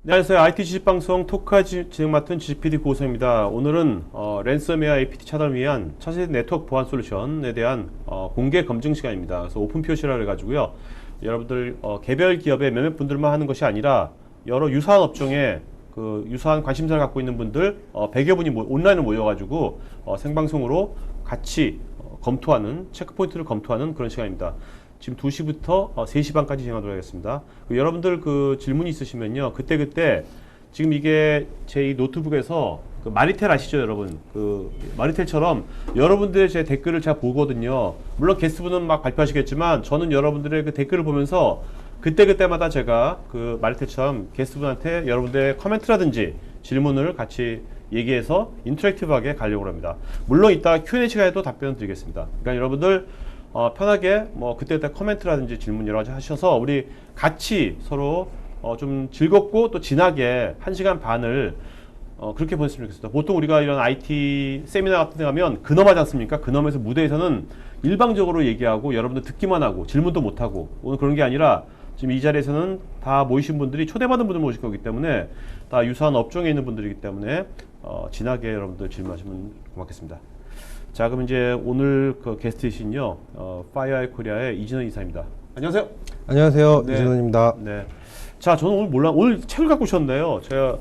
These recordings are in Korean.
네, 안녕하세요. IT 지식방송 토카 진행 맡은 지식PD 고우성입니다. 오늘은 랜섬웨어 APT 차단을 위한 차세대 네트워크 보안 솔루션에 대한 공개 검증 시간입니다. 그래서 오픈 POC라 해가지고요. 여러분들 개별 기업의 몇몇 분들만 하는 것이 아니라 여러 유사한 업종에 그 유사한 관심사를 갖고 있는 분들 100여 분이 온라인으로 모여가지고 생방송으로 같이 검토하는 체크포인트를 검토하는 그런 시간입니다. 지금 2시부터 3시 반까지 진행하도록 하겠습니다. 여러분들 그 질문이 있으시면요. 그때 지금 이게 제 이 노트북에서 그 마리텔 아시죠, 여러분? 그 마리텔처럼 여러분들의 제 댓글을 제가 보거든요. 물론 게스트분은 막 발표하시겠지만 저는 여러분들의 그 댓글을 보면서 그때마다 제가 그 마리텔처럼 게스트분한테 여러분들의 코멘트라든지 질문을 같이 얘기해서 인터랙티브하게 가려고 합니다. 물론 이따 Q&A 시간에도 답변 드리겠습니다. 그러니까 여러분들 편하게 뭐 그때 코멘트라든지 질문 여러 가지 하셔서 우리 같이 서로 좀 즐겁고 또 진하게 1시간 반을 그렇게 보냈으면 좋겠습니다. 보통 우리가 이런 IT 세미나 같은 데 가면 근엄하지 않습니까? 근엄해서 무대에서는 일방적으로 얘기하고 여러분들 듣기만 하고 질문도 못 하고, 오늘 그런 게 아니라 지금 이 자리에서는 다 모이신 분들이 초대받은 분들 모실 거기 때문에 다 유사한 업종에 있는 분들이기 때문에 진하게 여러분들 질문하시면 고맙겠습니다. 자, 그럼 이제 오늘 그 게스트이신요, 파이어아이 코리아의 이진원 이사입니다. 안녕하세요. 안녕하세요. 네. 이진원입니다. 네. 자, 저는 오늘 책을 갖고 오셨는데요. 제가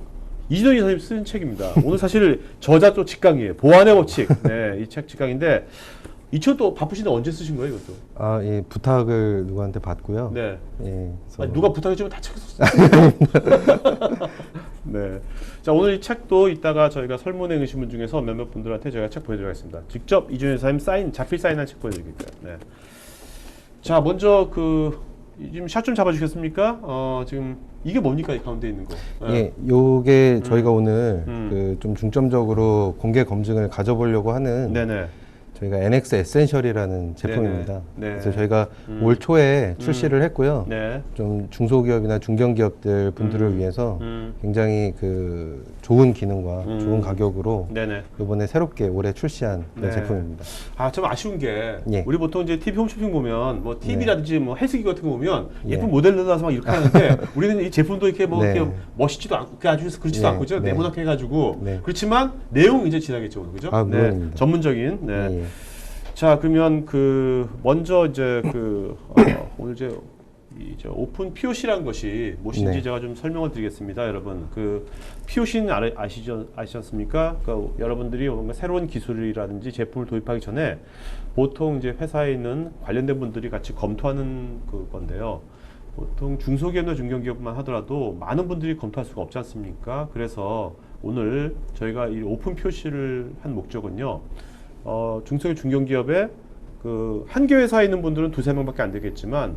이진원 이사님 쓴 책입니다. 오늘 사실 저자 또 직강이에요. 보안의 법칙. 네, 이 책 직강인데 이 책 또 바쁘신데 언제 쓰신 거예요, 이것도? 예, 부탁을 누구한테 받고요. 네. 예, 아니, 누가 부탁해주면 다 책을 썼어요. 네. 자, 오늘 이 책도 이따가 저희가 설문에 계신 분 중에서 몇몇 분들한테 저희가 책 보여드리겠습니다. 직접 이준현 이사님 자필 사인한 책 보여드릴게요. 네. 자, 먼저 지금 샷 좀 잡아주시겠습니까? 지금 이게 뭡니까, 이 가운데 있는 거? 네. 예, 요게 저희가 오늘 음. 좀 중점적으로 공개 검증을 가져보려고 하는 네네. 저희가 NX 에센셜이라는 제품입니다. 네네. 그래서 저희가 올 초에 출시를 했고요. 네. 좀 중소기업이나 중견기업들 분들을 위해서 굉장히 그 좋은 기능과 좋은 가격으로 네네. 이번에 새롭게 올해 출시한 네. 제품입니다. 아, 좀 아쉬운 게 예. 우리 보통 이제 TV 홈쇼핑 보면 뭐 TV라든지 뭐 헬스기 같은 거 보면 예쁜 예. 모델들 나서 막 이렇게 하는데 우리는 이 제품도 이렇게 뭐 네. 이렇게 멋있지도 않고 아주 그렇지도 예. 않고 죠 네. 네모나게 해가지고 네. 그렇지만 내용 이제 지나겠죠, 그죠? 아, 네. 물론입니다. 전문적인. 네. 예. 자, 그러면 먼저 이제 오늘 이제 오픈 POC라는 것이 무엇인지 네. 제가 좀 설명을 드리겠습니다, 여러분. 그 POC는 아시지 않습니까? 그러니까 여러분들이 뭔가 새로운 기술이라든지 제품을 도입하기 전에 보통 이제 회사에 있는 관련된 분들이 같이 검토하는 그 건데요. 보통 중소기업이나 중견기업만 하더라도 많은 분들이 검토할 수가 없지 않습니까? 그래서 오늘 저희가 이 오픈 POC를 한 목적은요. 중소기업 중견기업에 그 한 개 회사에 있는 분들은 2~3명밖에 안 되겠지만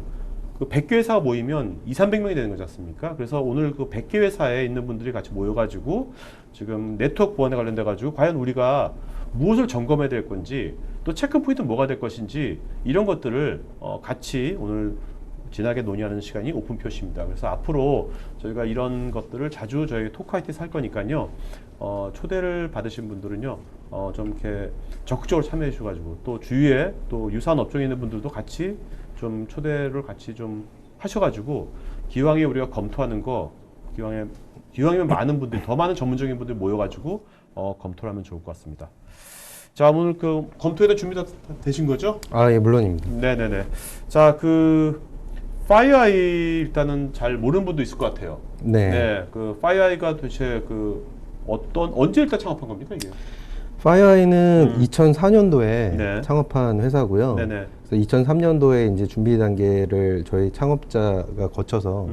그 100개 회사가 모이면 200~300명이 되는 거지 않습니까? 그래서 오늘 그 100개 회사에 있는 분들이 같이 모여가지고 지금 네트워크 보안에 관련돼 가지고 과연 우리가 무엇을 점검해야 될 건지, 또 체크 포인트는 뭐가 될 것인지, 이런 것들을 같이 오늘 진하게 논의하는 시간이 오픈 POC입니다. 그래서 앞으로 저희가 이런 것들을 자주 저희 토크아이티에서 할 거니까요. 초대를 받으신 분들은요, 좀 이렇게 적극적으로 참여해 주셔가지고, 또 주위에 또 유사한 업종에 있는 분들도 같이 좀 초대를 같이 좀 하셔가지고, 기왕에 우리가 검토하는 거, 기왕이면 많은 분들이, 더 많은 전문적인 분들이 모여가지고, 검토를 하면 좋을 것 같습니다. 자, 오늘 그 검토에 대한 준비 다 되신 거죠? 예, 물론입니다. 네네네. 자, 파이어아이 일단은 잘 모르는 분도 있을 것 같아요. 네. 네, 파이어아이가 도대체 언제 일단 창업한 겁니까, 이게? 파이어아이는 2004년도에 네. 창업한 회사고요. 네네. 그래서 2003년도에 이제 준비 단계를 저희 창업자가 거쳐서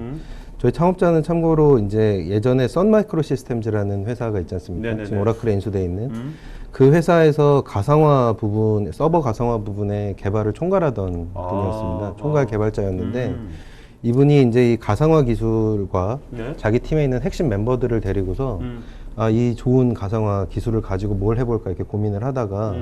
저희 창업자는 참고로 이제 예전에 썬마이크로 시스템즈라는 회사가 있지 않습니까? 네네네. 지금 오라클에 인수돼 있는 그 회사에서 서버 가상화 부분의 개발을 총괄하던 분이었습니다. 총괄 개발자였는데 이분이 이제 이 가상화 기술과 네. 자기 팀에 있는 핵심 멤버들을 데리고서 이 좋은 가상화 기술을 가지고 뭘 해볼까 이렇게 고민을 하다가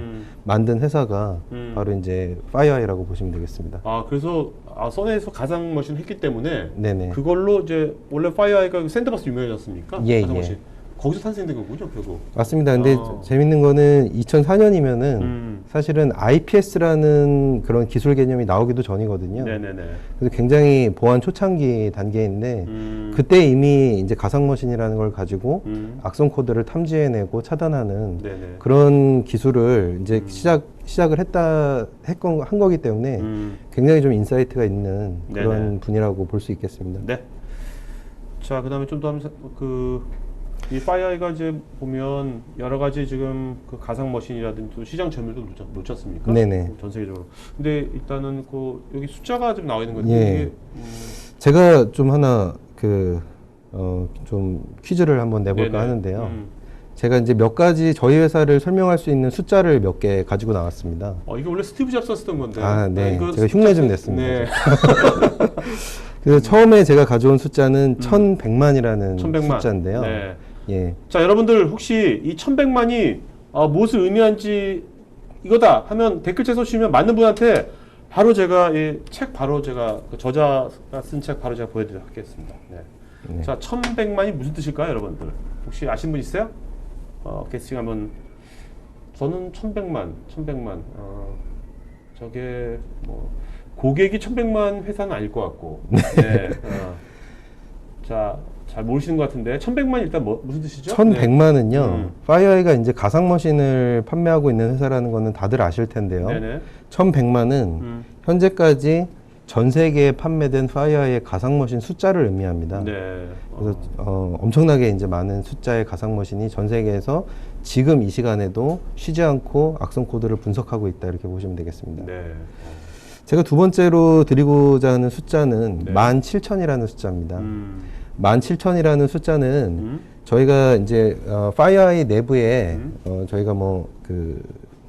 만든 회사가 바로 이제 파이어아이라고 보시면 되겠습니다. 그래서 써내에서 가상 머신을 했기 때문에 네네. 그걸로 이제 원래 파이어아이가 샌드박스 유명해졌습니까? 예, 가상 예. 머신. 거기서 탄생된 거군요, 결국. 맞습니다. 근데 어. 재밌는 거는 2004년이면은 사실은 IPS라는 그런 기술 개념이 나오기도 전이거든요. 네네네. 그래서 굉장히 보안 초창기 단계인데 그때 이미 이제 가상머신이라는 걸 가지고 악성 코드를 탐지해내고 차단하는 네네. 그런 기술을 이제 시작을 한 거기 때문에 굉장히 좀 인사이트가 있는 그런 네네. 분이라고 볼 수 있겠습니다. 네. 자, 그다음에 좀 더 하면서 이 파이어아이가 이제 보면 여러 가지 지금 그 가상 머신이라든지 또 시장 점유율도 높지 않습니까? 네네. 전 세계적으로. 근데 일단은 여기 숫자가 좀 나와 있는 건데 예. 이게 제가 좀 하나 좀 퀴즈를 한번 내볼까 네네. 하는데요. 제가 이제 몇 가지 저희 회사를 설명할 수 있는 숫자를 몇 개 가지고 나왔습니다. 이게 원래 스티브 잡스 쓰던 건데. 아, 네. 이거 제가 흉내 좀 냈습니다. 네. 그래서 처음에 제가 가져온 숫자는 1100만이라는 1100만. 숫자인데요. 네. 예. 자, 여러분들 혹시 이 1100만이 무엇을 의미하는지 이거다 하면 댓글창에 써주시면 맞는 분한테 바로 제가 이 책 바로 제가 그 저자가 쓴 책 바로 제가 보여드리도록 하겠습니다. 네. 네. 자, 1100만이 무슨 뜻일까요, 여러분들? 혹시 아시는 분 있어요? 게스팅 한번. 저는 1100만. 저게 뭐 고객이 1100만 회사는 아닐 것 같고. 네. 자, 잘 모르시는 것 같은데 1100만 일단 무슨 뜻이죠? 1100만은요. 파이어아이가 이제 가상머신을 판매하고 있는 회사라는 거는 다들 아실 텐데요. 네네. 1100만은 현재까지 전 세계에 판매된 파이어아이의 가상머신 숫자를 의미합니다. 네. 그래서 엄청나게 이제 많은 숫자의 가상머신이 전 세계에서 지금 이 시간에도 쉬지 않고 악성 코드를 분석하고 있다 이렇게 보시면 되겠습니다. 네. 제가 두 번째로 드리고자 하는 숫자는 네. 17,000이라는 숫자입니다. 17,000이라는 숫자는 저희가 이제 파이어아이 내부에 저희가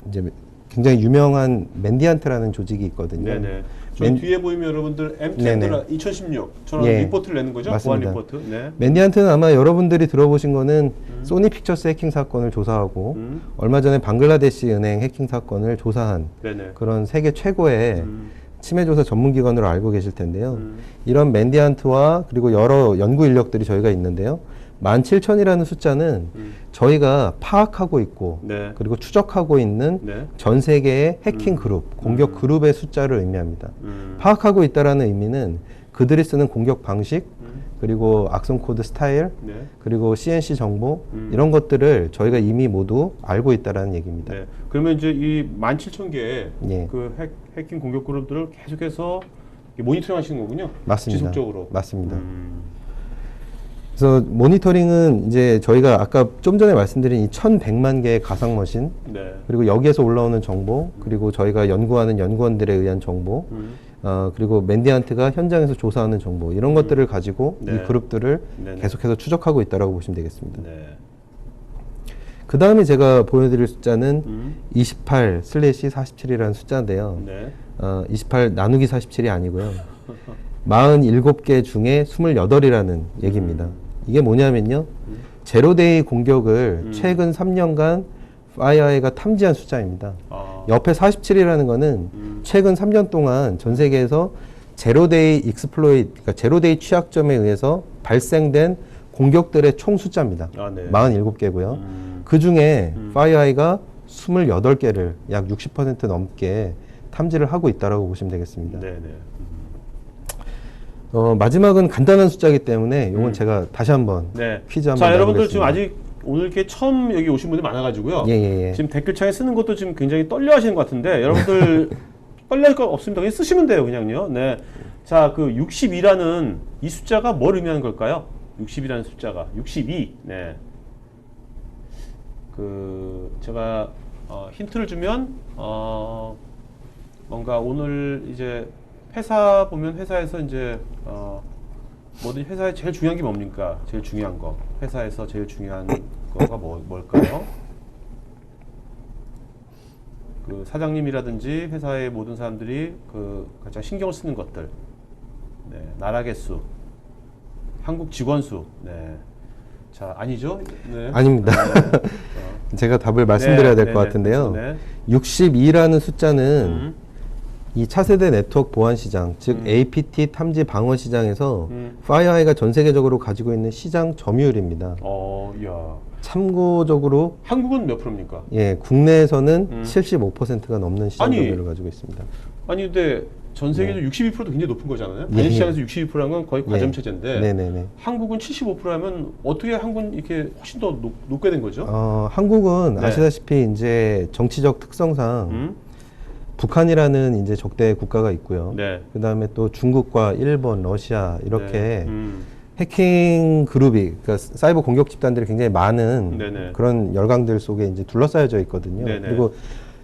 이제 굉장히 유명한 맨디안트라는 조직이 있거든요. 네네. 저희 뒤에 보이면 여러분들 M10 2016 저는 예. 리포트를 내는 거죠? 맞습니다. 보안 리포트. 네. 맨디안트는 아마 여러분들이 들어보신 거는 소니 픽처스 해킹 사건을 조사하고 얼마 전에 방글라데시 은행 해킹 사건을 조사한 네네. 그런 세계 최고의 침해 조사 전문 기관으로 알고 계실 텐데요. 이런 맨디안트와 그리고 여러 연구 인력들이 저희가 있는데요. 17,000이라는 숫자는 저희가 파악하고 있고 네. 그리고 추적하고 있는 네. 전 세계의 해킹 그룹, 공격 그룹의 숫자를 의미합니다. 파악하고 있다라는 의미는 그들이 쓰는 공격 방식, 그리고 악성 코드 스타일, 네. 그리고 CNC 정보 이런 것들을 저희가 이미 모두 알고 있다라는 얘기입니다. 네. 그러면 이제 이 17,000개의 예. 그 해킹 공격 그룹들을 계속해서 모니터링 하시는 거군요. 맞습니다. 지속적으로. 맞습니다. 그래서 모니터링은 이제 저희가 아까 좀 전에 말씀드린 이 1100만 개의 가상머신, 네. 그리고 여기에서 올라오는 정보, 그리고 저희가 연구하는 연구원들에 의한 정보, 그리고 맨디안트가 현장에서 조사하는 정보, 이런 것들을 가지고 네. 이 그룹들을 네네. 계속해서 추적하고 있다고 보시면 되겠습니다. 네. 그 다음에 제가 보여드릴 숫자는 28/47이라는 숫자인데요. 네. 28 나누기 47이 아니고요. 47개 중에 28이라는 얘기입니다. 이게 뭐냐면요. 제로데이 공격을 최근 3년간 파이어아이가 탐지한 숫자입니다. 옆에 47이라는 거는 최근 3년 동안 전 세계에서 제로데이 익스플로이트, 그러니까 제로데이 취약점에 의해서 발생된 공격들의 총 숫자입니다. 네. 47개고요. 그 중에 파이어아이가 28개를 약 60% 넘게 탐지를 하고 있다고 보시면 되겠습니다. 네네. 마지막은 간단한 숫자이기 때문에 이건 제가 다시 한번 네. 퀴즈 한번 자, 여러분들 내보겠습니다. 지금 아직 오늘 이렇게 처음 여기 오신 분들이 많아가지고요. 예. 지금 댓글창에 쓰는 것도 지금 굉장히 떨려 하시는 것 같은데, 여러분들 떨릴 거 없습니다. 그냥 쓰시면 돼요, 그냥요. 네. 자, 그 62라는 이 숫자가 뭘 의미하는 걸까요? 60이라는 숫자가. 62. 네. 제가, 힌트를 주면, 뭔가 오늘 이제 회사 보면 회사에서 이제, 뭐든 회사에 제일 중요한 게 뭡니까? 제일 중요한 거. 회사에서 제일 중요한 거가 뭘까요? 그 사장님이라든지 회사의 모든 사람들이 가장 신경을 쓰는 것들. 네, 나라 개수, 한국 직원 수. 네. 자, 아니죠? 네. 아닙니다. 제가 답을 말씀드려야 될 것 같은데요. 네. 62라는 숫자는 이 차세대 네트워크 보안 시장, 즉 APT 탐지 방어 시장에서 파이어아이가 전 세계적으로 가지고 있는 시장 점유율입니다. 이야. 참고적으로 한국은 몇 프로입니까? 예, 국내에서는 75%가 넘는 시장 아니, 점유율을 가지고 있습니다. 아니 근데 전 세계도 62%도 굉장히 높은 거잖아요. 예, 단일 시장에서 62%라는 건 거의 예. 과점 체제인데 네네네. 한국은 75%라면 어떻게 한국은 이렇게 훨씬 더 높게 된 거죠? 한국은 네. 아시다시피 이제 정치적 특성상 북한이라는 이제 적대 국가가 있고요. 네. 그 다음에 또 중국과 일본, 러시아 이렇게 네. 해킹 그룹이, 그러니까 사이버 공격 집단들이 굉장히 많은 네네. 그런 열강들 속에 이제 둘러싸여져 있거든요. 네네. 그리고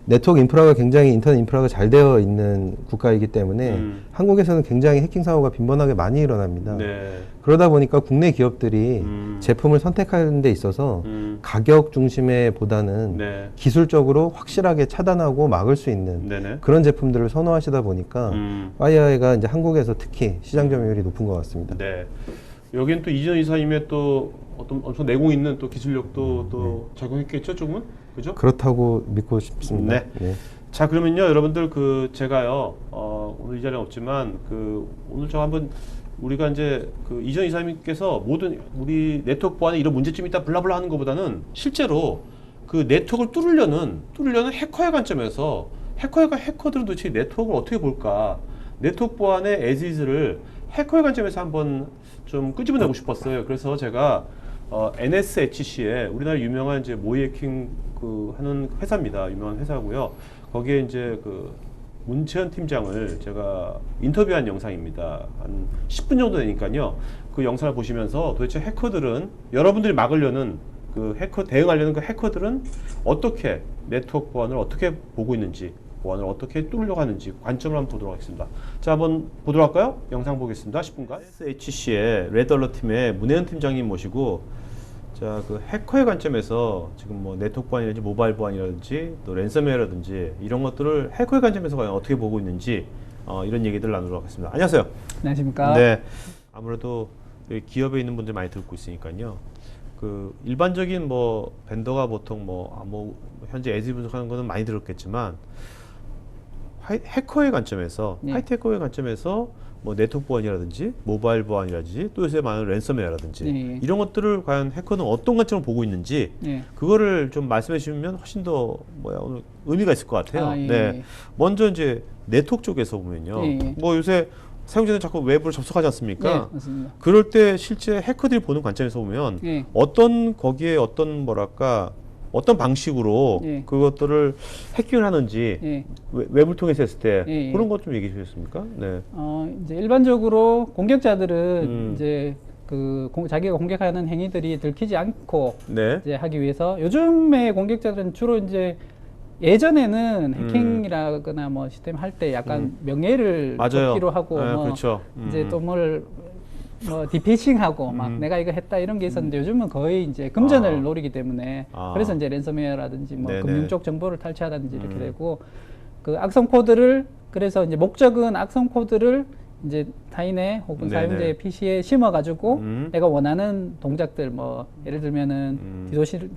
네트워크 인프라가 굉장히 인터넷 인프라가 잘 되어 있는 국가이기 때문에 한국에서는 굉장히 해킹 사고가 빈번하게 많이 일어납니다. 네. 그러다 보니까 국내 기업들이 제품을 선택하는 데 있어서 가격 중심에 보다는 네. 기술적으로 확실하게 차단하고 막을 수 있는 네네. 그런 제품들을 선호하시다 보니까 파이어웨이가 이제 한국에서 특히 시장 점유율이 높은 것 같습니다. 네. 여긴 또 이전 이사님의 또 어떤 엄청 내공 있는 또 기술력도 또 작용했겠죠, 조금은? 그죠? 그렇다고 믿고 싶습니다. 네. 네. 자, 그러면요, 여러분들 제가요, 오늘 이 자리는 없지만 오늘 저 한번 우리가 이제 이전 이사님께서 모든 우리 네트워크 보안에 이런 문제점이 있다 블라블라 하는 것보다는 실제로 그 네트워크를 뚫으려는 해커의 관점에서 해커들은 도대체 네트워크를 어떻게 볼까? 네트워크 보안의 에지즈를 해커의 관점에서 한번 좀 끄집어내고 싶었어요. 그래서 제가 NSHC에 우리나라 유명한 이제 모의 해킹 하는 회사입니다. 유명한 회사고요. 거기에 이제 문채연 팀장을 제가 인터뷰한 영상입니다. 한 10분 정도 되니까요. 그 영상을 보시면서 도대체 해커들은 여러분들이 막으려는 대응하려는 그 해커들은 어떻게 네트워크 보안을 어떻게 보고 있는지, 보안을 어떻게 뚫으려고 하는지 관점을 한번 보도록 하겠습니다. 자, 한번 보도록 할까요? 영상 보겠습니다. 10분간. NSHC의 레드얼러 팀의 문혜연 팀장님 모시고 자, 해커의 관점에서 지금 뭐 네트워크 보안이라든지 모바일 보안이라든지 또 랜섬웨어라든지 이런 것들을 해커의 관점에서 과연 어떻게 보고 있는지 이런 얘기들 나누도록 하겠습니다. 안녕하세요. 안녕하십니까. 네. 아무래도 기업에 있는 분들 많이 듣고 있으니까요. 일반적인 뭐 벤더가 보통 현재 에지 분석하는 거는 많이 들었겠지만 해커의 관점에서 하이테크 해커의 관점에서 뭐 네트워크 보안이라든지 모바일 보안이라든지 또 요새 많은 랜섬웨어라든지 이런 것들을 과연 해커는 어떤 관점으로 보고 있는지 그거를 좀 말씀해 주시면 훨씬 더 오늘 의미가 있을 것 같아요. 네. 먼저 이제 네트워크 쪽에서 보면요. 뭐 요새 사용자는 자꾸 외부를 접속하지 않습니까? 맞습니다. 그럴 때 실제 해커들이 보는 관점에서 보면 거기에 어떤 방식으로 그것들을 해킹을 하는지 웹을 통해서 했을 때 그런 것 좀 얘기해 주셨습니까? 네. 이제 일반적으로 공격자들은 이제 자기가 공격하는 행위들이 들키지 않고 이제 하기 위해서 요즘의 공격자들은 주로 이제 예전에는 해킹이라거나 뭐 시스템 할 때 약간 명예를 얻기로 하고 그렇죠. 이제 또 뭐 디패싱하고 막 내가 이거 했다 이런 게 있었는데 요즘은 거의 이제 금전을 노리기 때문에 그래서 이제 랜섬웨어라든지 뭐 금융 쪽 정보를 탈취하다든지 이렇게 되고 악성 코드를 그래서 이제 목적은 악성 코드를 이제 타인의 혹은 사용자의 PC에 심어가지고 내가 원하는 동작들 뭐 예를 들면은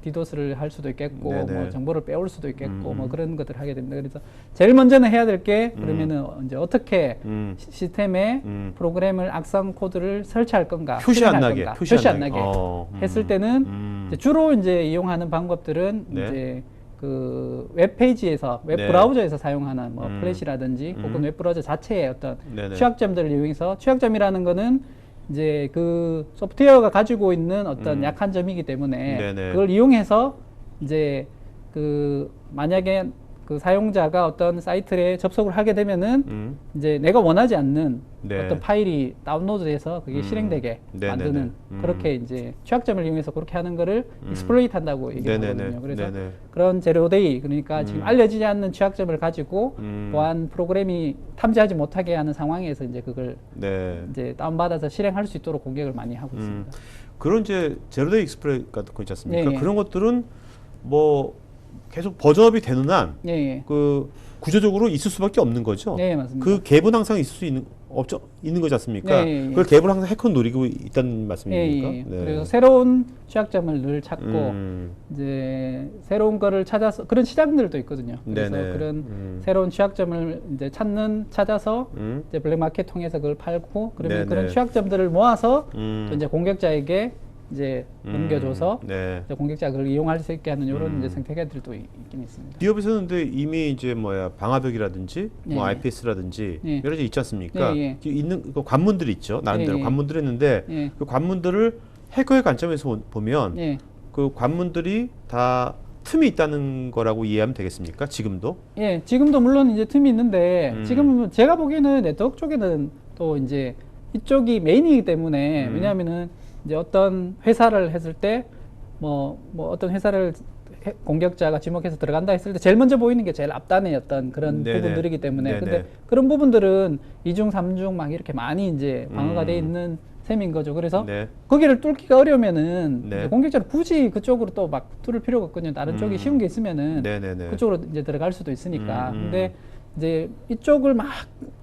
디도스를 할 수도 있겠고 뭐 정보를 빼올 수도 있겠고 뭐 그런 것들을 하게 됩니다. 그래서 제일 먼저는 해야 될 게 그러면은 이제 어떻게 시스템에 프로그램을 악성 코드를 설치할 건가, 표시 안 나게 했을 때는 이제 주로 이제 이용하는 방법들은 이제 웹페이지에서 웹브라우저에서 사용하는 뭐 플래시라든지 혹은 웹브라우저 자체의 어떤 취약점들을 이용해서 취약점이라는 거는 이제 소프트웨어가 가지고 있는 어떤 약한 점이기 때문에 그걸 이용해서 이제 만약에 사용자가 어떤 사이트에 접속을 하게 되면은 이제 내가 원하지 않는 어떤 파일이 다운로드돼서 그게 실행되게 만드는 그렇게 이제 취약점을 이용해서 그렇게 하는 거를 익스플로이트 한다고 얘기하거든요. 그래서 그런 제로데이 그러니까 지금 알려지지 않는 취약점을 가지고 보안 프로그램이 탐지하지 못하게 하는 상황에서 이제 그걸 이제 다운받아서 실행할 수 있도록 공격을 많이 하고 있습니다. 그런 이제 제로데이 익스플로이트 같은 거 있지 않습니까? 그런 것들은 뭐 계속 버전업이 되는 한 구조적으로 있을 수밖에 없는 거죠. 네, 맞습니다. 그 갭은 항상 있을 수 있는 거지 않습니까? 그걸 갭을 항상 해커는 노리고 있다는 말씀입니까? 그래서 새로운 취약점을 늘 찾고 이제 새로운 거를 찾아서 그런 시장들도 있거든요. 그래서 그런 새로운 취약점을 이제 찾아서 이제 블랙마켓 통해서 그걸 팔고 그러면 그런 취약점들을 모아서 또 이제 공격자에게 이제 옮겨줘서 네. 이제 공격자가 그걸 이용할 수 있게 하는 이런 이제 음. 생태계들도 있긴 있습니다. 기업에서는 근데 이미 이제 뭐야 방화벽이라든지 예, 뭐 예. IPS라든지 예. 여러 가지 있지 않습니까? 예, 예. 있는 그 관문들이 있죠. 나름대로 예, 예. 관문들이 있는데 예. 그 관문들을 해커의 관점에서 보면 예. 그 관문들이 다 틈이 있다는 거라고 이해하면 되겠습니까? 지금도? 예, 지금도 물론 이제 틈이 있는데 음. 지금은 제가 보기에는 네트워크 쪽에는 또 이제 이쪽이 메인이기 때문에 왜냐하면은 이제 어떤 회사를 했을 때 뭐 어떤 회사를 공격자가 지목해서 들어간다 했을 때 제일 먼저 보이는 게 제일 앞단의 어떤 그런 네네. 부분들이기 때문에 네네. 근데 그런 부분들은 2중, 3중 막 이렇게 많이 이제 방어가 돼 있는 셈인 거죠. 그래서 네. 거기를 뚫기가 어려우면은 네. 이제 공격자는 굳이 그쪽으로 또 막 뚫을 필요가 없거든요. 다른 쪽이 쉬운 게 있으면은 네네네. 그쪽으로 이제 들어갈 수도 있으니까. 음. 근데 이제 이쪽을 막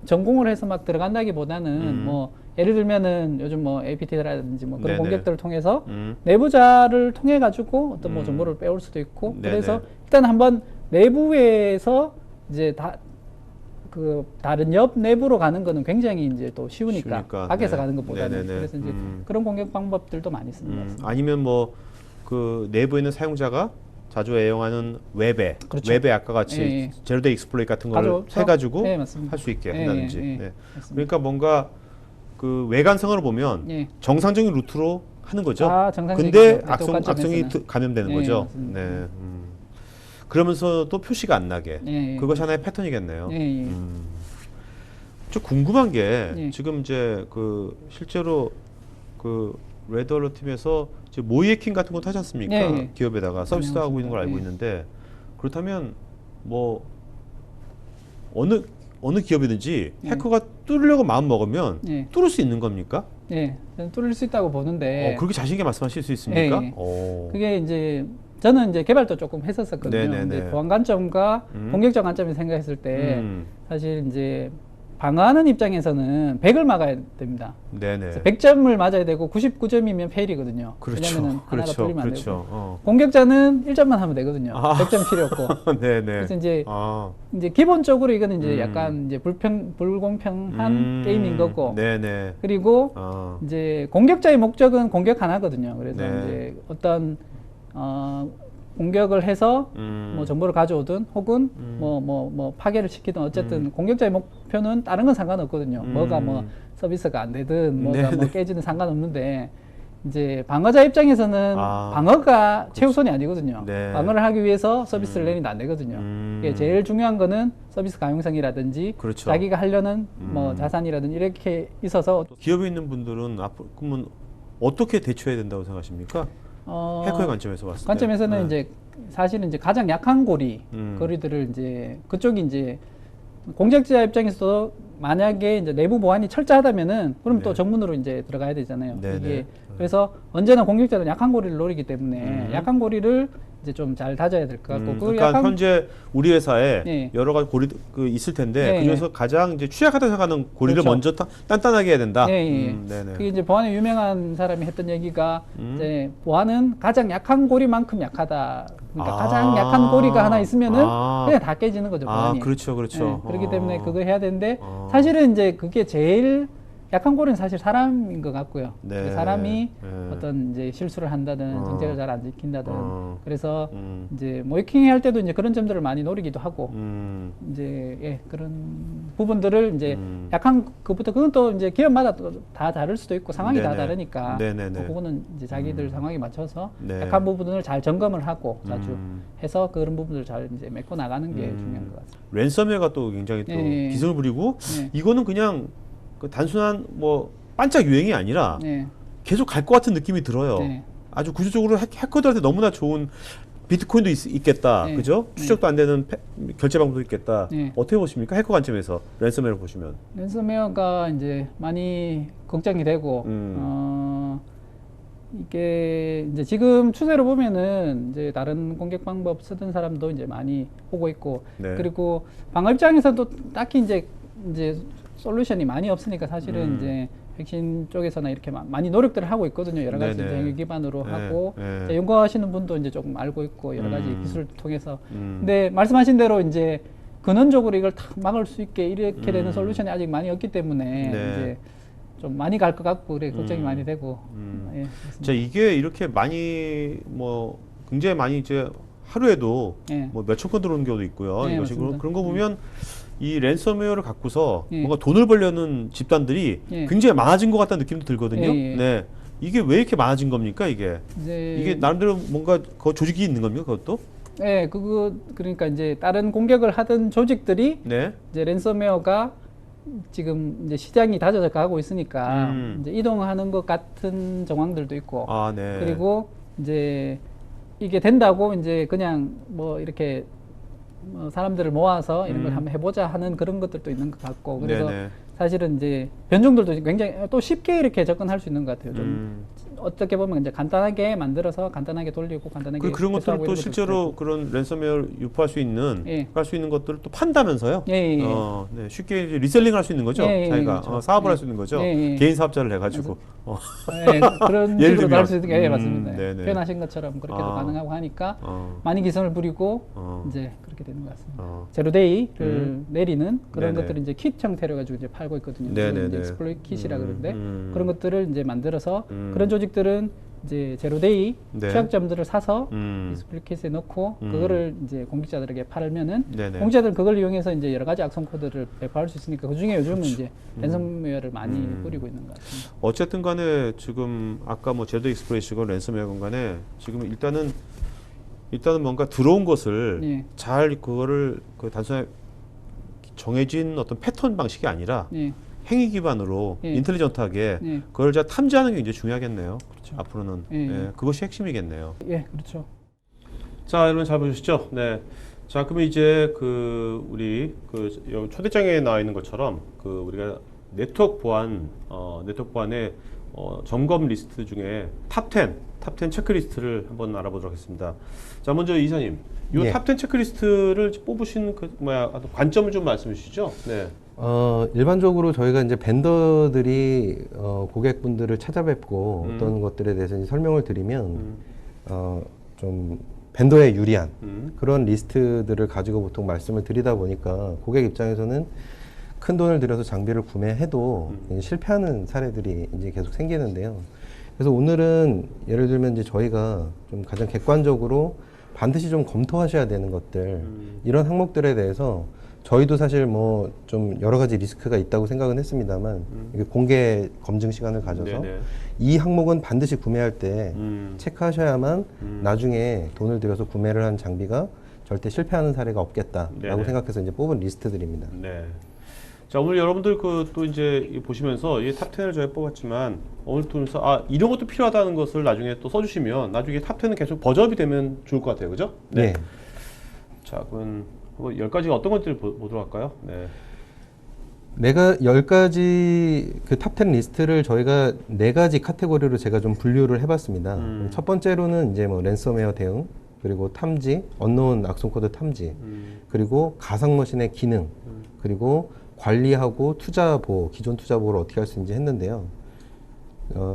전공을 해서 막 들어간다기보다는 뭐 예를 들면은 요즘 뭐 APT라든지 뭐 그런 네네. 공격들을 통해서 내부자를 통해 가지고 어떤 뭐 정보를 빼올 수도 있고 네네. 그래서 일단 한번 내부에서 이제 그 다른 옆 내부로 가는 거는 굉장히 이제 또 쉬우니까 밖에서 네. 가는 것보다는 네네네. 그래서 이제 그런 공격 방법들도 많이 쓰는 것 같습니다. 아니면 뭐 그 내부에 있는 사용자가 자주 애용하는 웹에 그렇죠. 웹에 아까 같이 예, 예. 제로데이 익스플로이트 같은 걸 가져서? 해가지고 네, 맞습니다. 할 수 있게 예, 한다든지. 예, 예. 네. 맞습니다. 그러니까 뭔가 그 외관성으로 보면 예. 정상적인 루트로 하는 거죠. 정상적인 근데 네트워크 악성이 관점에서는. 감염되는 예, 거죠. 맞습니다. 네. 그러면서 또 표시가 안 나게. 예, 예. 그것이 하나의 패턴이겠네요. 예, 예. 저 궁금한 게 예. 지금 이제 그 실제로 그 레드얼러 팀에서 이제 모의 해킹 같은 것도 하지 않습니까? 예, 예. 기업에다가 서비스도 하고 있는 걸 알고 예. 있는데 그렇다면 뭐 어느 기업이든지 예. 해커가 뚫으려고 마음 먹으면 예. 뚫을 수 있는 겁니까? 예, 저는 뚫을 수 있다고 보는데 그렇게 자신 있게 말씀하실 수 있습니까? 예, 예. 오. 그게 이제 저는 이제 개발도 조금 했었거든요. 네네네. 근데 보안 관점과 공격적 관점을 생각했을 때 음. 사실 이제 방어하는 입장에서는 100을 막아야 됩니다. 네네. 100점을 맞아야 되고 99점이면 페일이거든요. 그렇죠. 왜냐면은 하나가 그렇죠. 뚫리면 안 그렇죠. 되고. 공격자는 1점만 하면 되거든요. 100점 필요 없고. 네네. 그래서 이제 아. 이제 기본적으로 이거는 이제 약간 이제 불공평한 게임인 거고. 네네. 그리고 아. 이제 공격자의 목적은 공격 하나거든요. 그래서 네. 이제 어떤 공격을 해서 뭐 정보를 가져오든 혹은 뭐 파괴를 시키든 어쨌든 공격자의 목표는 다른 건 상관없거든요. 뭐가 뭐 서비스가 안 되든 뭐가 뭐 깨지든 상관없는데 이제 방어자 입장에서는 방어가 최우선이 아니거든요. 네. 방어를 하기 위해서 서비스를 내리면 안 되거든요. 이게 제일 중요한 거는 서비스 가용성이라든지 그렇죠. 자기가 하려는 뭐 자산이라든지 이렇게 있어서 기업에 있는 분들은 앞으로 그러면 어떻게 대처해야 된다고 생각하십니까? 해커의 관점에서 봤을 때. 관점에서는 이제 사실은 이제 가장 약한 고리들을 이제 그쪽이 이제 공격자 입장에서도 만약에 이제 내부 보안이 철저하다면은 그럼 또 정문으로 이제 들어가야 되잖아요. 네네. 이게 그래서 언제나 공격자는 약한 고리를 노리기 때문에 약한 고리를 이제 좀 잘 다져야 될 것 같고 그 그러니까 현재 우리 회사에 예. 여러 가지 고리 그 있을 텐데 예, 그중에서 가장 이제 취약하다 생각하는 고리를 그렇죠. 먼저 단단하게 해야 된다. 예, 예. 네네. 그게 이제 보안에 유명한 사람이 했던 얘기가 이제 보안은 가장 약한 고리만큼 약하다. 그러니까 가장 약한 고리가 하나 있으면은 그냥 다 깨지는 거죠. 보안이. 그렇죠, 그렇죠. 예, 그렇기 때문에 그거 해야 되는데 사실은 이제 그게 제일 약한 고리는 사실 사람인 것 같고요. 네. 사람이 네. 어떤 이제 실수를 한다든 정책을 잘 안 지킨다든 그래서 음. 이제 모이킹 할 때도 이제 그런 점들을 많이 노리기도 하고 이제 예, 그런 부분들을 이제 약한 그부터 그건 또 이제 기업마다 또 다 다를 수도 있고 상황이 다 네네. 다르니까 네네네. 그거는 이제 자기들 상황에 맞춰서 네. 약한 부분을 잘 점검을 하고 자주 해서 그런 부분을 잘 이제 메꿔 나가는 게 중요한 것 같습니다. 랜섬웨어가 또 굉장히 또 예, 예. 기승을 부리고 예. 이거는 그냥 그 단순한 뭐 반짝 유행이 아니라 네. 계속 갈 것 같은 느낌이 들어요. 네. 아주 구조적으로 해커들한테 너무나 좋은 비트코인도 있겠다. 네. 그죠? 추적도 안 되는 결제 방법도 있겠다. 네. 어떻게 보십니까? 해커 관점에서 랜섬웨어를 보시면. 랜섬웨어가 이제 많이 걱정이 되고 이게 이제 지금 추세로 보면은 이제 다른 공격 방법 쓰던 사람도 이제 많이 보고 있고 네. 그리고 방어 입장에서도 딱히 이제 솔루션이 많이 없으니까 사실은 이제 백신 쪽에서나 이렇게 많이 노력들을 하고 있거든요. 여러 가지 네네. 행위 기반으로 네, 하고 네. 이제 연구하시는 분도 이제 조금 알고 있고 여러 가지 기술을 통해서. 음. 근데 말씀하신 대로 이제 근원적으로 이걸 탁 막을 수 있게 이렇게 되는 솔루션이 아직 많이 없기 때문에 네. 이제 좀 많이 갈 것 같고 그래 걱정이 많이 되고. 예, 그렇습니다. 자, 이게 이렇게 많이 뭐 굉장히 많이 이제 하루에도 예. 뭐 몇천 건 들어오는 경우도 있고요. 네, 이것이 맞습니다. 그런 거 보면 이 랜섬웨어를 갖고서 예. 뭔가 돈을 벌려는 집단들이 예. 굉장히 많아진 것 같다는 느낌도 들거든요. 예, 예. 네. 이게 왜 이렇게 많아진 겁니까, 이게? 이제 이게 나름대로 뭔가 그 조직이 있는 겁니까, 그것도? 예, 그러니까 이제 다른 공격을 하던 조직들이 네. 이제 랜섬웨어가 지금 이제 시장이 다져져 가고 있으니까 이제 이동하는 것 같은 정황들도 있고. 아, 네. 그리고 이제 이게 된다고 이제 그냥 뭐 이렇게 뭐 사람들을 모아서 이런 걸 한번 해보자 하는 그런 것들도 있는 것 같고. 그래서 네네. 사실은 이제 변종들도 굉장히 또 쉽게 이렇게 접근할 수 있는 것 같아요. 좀 어떻게 보면 이제 간단하게 만들어서 간단하게 돌리고 간단하게 그런 것들을 회수하고 또 이런 실제로 것도 그런 랜섬웨어를 유포할 수 있는, 예. 할 수 있는 것들을 또 판다면서요? 예, 예, 예. 네. 쉽게 이제 리셀링 할 수 있는 거죠? 예, 예, 자기가 그렇죠. 사업을 예. 할 수 있는 거죠? 예, 예. 개인 사업자를 해가지고. 예, 그런 예를 식으로 들면, 할 수 있는 게 예, 맞습니다. 네네. 표현하신 것처럼 그렇게도 아. 가능하고 하니까 많이 많이 기승을 부리고 이제 그렇게 되는 것 같습니다. 제로데이를 내리는 그런 네네. 것들을 이제 킷 형태로 가지고 이제 팔고 있거든요. 네네네. 이제 익스플로이트 킷이라 그러는데 그런 것들을 이제 만들어서 그런 조직들은 이제 제로데이 네. 취약점들을 사서 익스플로이트 킷에 넣고 그거를 이제 공직자들에게 팔면은 네네. 공직자들은 그걸 이용해서 이제 여러 가지 악성 코드를 배포할 수 있으니까 그 중에 요즘은 이제 랜섬웨어를 많이 뿌리고 있는 것 같습니다. 어쨌든 간에 지금 아까 뭐 제도 익스플로이트건 랜섬웨어건 간에 지금 일단은 뭔가 들어온 것을 예. 잘 그거를 그 단순하게 정해진 어떤 패턴 방식이 아니라 예. 행위 기반으로 예. 인텔리전트하게 예. 그걸 잘 탐지하는 게 이제 중요하겠네요. 그렇죠. 앞으로는 예, 예. 그것이 핵심이겠네요. 예, 그렇죠. 자, 여러분 잘 보셨죠? 네. 자, 그러면 이제 그 우리 그 여기 초대장에 나와 있는 것처럼 그 우리가 네트워크 보안의 점검 리스트 중에 탑10 체크리스트를 한번 알아보도록 하겠습니다. 자, 먼저 이사님, 이 예. 탑10 체크리스트를 뽑으신 그 관점을 좀 말씀해 주시죠. 네. 일반적으로 저희가 이제 벤더들이 고객분들을 찾아뵙고 어떤 것들에 대해서 이제 설명을 드리면 좀 벤더에 유리한 그런 리스트들을 가지고 보통 말씀을 드리다 보니까 고객 입장에서는 큰 돈을 들여서 장비를 구매해도 이제 실패하는 사례들이 이제 계속 생기는데요. 그래서 오늘은 예를 들면 이제 저희가 좀 가장 객관적으로 반드시 좀 검토하셔야 되는 것들 이런 항목들에 대해서 저희도 사실 뭐 좀 여러 가지 리스크가 있다고 생각은 했습니다만 이게 공개 검증 시간을 가져서 네네. 이 항목은 반드시 구매할 때 체크하셔야만 나중에 돈을 들여서 구매를 한 장비가 절대 실패하는 사례가 없겠다라고 네네. 생각해서 이제 뽑은 리스트들입니다. 네. 자, 오늘 여러분들 또 이제 보시면서 이 탑10을 저희가 뽑았지만 오늘 통해서 이런 것도 필요하다는 것을 나중에 또 써주시면 나중에 탑10은 계속 버저업이 되면 좋을 것 같아요. 그죠? 네. 자, 그럼 10가지 어떤 것들을 보도록 할까요? 네. 내가 10가지 그 탑10 리스트를 저희가 4가지 카테고리로 제가 좀 분류를 해봤습니다. 첫 번째로는 이제 뭐 랜섬웨어 대응, 그리고 탐지, 언노운 악성 코드 탐지, 그리고 가상 머신의 기능, 그리고 관리하고 투자 보호, 기존 투자 보호를 어떻게 할 수 있는지 했는데요.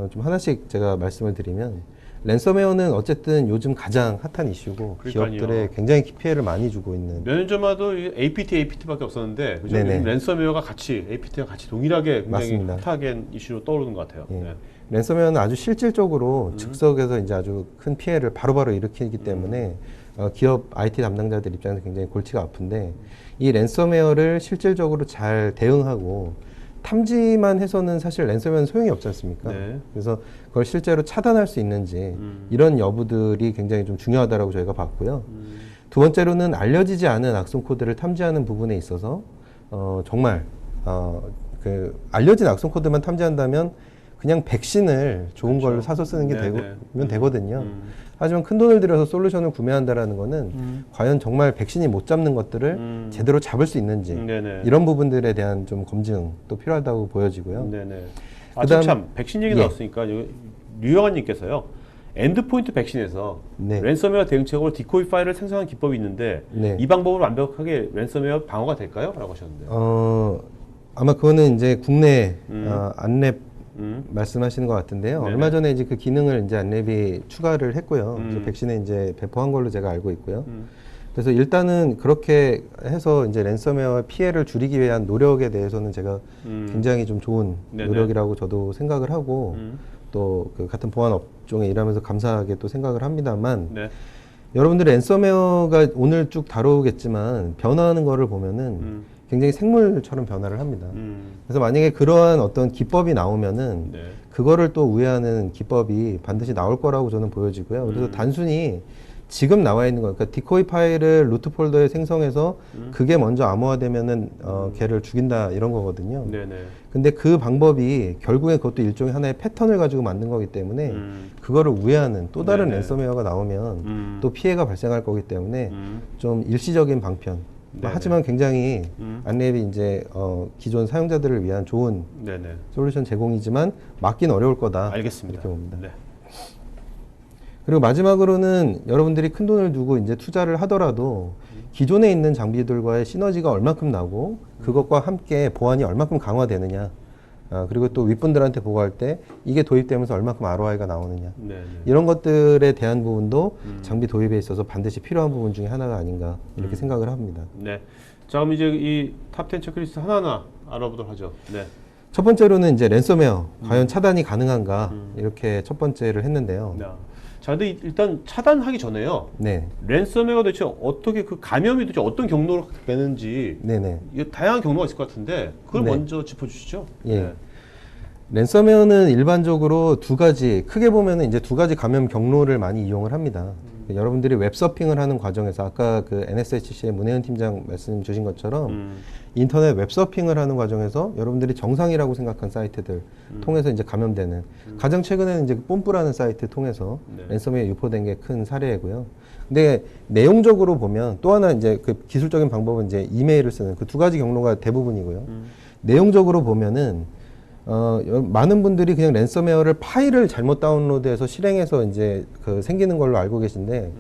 좀 하나씩 제가 말씀을 드리면 랜섬웨어는 어쨌든 요즘 가장 핫한 이슈고 그러니까요. 기업들에 굉장히 피해를 많이 주고 있는. 몇 년 전마도 APT밖에 없었는데 그죠? 네네. 요즘 랜섬웨어가 APT와 같이 동일하게 굉장히 맞습니다. 핫하게 이슈로 떠오르는 것 같아요. 예. 네. 랜섬웨어는 아주 실질적으로 즉석에서 이제 아주 큰 피해를 바로바로 일으키기 때문에 기업 IT 담당자들 입장에서 굉장히 골치가 아픈데 이 랜섬웨어를 실질적으로 잘 대응하고 탐지만 해서는 사실 랜섬웨어는 소용이 없지 않습니까? 네. 그래서 그걸 실제로 차단할 수 있는지 이런 여부들이 굉장히 좀 중요하다라고 저희가 봤고요. 두 번째로는 알려지지 않은 악성 코드를 탐지하는 부분에 있어서 정말 그 알려진 악성 코드만 탐지한다면 그냥 백신을 좋은 그렇죠. 걸 사서 쓰는 게 네네. 되거든요. 하지만 큰 돈을 들여서 솔루션을 구매한다라는 거는 과연 정말 백신이 못 잡는 것들을 제대로 잡을 수 있는지 네네. 이런 부분들에 대한 좀 검증도 필요하다고 보여지고요. 네네. 그다음- 참 백신 얘기 예. 나왔으니까 류영환님께서요. 엔드포인트 백신에서 네. 랜섬웨어 대응책으로 디코이 파일을 생성하는 기법이 있는데 네. 이 방법으로 완벽하게 랜섬웨어 방어가 될까요? 라고 하셨는데. 아마 그거는 이제 국내 안랩 음. 말씀하시는 것 같은데요. 네네. 얼마 전에 이제 그 기능을 이제 안랩이 추가를 했고요. 그래서 백신에 이제 배포한 걸로 제가 알고 있고요. 그래서 일단은 그렇게 해서 이제 랜섬웨어 피해를 줄이기 위한 노력에 대해서는 제가 굉장히 좀 좋은 네네. 노력이라고 저도 생각을 하고 또 그 같은 보안 업종에 일하면서 감사하게 또 생각을 합니다만 네. 여러분들 랜섬웨어가 오늘 쭉 다루겠지만 변화하는 거를 보면은 굉장히 생물처럼 변화를 합니다. 그래서 만약에 그러한 어떤 기법이 나오면은 네. 그거를 또 우회하는 기법이 반드시 나올 거라고 저는 보여지고요. 그래서 단순히 지금 나와 있는 거, 그러니까 디코이 파일을 루트 폴더에 생성해서 그게 먼저 암호화되면은 걔를 죽인다 이런 거거든요. 네네. 근데 그 방법이 결국엔 그것도 일종의 하나의 패턴을 가지고 만든 거기 때문에 그거를 우회하는 또 다른 네네. 랜섬웨어가 나오면 또 피해가 발생할 거기 때문에 좀 일시적인 방편. 네네. 하지만 굉장히 안랩이 이제 기존 사용자들을 위한 좋은 네네. 솔루션 제공이지만 막긴 어려울 거다. 알겠습니다. 이렇게 봅니다. 네. 그리고 마지막으로는 여러분들이 큰 돈을 두고 이제 투자를 하더라도 기존에 있는 장비들과의 시너지가 얼마큼 나고 그것과 함께 보안이 얼마큼 강화되느냐. 그리고 또 윗분들한테 보고할 때 이게 도입되면서 얼마큼 ROI가 나오느냐. 네네. 이런 것들에 대한 부분도 장비 도입에 있어서 반드시 필요한 부분 중에 하나가 아닌가 이렇게 생각을 합니다. 네. 자, 그럼 이제 이 탑10 체크리스트 하나하나 알아보도록 하죠. 네. 첫 번째로는 이제 랜섬웨어 과연 차단이 가능한가 이렇게 첫 번째를 했는데요. 네. 자, 근데 일단 차단하기 전에요. 네, 랜섬웨어가 대체 어떻게 그 감염이 도대체 어떤 경로로 되는지 네네. 이게 다양한 경로가 있을 것 같은데 그걸 네. 먼저 짚어주시죠. 예. 네. 랜섬웨어는 일반적으로 두 가지, 크게 보면은 이제 두 가지 감염 경로를 많이 이용을 합니다. 여러분들이 웹서핑을 하는 과정에서 아까 그 NSHC의 문혜은 팀장 말씀 주신 것처럼 인터넷 웹서핑을 하는 과정에서 여러분들이 정상이라고 생각한 사이트들 통해서 이제 감염되는 가장 최근에는 이제 뽐뿌라는 사이트 통해서 네. 랜섬웨어 유포된 게 큰 사례이고요. 근데 내용적으로 보면 또 하나 이제 그 기술적인 방법은 이제 이메일을 쓰는 그 두 가지 경로가 대부분이고요. 내용적으로 보면은 많은 분들이 그냥 랜섬웨어를 파일을 잘못 다운로드해서 실행해서 이제 그 생기는 걸로 알고 계신데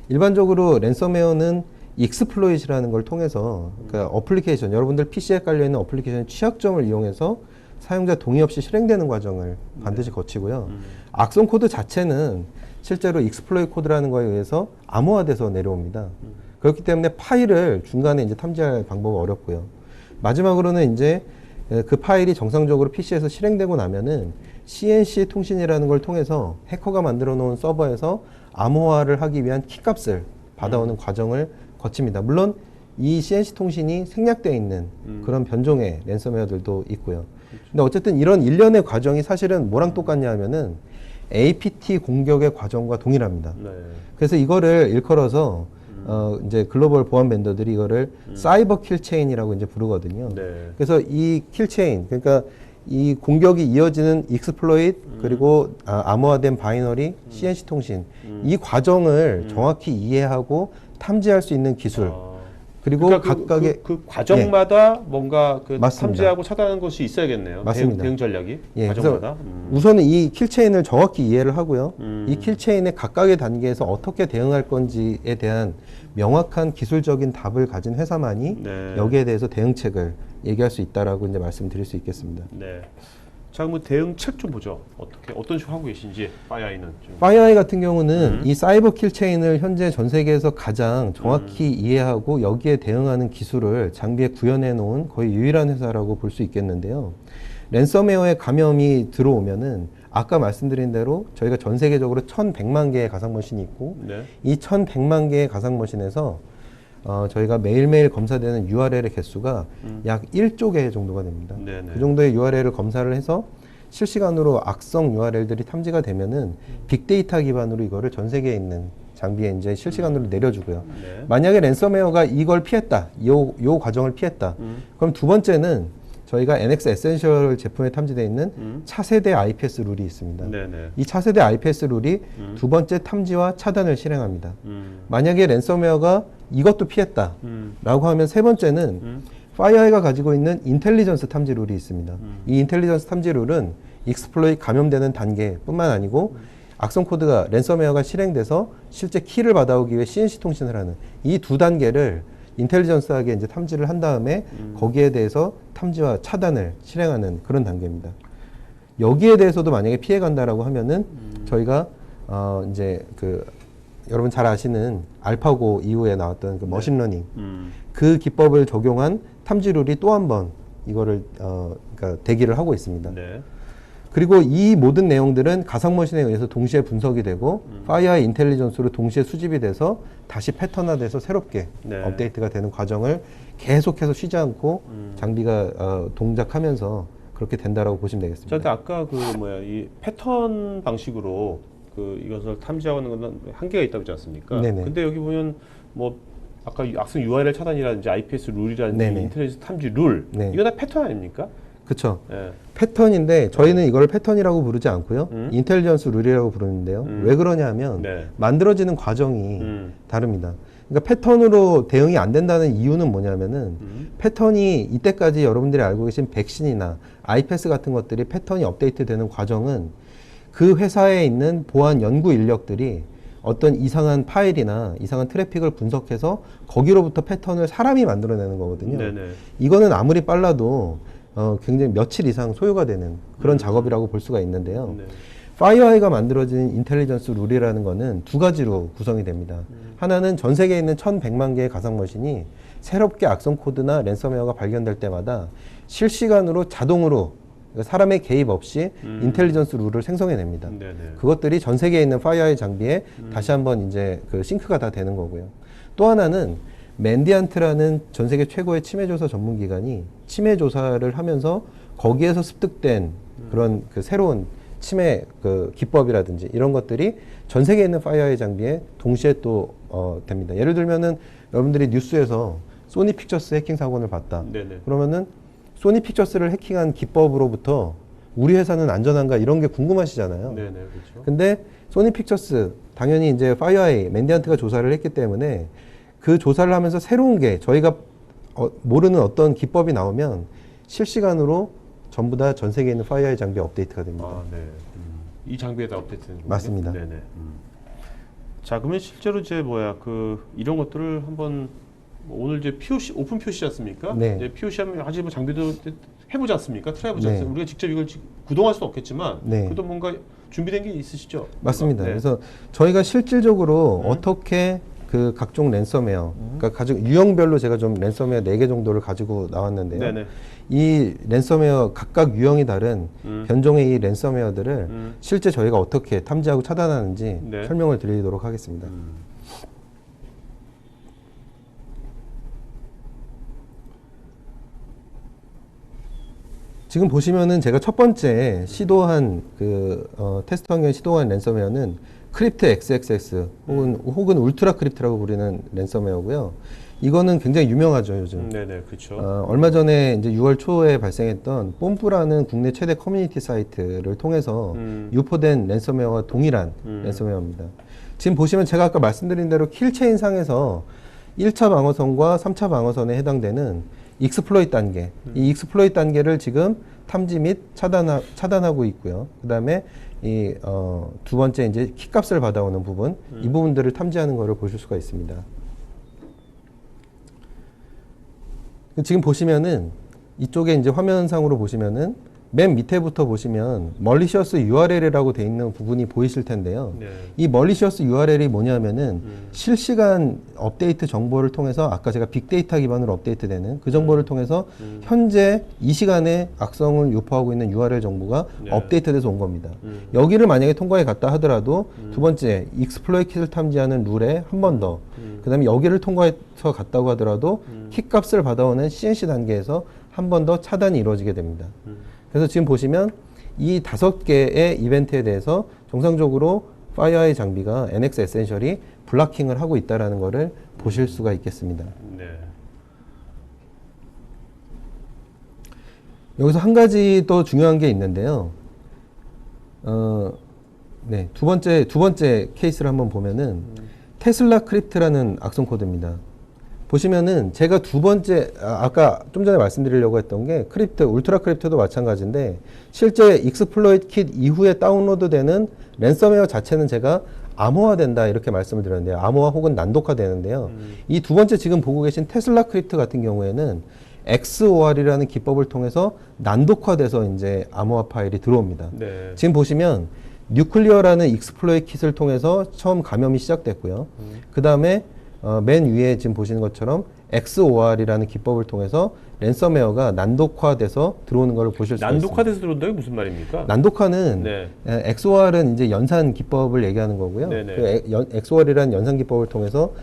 일반적으로 랜섬웨어는 익스플로잇이라는 걸 통해서 그러니까 어플리케이션 여러분들 PC에 깔려 있는 어플리케이션 취약점을 이용해서 사용자 동의 없이 실행되는 과정을 반드시 거치고요. 악성 코드 자체는 실제로 익스플로잇 코드라는 거에 의해서 암호화돼서 내려옵니다. 그렇기 때문에 파일을 중간에 이제 탐지할 방법은 어렵고요. 마지막으로는 이제 그 파일이 정상적으로 PC에서 실행되고 나면은 CNC 통신이라는 걸 통해서 해커가 만들어 놓은 서버에서 암호화를 하기 위한 키값을 받아오는 과정을 거칩니다. 물론 이 CNC 통신이 생략되어 있는 그런 변종의 랜섬웨어들도 있고요. 근데 어쨌든 이런 일련의 과정이 사실은 뭐랑 똑같냐 하면은 APT 공격의 과정과 동일합니다. 네. 그래서 이거를 일컬어서 이제 글로벌 보안 벤더들이 이거를 사이버 킬체인이라고 이제 부르거든요. 네. 그래서 이 킬체인, 그러니까 이 공격이 이어지는 익스플로잇 그리고 암호화된 바이너리, CNC 통신 이 과정을 정확히 이해하고 탐지할 수 있는 기술. 그리고 그러니까 각각의 그 과정마다 뭔가 그 맞습니다. 탐지하고 차단하는 것이 있어야겠네요. 맞습니다. 대응 전략이 예, 과정마다. 우선은 이 킬체인을 정확히 이해를 하고요. 이 킬체인의 각각의 단계에서 어떻게 대응할 건지에 대한 명확한 기술적인 답을 가진 회사만이 네. 여기에 대해서 대응책을 얘기할 수 있다라고 이제 말씀드릴 수 있겠습니다. 네. 자, 그럼 대응책 좀 보죠. 어떤 식으로 하고 계신지 파이아이는 좀. 파이아이 같은 경우는 이 사이버 킬체인을 현재 전 세계에서 가장 정확히 이해하고 여기에 대응하는 기술을 장비에 구현해 놓은 거의 유일한 회사라고 볼 수 있겠는데요. 랜섬웨어의 감염이 들어오면은 아까 말씀드린 대로 저희가 전 세계적으로 1,100만 개의 가상 머신이 있고 네. 이 1,100만 개의 가상 머신에서 저희가 매일매일 검사되는 URL의 개수가 약 1조 개 정도가 됩니다. 네네. 그 정도의 URL을 검사를 해서 실시간으로 악성 URL들이 탐지가 되면은 빅데이터 기반으로 이거를 전 세계에 있는 장비에 이제 실시간으로 내려주고요. 네. 만약에 랜섬웨어가 이걸 피했다, 요 과정을 피했다. 그럼 두 번째는 저희가 NX 에센셜 제품에 탐지되어 있는 차세대 IPS 룰이 있습니다. 네네. 이 차세대 IPS 룰이 두 번째 탐지와 차단을 실행합니다. 만약에 랜섬웨어가 이것도 피했다 라고 하면 세 번째는 파이어아이가 가지고 있는 인텔리전스 탐지 룰이 있습니다. 이 인텔리전스 탐지 룰은 익스플로잇 감염되는 단계뿐만 아니고 악성 코드가 랜섬웨어가 실행돼서 실제 키를 받아오기 위해 CNC 통신을 하는 이 두 단계를 인텔리전스하게 이제 탐지를 한 다음에 거기에 대해서 탐지와 차단을 실행하는 그런 단계입니다. 여기에 대해서도 만약에 피해 간다라고 하면은 저희가 이제 그 여러분 잘 아시는 알파고 이후에 나왔던 그 머신러닝 그 기법을 적용한 탐지룰이 또 한 번 이거를 그러니까 대기를 하고 있습니다. 네. 그리고 이 모든 내용들은 가상머신에 의해서 동시에 분석이 되고 파이어의 인텔리전스로 동시에 수집이 돼서 다시 패턴화돼서 새롭게 네. 업데이트가 되는 과정을 계속해서 쉬지 않고 장비가 동작하면서 그렇게 된다라고 보시면 되겠습니다. 저한테 아까 이 패턴 방식으로 이것을 탐지하는 건 한계가 있다고 했지 않습니까? 네네. 근데 여기 보면 아까 악성 URL 차단이라든지 IPS 룰이라든지 네네. 인터넷 탐지 룰 네. 이거 다 패턴 아닙니까? 그렇죠. 예. 패턴인데 저희는 이걸 패턴이라고 부르지 않고요. 인텔리전스 룰이라고 부르는데요. 왜 그러냐 하면 네. 만들어지는 과정이 다릅니다. 그러니까 패턴으로 대응이 안 된다는 이유는 뭐냐면은 패턴이 이때까지 여러분들이 알고 계신 백신이나 아이패스 같은 것들이 패턴이 업데이트 되는 과정은 그 회사에 있는 보안 연구 인력들이 어떤 이상한 파일이나 이상한 트래픽을 분석해서 거기로부터 패턴을 사람이 만들어내는 거거든요. 네네. 이거는 아무리 빨라도 굉장히 며칠 이상 소요가 되는 그런 작업이라고 볼 수가 있는데요. 네. 파이어아이가 만들어진 인텔리전스 룰이라는 거는 두 가지로 구성이 됩니다. 하나는 전 세계에 있는 1100만 개의 가상머신이 새롭게 악성 코드나 랜섬웨어가 발견될 때마다 실시간으로 자동으로 사람의 개입 없이 인텔리전스 룰을 생성해냅니다. 네네. 그것들이 전 세계에 있는 파이어아이 장비에 다시 한번 이제 싱크가 다 되는 거고요. 또 하나는 맨디안트라는 전 세계 최고의 치매 조사 전문 기관이 치매 조사를 하면서 거기에서 습득된 그런 새로운 치매 기법이라든지 이런 것들이 전 세계에 있는 파이어아이 장비에 동시에 또 됩니다. 예를 들면은 여러분들이 뉴스에서 소니 픽처스 해킹 사건을 봤다. 네네. 그러면은 소니 픽처스를 해킹한 기법으로부터 우리 회사는 안전한가 이런 게 궁금하시잖아요. 네네. 그렇죠. 근데 소니 픽처스 당연히 이제 파이어아이 맨디안트가 조사를 했기 때문에 그 조사를 하면서 새로운 게 저희가 모르는 어떤 기법이 나오면 실시간으로 전부 다 전 세계에 있는 파이어아이 장비에 업데이트가 됩니다. 아, 네. 이 장비에다 업데이트되는 거군요. 맞습니다. 네네. 자, 그러면 실제로 이제 이런 것들을 한번 오늘 이제 POC 오픈 POC지 않습니까? 네. 이제 POC 하면 아직 장비도 해보지 않습니까? 트라이해보지 네. 않습니까? 우리가 직접 이걸 구동할 수는 없겠지만 네. 그래도 뭔가 준비된 게 있으시죠? 맞습니다. 네. 그래서 저희가 실질적으로 어떻게 각종 랜섬웨어, 그러니까 가지고 유형별로 제가 좀 랜섬웨어 4개 정도를 가지고 나왔는데요. 네네. 이 랜섬웨어 각각 유형이 다른 변종의 이 랜섬웨어들을 실제 저희가 어떻게 탐지하고 차단하는지 네. 설명을 드리도록 하겠습니다. 지금 보시면은 제가 첫 번째 시도한 테스트 환경에 시도한 랜섬웨어는 크립트 XXX 혹은 울트라 크립트라고 부르는 랜섬웨어고요. 이거는 굉장히 유명하죠, 요즘. 네네, 그렇죠. 얼마 전에 이제 6월 초에 발생했던 뽐뿌라는 국내 최대 커뮤니티 사이트를 통해서 유포된 랜섬웨어와 동일한 랜섬웨어입니다. 지금 보시면 제가 아까 말씀드린 대로 킬체인 상에서 1차 방어선과 3차 방어선에 해당되는 익스플로이트 단계, 이 익스플로이트 단계를 지금 탐지 및 차단하고 있고요. 그 다음에 두 번째 이제 키값을 받아오는 부분, 이 부분들을 탐지하는 것을 보실 수가 있습니다. 지금 보시면은 이쪽에 이제 화면상으로 보시면은 맨 밑에부터 보시면 멀리셔스 URL이라고 돼 있는 부분이 보이실 텐데요. 네. 이 멀리셔스 URL이 뭐냐면은 실시간 업데이트 정보를 통해서 아까 제가 빅데이터 기반으로 업데이트되는 그 정보를 통해서 현재 이 시간에 악성을 유포하고 있는 URL 정보가 네. 업데이트돼서 온 겁니다. 여기를 만약에 통과해 갔다 하더라도 두 번째 익스플로이트를 탐지하는 룰에 한 번 더, 그 다음에 여기를 통과해서 갔다고 하더라도 키 값을 받아오는 CNC 단계에서 한 번 더 차단이 이루어지게 됩니다. 그래서 지금 보시면 이 5개의 이벤트에 대해서 정상적으로 파이어아이 장비가 NX 에센셜이 블락킹을 하고 있다는 것을 보실 수가 있겠습니다. 네. 여기서 한 가지 또 중요한 게 있는데요. 네, 두 번째 케이스를 한번 보면은 테슬라 크립트라는 악성 코드입니다. 보시면은 제가 두 번째 아까 좀 전에 말씀드리려고 했던 게 크립트, 울트라 크립트도 마찬가지인데 실제 익스플로이트 킷 이후에 다운로드되는 랜섬웨어 자체는 제가 암호화된다 이렇게 말씀을 드렸는데요. 암호화 혹은 난독화 되는데요. 이 두 번째 지금 보고 계신 테슬라 크립트 같은 경우에는 XOR이라는 기법을 통해서 난독화돼서 이제 암호화 파일이 들어옵니다. 네. 지금 보시면 뉴클리어라는 익스플로이 킷을 통해서 처음 감염이 시작됐고요. 그 다음에 맨 위에 지금 보시는 것처럼 XOR이라는 기법을 통해서 랜섬웨어가 난독화돼서 들어오는 걸 보실 수가 있습니다. 난독화돼서 들어온다는 게 무슨 말입니까? 난독화는 네. XOR은 이제 연산 기법을 얘기하는 거고요. 네네. 그 XOR이라는 연산 기법을 통해서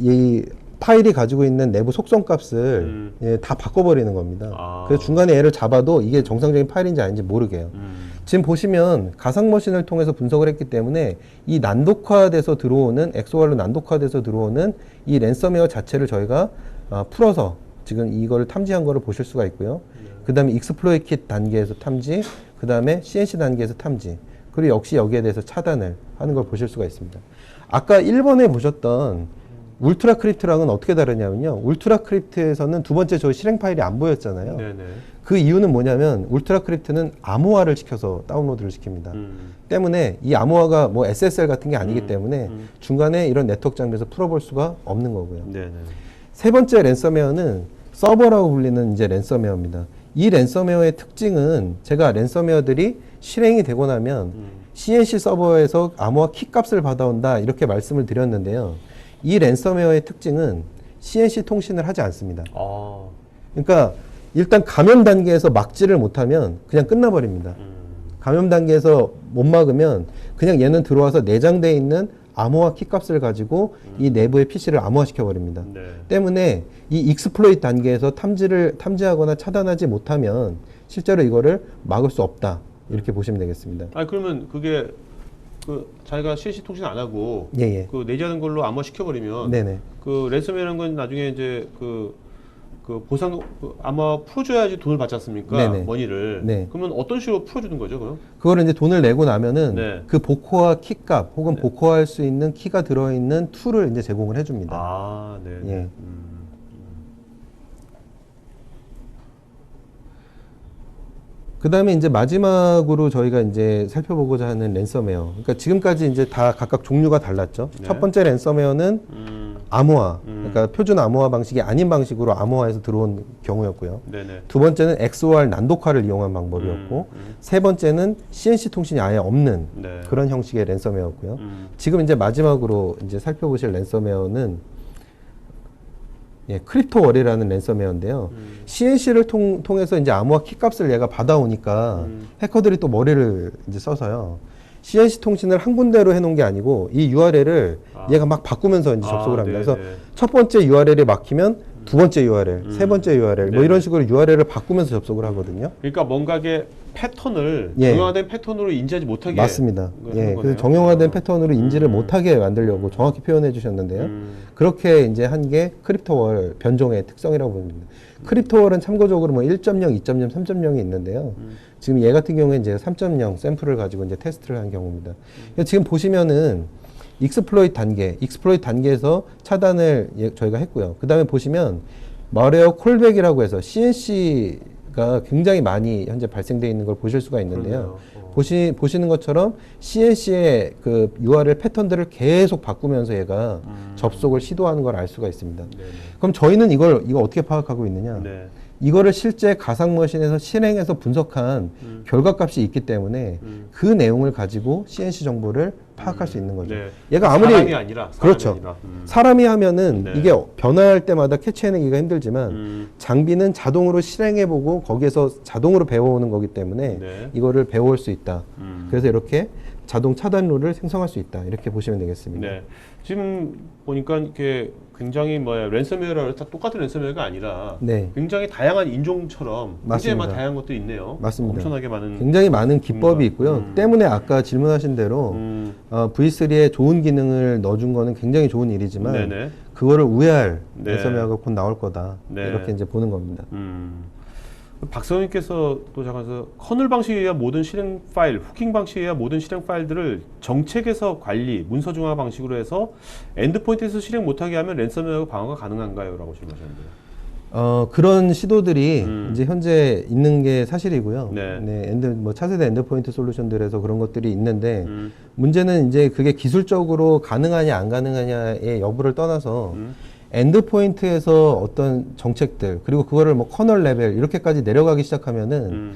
이 파일이 가지고 있는 내부 속성 값을 다 바꿔버리는 겁니다. 아. 그래서 중간에 얘를 잡아도 이게 정상적인 파일인지 아닌지 모르게 해요. 지금 보시면 가상머신을 통해서 분석을 했기 때문에 이 난독화돼서 들어오는 XOR로 난독화돼서 들어오는 이 랜섬웨어 자체를 저희가 풀어서 지금 이거를 탐지한 거를 보실 수가 있고요. 그 다음에 익스플로이 킷 단계에서 탐지, 그 다음에 CNC 단계에서 탐지, 그리고 역시 여기에 대해서 차단을 하는 걸 보실 수가 있습니다. 아까 1번에 보셨던 울트라 크립트랑은 어떻게 다르냐면요. 울트라 크립트에서는 두 번째 저 실행 파일이 안 보였잖아요. 네네. 그 이유는 뭐냐면 울트라 크립트는 암호화를 시켜서 다운로드를 시킵니다. 때문에 이 암호화가 뭐 SSL 같은 게 아니기 때문에 중간에 이런 네트워크 장비에서 풀어볼 수가 없는 거고요. 네네. 세 번째 랜섬웨어는 서버라고 불리는 이제 랜섬웨어입니다. 이 랜섬웨어의 특징은 제가 랜섬웨어들이 실행이 되고 나면 CNC 서버에서 암호화 키 값을 받아온다 이렇게 말씀을 드렸는데요. 이 랜섬웨어의 특징은 CNC 통신을 하지 않습니다. 아. 그러니까 일단 감염 단계에서 막지를 못하면 그냥 끝나버립니다. 감염 단계에서 못 막으면 그냥 얘는 들어와서 내장되어 있는 암호화 키 값을 가지고 이 내부의 PC를 암호화 시켜버립니다. 네. 때문에 이 익스플로이트 단계에서 탐지하거나 차단하지 못하면 실제로 이거를 막을 수 없다. 이렇게 보시면 되겠습니다. 아 그러면 그게 자기가 CNC 통신 안 하고 예. 그 내재하는 걸로 암호화 시켜버리면 네네. 그 랜섬웨어라는 건 나중에 이제 그 보상 아마 풀어줘야지 돈을 받지 않습니까? 네네. 머니를. 네. 그러면 어떤 식으로 풀어주는 거죠, 그럼? 그거를 이제 돈을 내고 나면은 네. 그 복호화 키값 혹은 복호화할 수 있는 키가 들어있는 툴을 이제 제공을 해줍니다. 아, 네. 예. 그 다음에 이제 마지막으로 저희가 이제 살펴보고자 하는 랜섬웨어. 그러니까 지금까지 이제 다 각각 종류가 달랐죠. 네. 첫 번째 랜섬웨어는 암호화. 그러니까 표준 암호화 방식이 아닌 방식으로 암호화해서 들어온 경우였고요. 네네. 두 번째는 XOR 난독화를 이용한 방법이었고, 세 번째는 CNC 통신이 아예 없는 네. 그런 형식의 랜섬웨어였고요. 지금 이제 마지막으로 이제 살펴보실 랜섬웨어는 크립토월이라는 랜섬웨어인데요. CNC를 통해서 이제 암호화 키값을 얘가 받아오니까 해커들이 또 머리를 이제 써서요. CNC 통신을 한 군데로 해놓은 게 아니고 이 URL을 얘가 막 바꾸면서 이제 접속을 합니다. 그래서 첫 번째 URL이 막히면 두 번째 URL, 세 번째 URL 뭐 이런 식으로 URL을 바꾸면서 접속을 하거든요. 그러니까 뭔가의 패턴을 예. 정형화된 패턴으로 인지하지 못하게 맞습니다. 하는 예, 거네요. 그래서 정형화된 패턴으로 인지를 못하게 만들려고 정확히 표현해 주셨는데요. 그렇게 이제 한 게 크립토월 변종의 특성이라고 봅니다. 크립토월은 참고적으로 뭐 1.0, 2.0, 3.0이 있는데요. 지금 얘 같은 경우에 이제 3.0 샘플을 가지고 이제 테스트를 한 경우입니다. 지금 보시면은 익스플로이트 단계에서 차단을 저희가 했고요. 그 다음에 보시면 마레어 콜백이라고 해서 CNC가 굉장히 많이 현재 발생되어 있는 걸 보실 수가 있는데요. 보시는 것처럼 CNC의 그 URL 패턴들을 계속 바꾸면서 얘가 접속을 시도하는 걸 알 수가 있습니다. 네네. 그럼 저희는 이거 어떻게 파악하고 있느냐? 네. 이거를 실제 가상머신에서 실행해서 분석한 결과값이 있기 때문에 그 내용을 가지고 CNC 정보를 파악할 수 있는 거죠. 네. 얘가 아무리 사람이 아니라 그렇죠. 아니라. 사람이 하면은 네. 이게 변화할 때마다 캐치해내기가 힘들지만 장비는 자동으로 실행해보고 거기에서 자동으로 배워오는 거기 때문에 네. 이거를 배워올 수 있다. 그래서 이렇게 자동 차단룰을 생성할 수 있다. 이렇게 보시면 되겠습니다. 네. 지금 보니까 이렇게 굉장히 랜섬웨어랑 똑같은 랜섬웨어가 아니라 네. 굉장히 다양한 인종처럼 굉장히 맞습니다. 다양한 것도 있네요. 맞습니다. 엄청나게 많은. 굉장히 많은 기법이 있고요. 때문에 아까 질문하신 대로 V3에 좋은 기능을 넣어준 거는 굉장히 좋은 일이지만 네네. 그거를 우회할 네. 랜섬웨어가 곧 나올 거다. 네. 이렇게 이제 보는 겁니다. 박사님께서 또 잠깐서 커널 방식에 의한 모든 실행 파일, 후킹 방식에 의한 모든 실행 파일들을 정책에서 관리, 문서 중화 방식으로 해서 엔드포인트에서 실행 못하게 하면 랜섬웨어 방어가 가능한가요? 라고 질문하셨는데요. 그런 시도들이 이제 현재 있는 게 사실이고요. 네. 차세대 엔드포인트 솔루션들에서 그런 것들이 있는데 문제는 이제 그게 기술적으로 가능하냐 안 가능하냐의 여부를 떠나서 엔드포인트에서 어떤 정책들 그리고 그거를 뭐 커널 레벨 이렇게까지 내려가기 시작하면은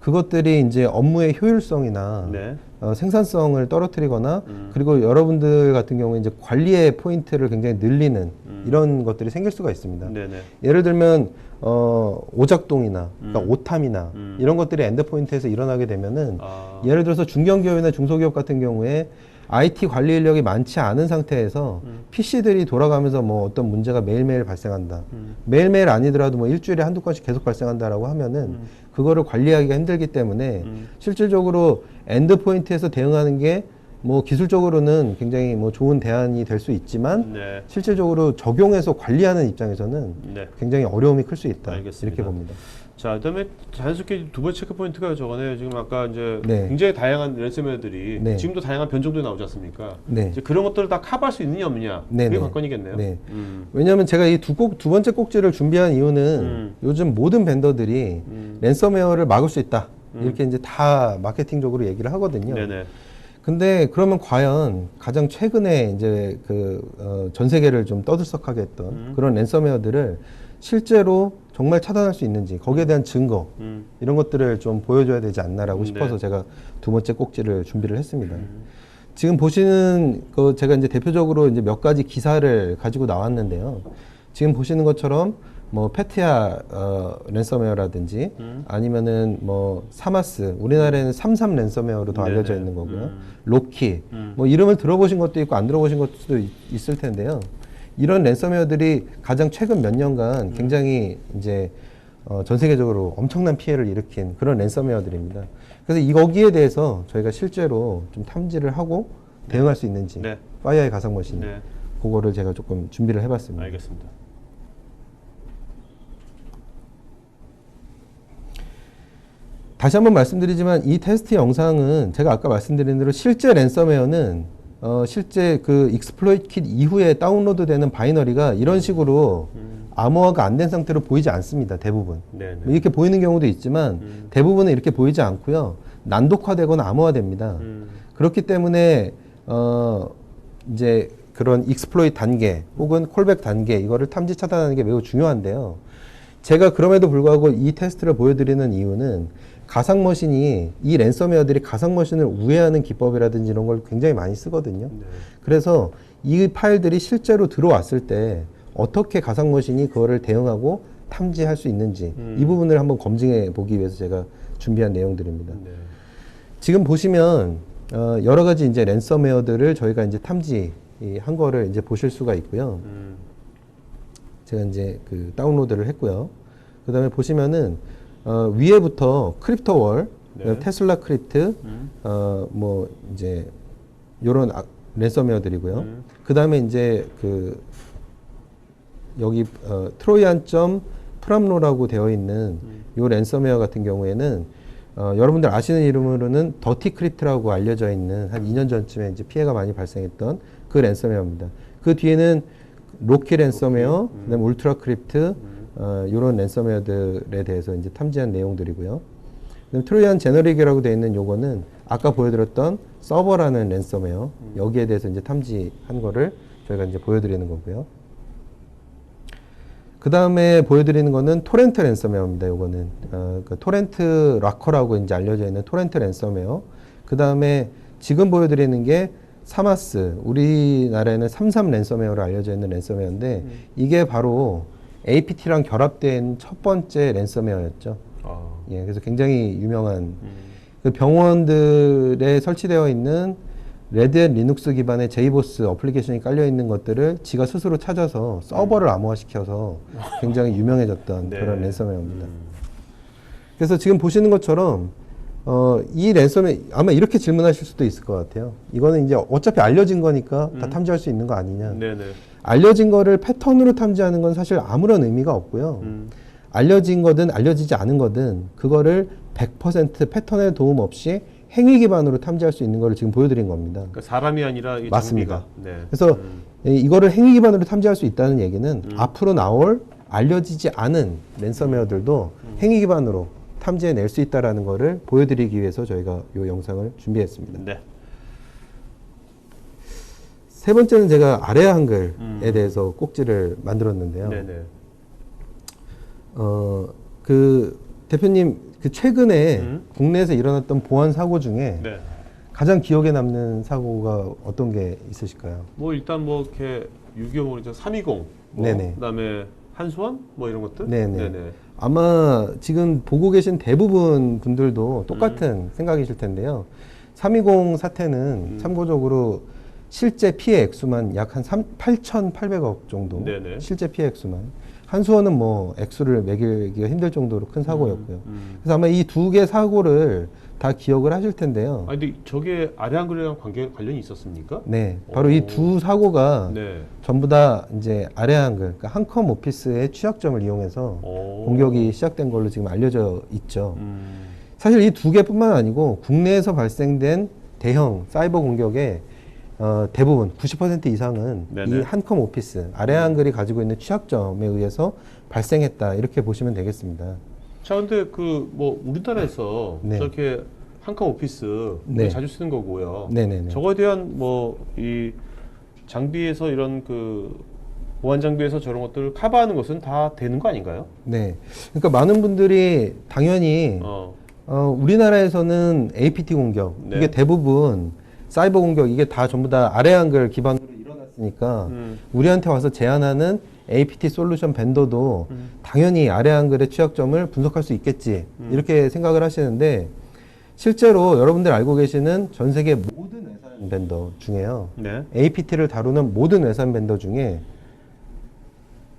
그것들이 이제 업무의 효율성이나 네. 생산성을 떨어뜨리거나 그리고 여러분들 같은 경우에 이제 관리의 포인트를 굉장히 늘리는 이런 것들이 생길 수가 있습니다. 네네. 예를 들면 오작동이나 그러니까 오탐이나 이런 것들이 엔드포인트에서 일어나게 되면은 예를 들어서 중견기업이나 중소기업 같은 경우에 IT 관리 인력이 많지 않은 상태에서 PC들이 돌아가면서 뭐 어떤 문제가 매일매일 발생한다. 매일매일 아니더라도 뭐 일주일에 한두 건씩 계속 발생한다라고 하면은 그거를 관리하기가 힘들기 때문에 실질적으로 엔드포인트에서 대응하는 게 뭐 기술적으로는 굉장히 뭐 좋은 대안이 될 수 있지만 네. 실질적으로 적용해서 관리하는 입장에서는 네. 굉장히 어려움이 클 수 있다. 알겠습니다. 이렇게 봅니다. 자, 그다음에 자연스럽게 두 번째 체크 포인트가 저거네요. 지금 아까 이제 네. 굉장히 다양한 랜섬웨어들이 네. 지금도 다양한 변종들이 나오지 않습니까? 네. 이제 그런 것들을 다 커버할 수 있느냐 없느냐 네, 그게 네. 관건이겠네요. 네. 왜냐하면 제가 이 두 번째 꼭지를 준비한 이유는 요즘 모든 벤더들이 랜섬웨어를 막을 수 있다. 이렇게 이제 다 마케팅적으로 얘기를 하거든요. 네네. 근데 그러면 과연 가장 최근에 이제 전 세계를 좀 떠들썩하게 했던 그런 랜섬웨어들을 실제로 정말 차단할 수 있는지 거기에 대한 증거 이런 것들을 좀 보여줘야 되지 않나라고 싶어서 제가 두 번째 꼭지를 준비를 했습니다. 지금 보시는 거 제가 이제 대표적으로 이제 몇 가지 기사를 가지고 나왔는데요. 지금 보시는 것처럼 뭐 페티아 랜섬웨어라든지 아니면은 뭐 사마스 우리나라에는 33 랜섬웨어로 더 알려져 있는 거고요. 로키 뭐 이름을 들어보신 것도 있고 안 들어보신 것도 있을 텐데요. 이런 랜섬웨어들이 가장 최근 몇 년간 굉장히 이제 전 세계적으로 엄청난 피해를 일으킨 그런 랜섬웨어들입니다. 그래서 거기에 대해서 저희가 실제로 좀 탐지를 하고 대응할 수 있는지 네. 파이어의 가상머신 네. 그거를 제가 조금 준비를 해봤습니다. 알겠습니다. 다시 한번 말씀드리지만 이 테스트 영상은 제가 아까 말씀드린 대로 실제 랜섬웨어는 실제 그 익스플로이트 킷 이후에 다운로드 되는 바이너리가 이런 식으로 암호화가 안 된 상태로 보이지 않습니다. 대부분. 네네. 이렇게 보이는 경우도 있지만 대부분은 이렇게 보이지 않고요. 난독화되거나 암호화됩니다. 그렇기 때문에 이제 그런 익스플로이트 단계 혹은 콜백 단계 이거를 탐지 차단하는 게 매우 중요한데요. 제가 그럼에도 불구하고 이 테스트를 보여드리는 이유는 가상머신이 이 랜섬웨어들이 가상머신을 우회하는 기법이라든지 이런 걸 굉장히 많이 쓰거든요. 네. 그래서 이 파일들이 실제로 들어왔을 때 어떻게 가상머신이 그거를 대응하고 탐지할 수 있는지 이 부분을 한번 검증해 보기 위해서 제가 준비한 내용들입니다. 네. 지금 보시면 여러 가지 이제 랜섬웨어들을 저희가 이제 탐지한 거를 이제 보실 수가 있고요. 제가 이제 그 다운로드를 했고요. 그 다음에 보시면은 위에부터 크립토월, 네. 테슬라 크립트, 뭐 이제 요런 랜섬웨어들이고요. 그 다음에 이제 그 여기 트로이안.점 프람로라고 되어 있는 요 랜섬웨어 같은 경우에는 여러분들 아시는 이름으로는 더티 크립트라고 알려져 있는 한 2년 전쯤에 이제 피해가 많이 발생했던 그 랜섬웨어입니다. 그 뒤에는 로키 랜섬웨어, 그다음에 울트라 크립트, 이런 랜섬웨어들에 대해서 이제 탐지한 내용들이고요. 그다음 트로이안 제너릭이라고 되어 있는 요거는 아까 보여드렸던 서버라는 랜섬웨어 여기에 대해서 이제 탐지한 거를 저희가 이제 보여드리는 거고요. 그 다음에 보여드리는 거는 토렌트 랜섬웨어입니다. 요거는 그 토렌트 락커라고 이제 알려져 있는 토렌트 랜섬웨어. 그 다음에 지금 보여드리는 게 사마스, 우리나라에는 33 랜섬웨어로 알려져 있는 랜섬웨어인데 이게 바로 APT랑 결합된 첫 번째 랜섬웨어였죠. 예, 그래서 굉장히 유명한 그 병원들에 설치되어 있는 레드햇 리눅스 기반의 제이보스 어플리케이션이 깔려 있는 것들을 지가 스스로 찾아서 서버를 암호화시켜서 굉장히 유명해졌던 네. 그런 랜섬웨어입니다. 그래서 지금 보시는 것처럼 이 랜섬웨어 아마 이렇게 질문하실 수도 있을 것 같아요. 이거는 이제 어차피 알려진 거니까 다 탐지할 수 있는 거 아니냐. 네네. 알려진 거를 패턴으로 탐지하는 건 사실 아무런 의미가 없고요. 알려진 거든 알려지지 않은 거든 그거를 100% 패턴의 도움 없이 행위 기반으로 탐지할 수 있는 거를 지금 보여드린 겁니다. 그러니까 사람이 아니라 이 맞습니다. 장비가. 네. 그래서 이거를 행위 기반으로 탐지할 수 있다는 얘기는 앞으로 나올 알려지지 않은 랜섬웨어들도 행위 기반으로 탐지해낼 수 있다는 거를 보여드리기 위해서 저희가 이 영상을 준비했습니다. 네. 세 번째는 제가 아래아 한글에 대해서 꼭지를 만들었는데요. 네네. 그 대표님 그 최근에 국내에서 일어났던 보안 사고 중에 네. 가장 기억에 남는 사고가 어떤 게 있으실까요? 뭐 일단 뭐 이렇게 6.25 320, 뭐 네네. 그다음에 한수원 뭐 이런 것들. 네네. 아마 지금 보고 계신 대부분 분들도 똑같은 생각이실 텐데요. 320 사태는 참고적으로 실제 피해 액수만 약 한 8,800억 정도. 네네. 실제 피해 액수만. 한수원은 뭐 액수를 매기기가 힘들 정도로 큰 사고였고요. 그래서 아마 이 두 개 사고를 다 기억을 하실 텐데요. 아 근데 저게 아래 한글이랑 관련이 있었습니까? 네, 바로 이 두 사고가 네. 전부 다 이제 아래 한글, 그러니까 한컴 오피스의 취약점을 이용해서 공격이 시작된 걸로 지금 알려져 있죠. 사실 이 두 개뿐만 아니고 국내에서 발생된 대형 사이버 공격의 대부분 90% 이상은 네네. 이 한컴 오피스, 아래 한글이 가지고 있는 취약점에 의해서 발생했다 이렇게 보시면 되겠습니다. 자, 근데 그 뭐 우리나라에서 네. 저렇게 한컴 오피스 네. 자주 쓰는 거고요. 네네네. 저거에 대한 뭐 이 장비에서 이런 그 보안 장비에서 저런 것들을 커버하는 것은 다 되는 거 아닌가요? 네, 그러니까 많은 분들이 당연히 우리나라에서는 APT 공격, 네. 이게 대부분 사이버 공격, 이게 다 전부 다 아래 한글 기반으로 일어났으니까 우리한테 와서 제안하는 APT 솔루션 벤더도 당연히 아래 한글의 취약점을 분석할 수 있겠지 이렇게 생각을 하시는데, 실제로 여러분들 알고 계시는 전 세계 모든 외산 벤더 중에요, 네. APT를 다루는 모든 외산 벤더 중에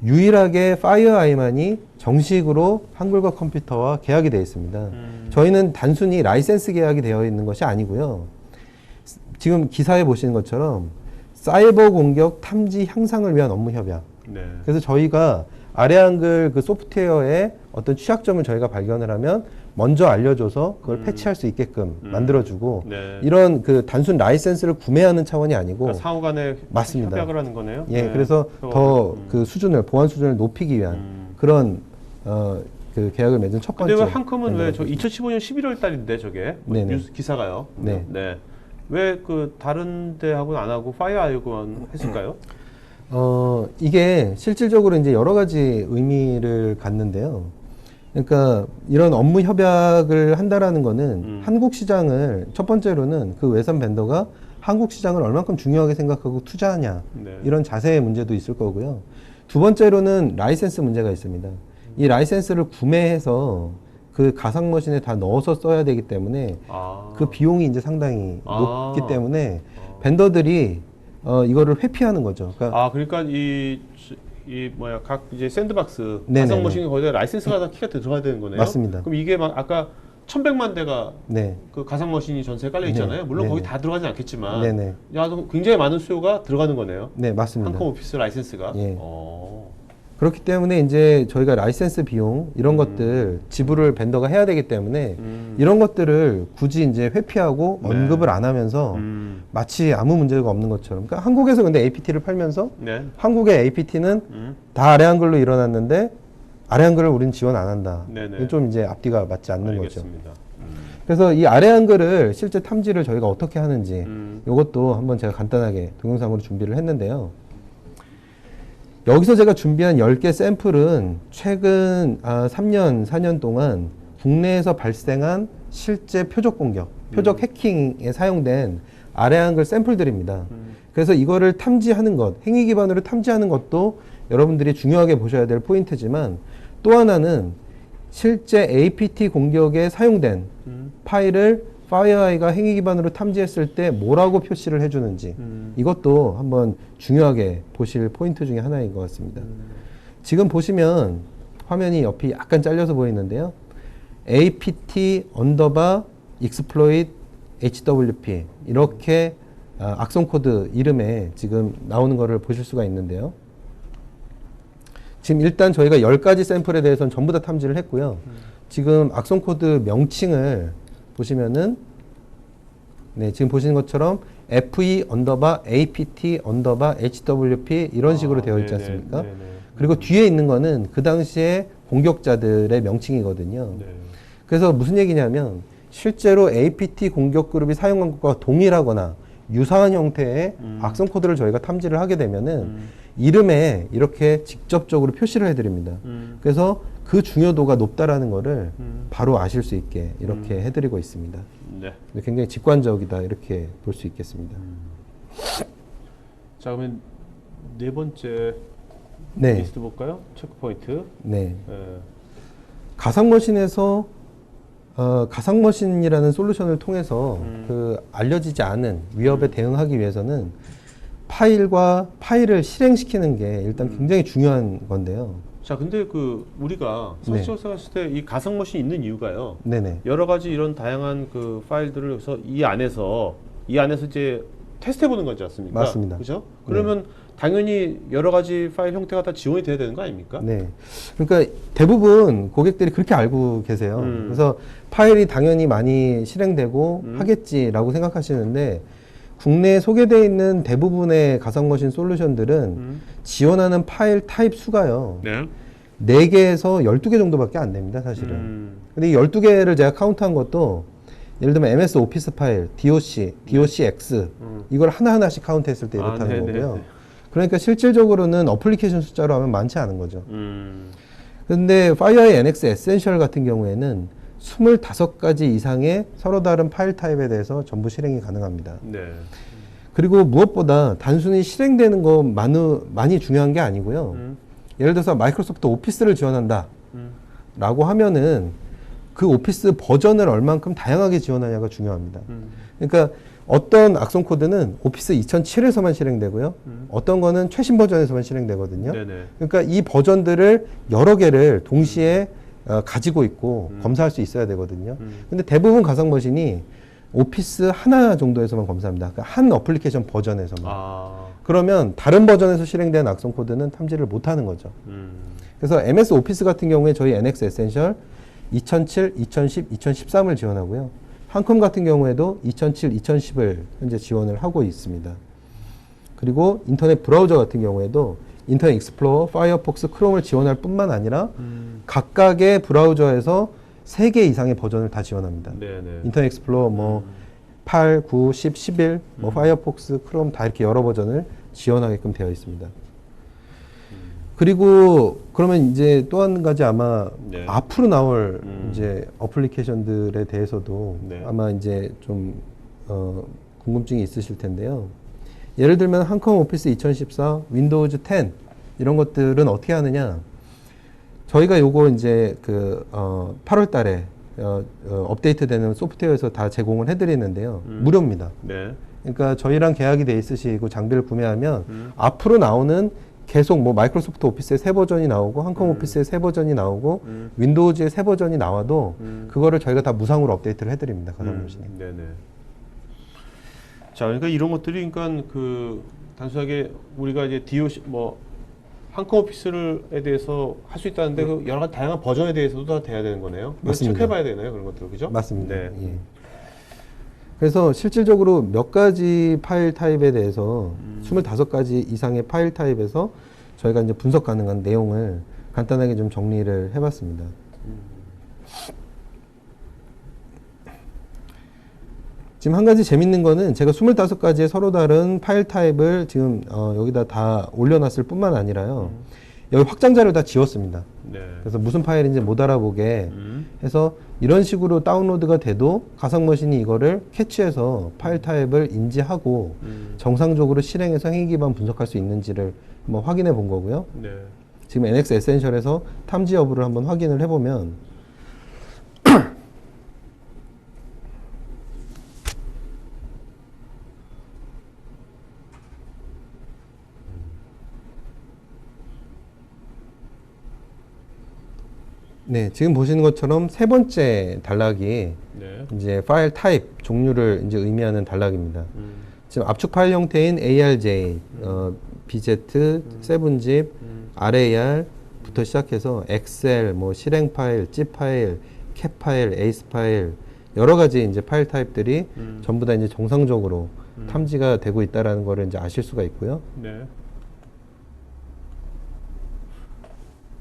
유일하게 파이어아이만이 정식으로 한글과 컴퓨터와 계약이 되어 있습니다. 저희는 단순히 라이센스 계약이 되어 있는 것이 아니고요. 지금 기사에 보시는 것처럼 사이버 공격 탐지 향상을 위한 업무 협약. 네. 그래서 저희가 아래 한글 그 소프트웨어의 어떤 취약점을 저희가 발견을 하면 먼저 알려줘서 그걸 패치할 수 있게끔 만들어주고, 네. 이런 그 단순 라이센스를 구매하는 차원이 아니고, 그러니까 상호간에 맞습니다. 협약을 하는 거네요. 예, 네. 그래서 더 그 수준을, 보안 수준을 높이기 위한 그런 그 계약을 맺은 첫 번째. 근데 왜 한컴은 왜 저 벤더거든요. 2015년 11월 달인데 저게 뭐 네네. 뉴스 기사가요. 네. 네. 왜 그 다른 데하고는 안 하고 파이어아이만 했을까요? 이게 실질적으로 이제 여러 가지 의미를 갖는데요. 그러니까 이런 업무 협약을 한다라는 거는 한국 시장을, 첫 번째로는 그 외산 벤더가 한국 시장을 얼만큼 중요하게 생각하고 투자하냐, 네. 이런 자세의 문제도 있을 거고요. 두 번째로는 라이센스 문제가 있습니다. 이 라이센스를 구매해서 그 가상 머신에 다 넣어서 써야 되기 때문에 그 비용이 이제 상당히 높기 때문에 벤더들이 이거를 회피하는 거죠. 그러니까 이 뭐야 각 이제 샌드박스 네네네. 가상 머신이 거기다 라이센스가 다 키가 들어가야 되는 거네요. 맞습니다. 그럼 이게 막 아까 1,100만 대가 네. 그 가상 머신이 전세에 깔려 있잖아요. 네. 물론 네네. 거기 다 들어가진 않겠지만 네네. 굉장히 많은 수요가 들어가는 거네요. 네, 맞습니다. 한컴 오피스 라이센스가. 예. 그렇기 때문에 이제 저희가 라이센스 비용 이런 것들 지불을 벤더가 해야 되기 때문에 이런 것들을 굳이 이제 회피하고 네. 언급을 안 하면서 마치 아무 문제가 없는 것처럼. 그러니까 한국에서 근데 APT를 팔면서 네. 한국의 APT는 다 아래 한글로 일어났는데 아래 한글을 우리는 지원 안 한다. 네네. 좀 이제 앞뒤가 맞지 않는 알겠습니다. 거죠. 그래서 이 아래 한글을 실제 탐지를 저희가 어떻게 하는지 이것도 한번 제가 간단하게 동영상으로 준비를 했는데요. 여기서 제가 준비한 10개 샘플은 최근 3년, 4년 동안 국내에서 발생한 실제 표적 공격, 표적 해킹에 사용된 아래 한글 샘플들입니다. 그래서 이거를 탐지하는 것, 행위 기반으로 탐지하는 것도 여러분들이 중요하게 보셔야 될 포인트지만, 또 하나는 실제 APT 공격에 사용된 파일을 파이어아이가 행위 기반으로 탐지했을 때 뭐라고 표시를 해주는지, 이것도 한번 중요하게 보실 포인트 중에 하나인 것 같습니다. 지금 보시면 화면이 옆이 약간 잘려서 보이는데요. APT 언더바 exploit HWP 이렇게 악성 코드 이름에 지금 나오는 거를 보실 수가 있는데요. 지금 일단 저희가 10가지 샘플에 대해서는 전부 다 탐지를 했고요. 지금 악성 코드 명칭을 보시면은, 네, 지금 보시는 것처럼 FE 언더바 APT 언더바 HWP 이런 식으로 되어 있지 않습니까? 네네. 그리고 뒤에 있는 거는 그 당시에 공격자들의 명칭이거든요. 네. 그래서 무슨 얘기냐면 실제로 APT 공격 그룹이 사용한 것과 동일하거나 유사한 형태의 악성 코드를 저희가 탐지를 하게 되면은 이름에 이렇게 직접적으로 표시를 해드립니다. 그래서 그 중요도가 높다라는 거를 바로 아실 수 있게 이렇게 해드리고 있습니다. 네. 굉장히 직관적이다 이렇게 볼 수 있겠습니다. 자, 그러면 네 번째 네. 리스트 볼까요? 체크포인트. 네. 예. 가상머신에서 가상머신이라는 솔루션을 통해서 그 알려지지 않은 위협에 대응하기 위해서는 파일을 실행시키는 게 일단 굉장히 중요한 건데요. 자, 근데 그 우리가 네. 설치했을 때 이 가상머신이 있는 이유가요. 네네. 여러 가지 이런 다양한 그 파일들을 여기서 이 안에서 이제 테스트 해보는 거지 않습니까? 맞습니다. 그죠? 그러면 당연히 여러 가지 파일 형태가 다 지원이 돼야 되는 거 아닙니까? 네. 그러니까 대부분 고객들이 그렇게 알고 계세요. 그래서 파일이 당연히 많이 실행되고 하겠지라고 생각하시는데 국내에 소개되어 있는 대부분의 가상머신 솔루션들은 지원하는 파일 타입 수가요. 네. 4개에서 12개 정도밖에 안 됩니다, 사실은. 근데 이 12개를 제가 카운트한 것도 예를 들면 MS 오피스 파일, DOCX 이걸 하나하나씩 카운트했을 때 이렇다는 거고요. 그러니까 실질적으로는 어플리케이션 숫자로 하면 많지 않은 거죠. 근데 FireEye NX 에센셜 같은 경우에는 25가지 이상의 서로 다른 파일 타입에 대해서 전부 실행이 가능합니다. 네. 그리고 무엇보다 단순히 실행되는 것만이 중요한 게 아니고요. 예를 들어서 마이크로소프트 오피스를 지원한다 라고 하면은 그 오피스 버전을 얼만큼 다양하게 지원하냐가 중요합니다. 그러니까 어떤 악성 코드는 오피스 2007에서만 실행되고요. 어떤 거는 최신 버전에서만 실행되거든요. 네네. 그러니까 이 버전들을 여러 개를 동시에 가지고 있고 검사할 수 있어야 되거든요. 근데 대부분 가상머신이 오피스 하나 정도에서만 검사합니다. 그러니까 한 어플리케이션 버전에서만. 그러면 다른 버전에서 실행된 악성 코드는 탐지를 못하는 거죠. 그래서 MS 오피스 같은 경우에 저희 NX 에센셜 2007, 2010, 2013을 지원하고요. 한컴 같은 경우에도 2007, 2010을 현재 지원을 하고 있습니다. 그리고 인터넷 브라우저 같은 경우에도 인터넷 익스플로러, 파이어폭스, 크롬을 지원할 뿐만 아니라 각각의 브라우저에서 3개 이상의 버전을 다 지원합니다. 네네. 인터넷 익스플로러 뭐 8, 9, 10, 11, 뭐 파이어폭스, 크롬 다 이렇게 여러 버전을 지원하게끔 되어 있습니다. 그리고 그러면 이제 또 한 가지 아마 네. 앞으로 나올 이제 어플리케이션들에 대해서도 네. 아마 이제 좀 궁금증이 있으실 텐데요. 예를 들면 한컴 오피스 2014, 윈도우즈 10 이런 것들은 어떻게 하느냐? 저희가 요거 이제 그 8월 달에 업데이트되는 소프트웨어에서 다 제공을 해드리는데요. 무료입니다. 네. 그러니까 저희랑 계약이 돼 있으시고 장비를 구매하면 앞으로 나오는 계속 뭐 마이크로소프트 오피스의 새 버전이 나오고 한컴 오피스의 새 버전이 나오고 윈도우즈의 새 버전이 나와도 그거를 저희가 다 무상으로 업데이트를 해드립니다. 가상머신이. 네네. 자, 그러니까 이런 것들이 그러니까 그 단순하게 우리가 이제 DOC 뭐 한컴 오피스에 대해서 할 수 있다는데 그 여러 가지 다양한 버전에 대해서도 다 돼야 되는 거네요. 맞습니다. 체크해봐야 되나요, 그런 것들, 그죠? 맞습니다. 네. 예. 그래서 실질적으로 몇 가지 파일 타입에 대해서 25가지 이상의 파일 타입에서 저희가 이제 분석 가능한 내용을 간단하게 좀 정리를 해봤습니다. 지금 한 가지 재밌는 거는 제가 25가지의 서로 다른 파일 타입을 지금 여기다 다 올려놨을 뿐만 아니라요. 여기 확장자를 다 지웠습니다. 네. 그래서 무슨 파일인지 못 알아보게 해서 이런 식으로 다운로드가 돼도 가상머신이 이거를 캐치해서 파일 타입을 인지하고 정상적으로 실행해서 행위 기반 분석할 수 있는지를 한번 확인해 본 거고요. 네. 지금 NX 에센셜에서 탐지 여부를 한번 확인을 해보면 네, 지금 보시는 것처럼 세 번째 단락이 네. 이제 파일 타입 종류를 이제 의미하는 단락입니다. 지금 압축 파일 형태인 ARJ, BZ, 7zip, RAR부터 시작해서 엑셀, 뭐 실행 파일, zip 파일, 캡 파일, 에이스 파일 여러 가지 이제 파일 타입들이 전부 다 이제 정상적으로 탐지가 되고 있다라는 거를 이제 아실 수가 있고요. 네.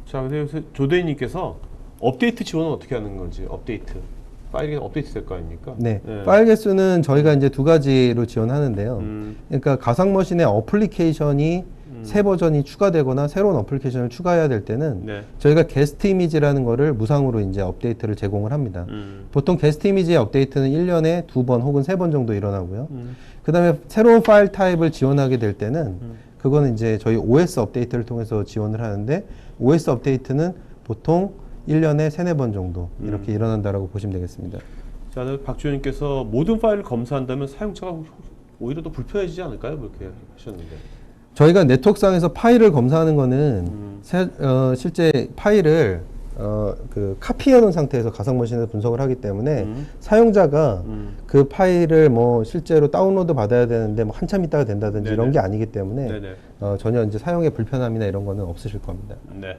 자, 근데 요새 조대인님께서 업데이트 지원은 어떻게 하는 건지 업데이트 파일이 업데이트 될 거 아닙니까? 네. 파일 개수는 저희가 이제 두 가지로 지원하는데요. 그러니까 가상머신의 어플리케이션이 새 버전이 추가되거나 새로운 어플리케이션을 추가해야 될 때는 네. 저희가 게스트 이미지라는 거를 무상으로 이제 업데이트를 제공을 합니다. 보통 게스트 이미지의 업데이트는 1년에 2번 혹은 3번 정도 일어나고요. 그 다음에 새로운 파일 타입을 지원하게 될 때는 그거는 이제 저희 OS 업데이트를 통해서 지원을 하는데 OS 업데이트는 보통 1년에 3-4번 정도 이렇게 일어난다라고 보시면 되겠습니다. 자, 박주현님께서 모든 파일을 검사한다면 사용자가 오히려 더 불편해지지 않을까요? 그렇게 하셨는데. 저희가 네트워크상에서 파일을 검사하는 거는 실제 파일을 그 카피해 놓은 상태에서 가상머신에서 분석을 하기 때문에 사용자가 그 파일을 뭐 실제로 다운로드 받아야 되는데 뭐 한참 있다가 된다든지 네네. 이런 게 아니기 때문에 네네. 전혀 이제 사용의 불편함이나 이런 거는 없으실 겁니다. 네.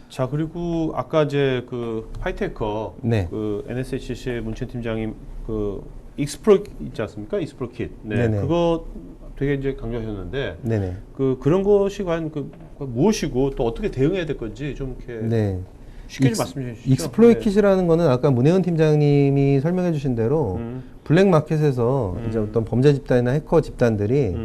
자, 그리고 아까 이제 그 파이테커 네. 그 NSHC의 문천 팀장님 그 익스플로 있지 않습니까? 익스플로 킷. 네. 네네. 그거 되게 이제 강조하셨는데 네네. 그런 것이 과연 무엇이고 또 어떻게 대응해야 될 건지 좀 이렇게 네. 쉽게 좀 말씀해 주시죠. 익스플로이 킷이라는 거는 아까 문혜원 팀장님이 설명해 주신 대로 블랙마켓에서 이제 어떤 범죄 집단이나 해커 집단들이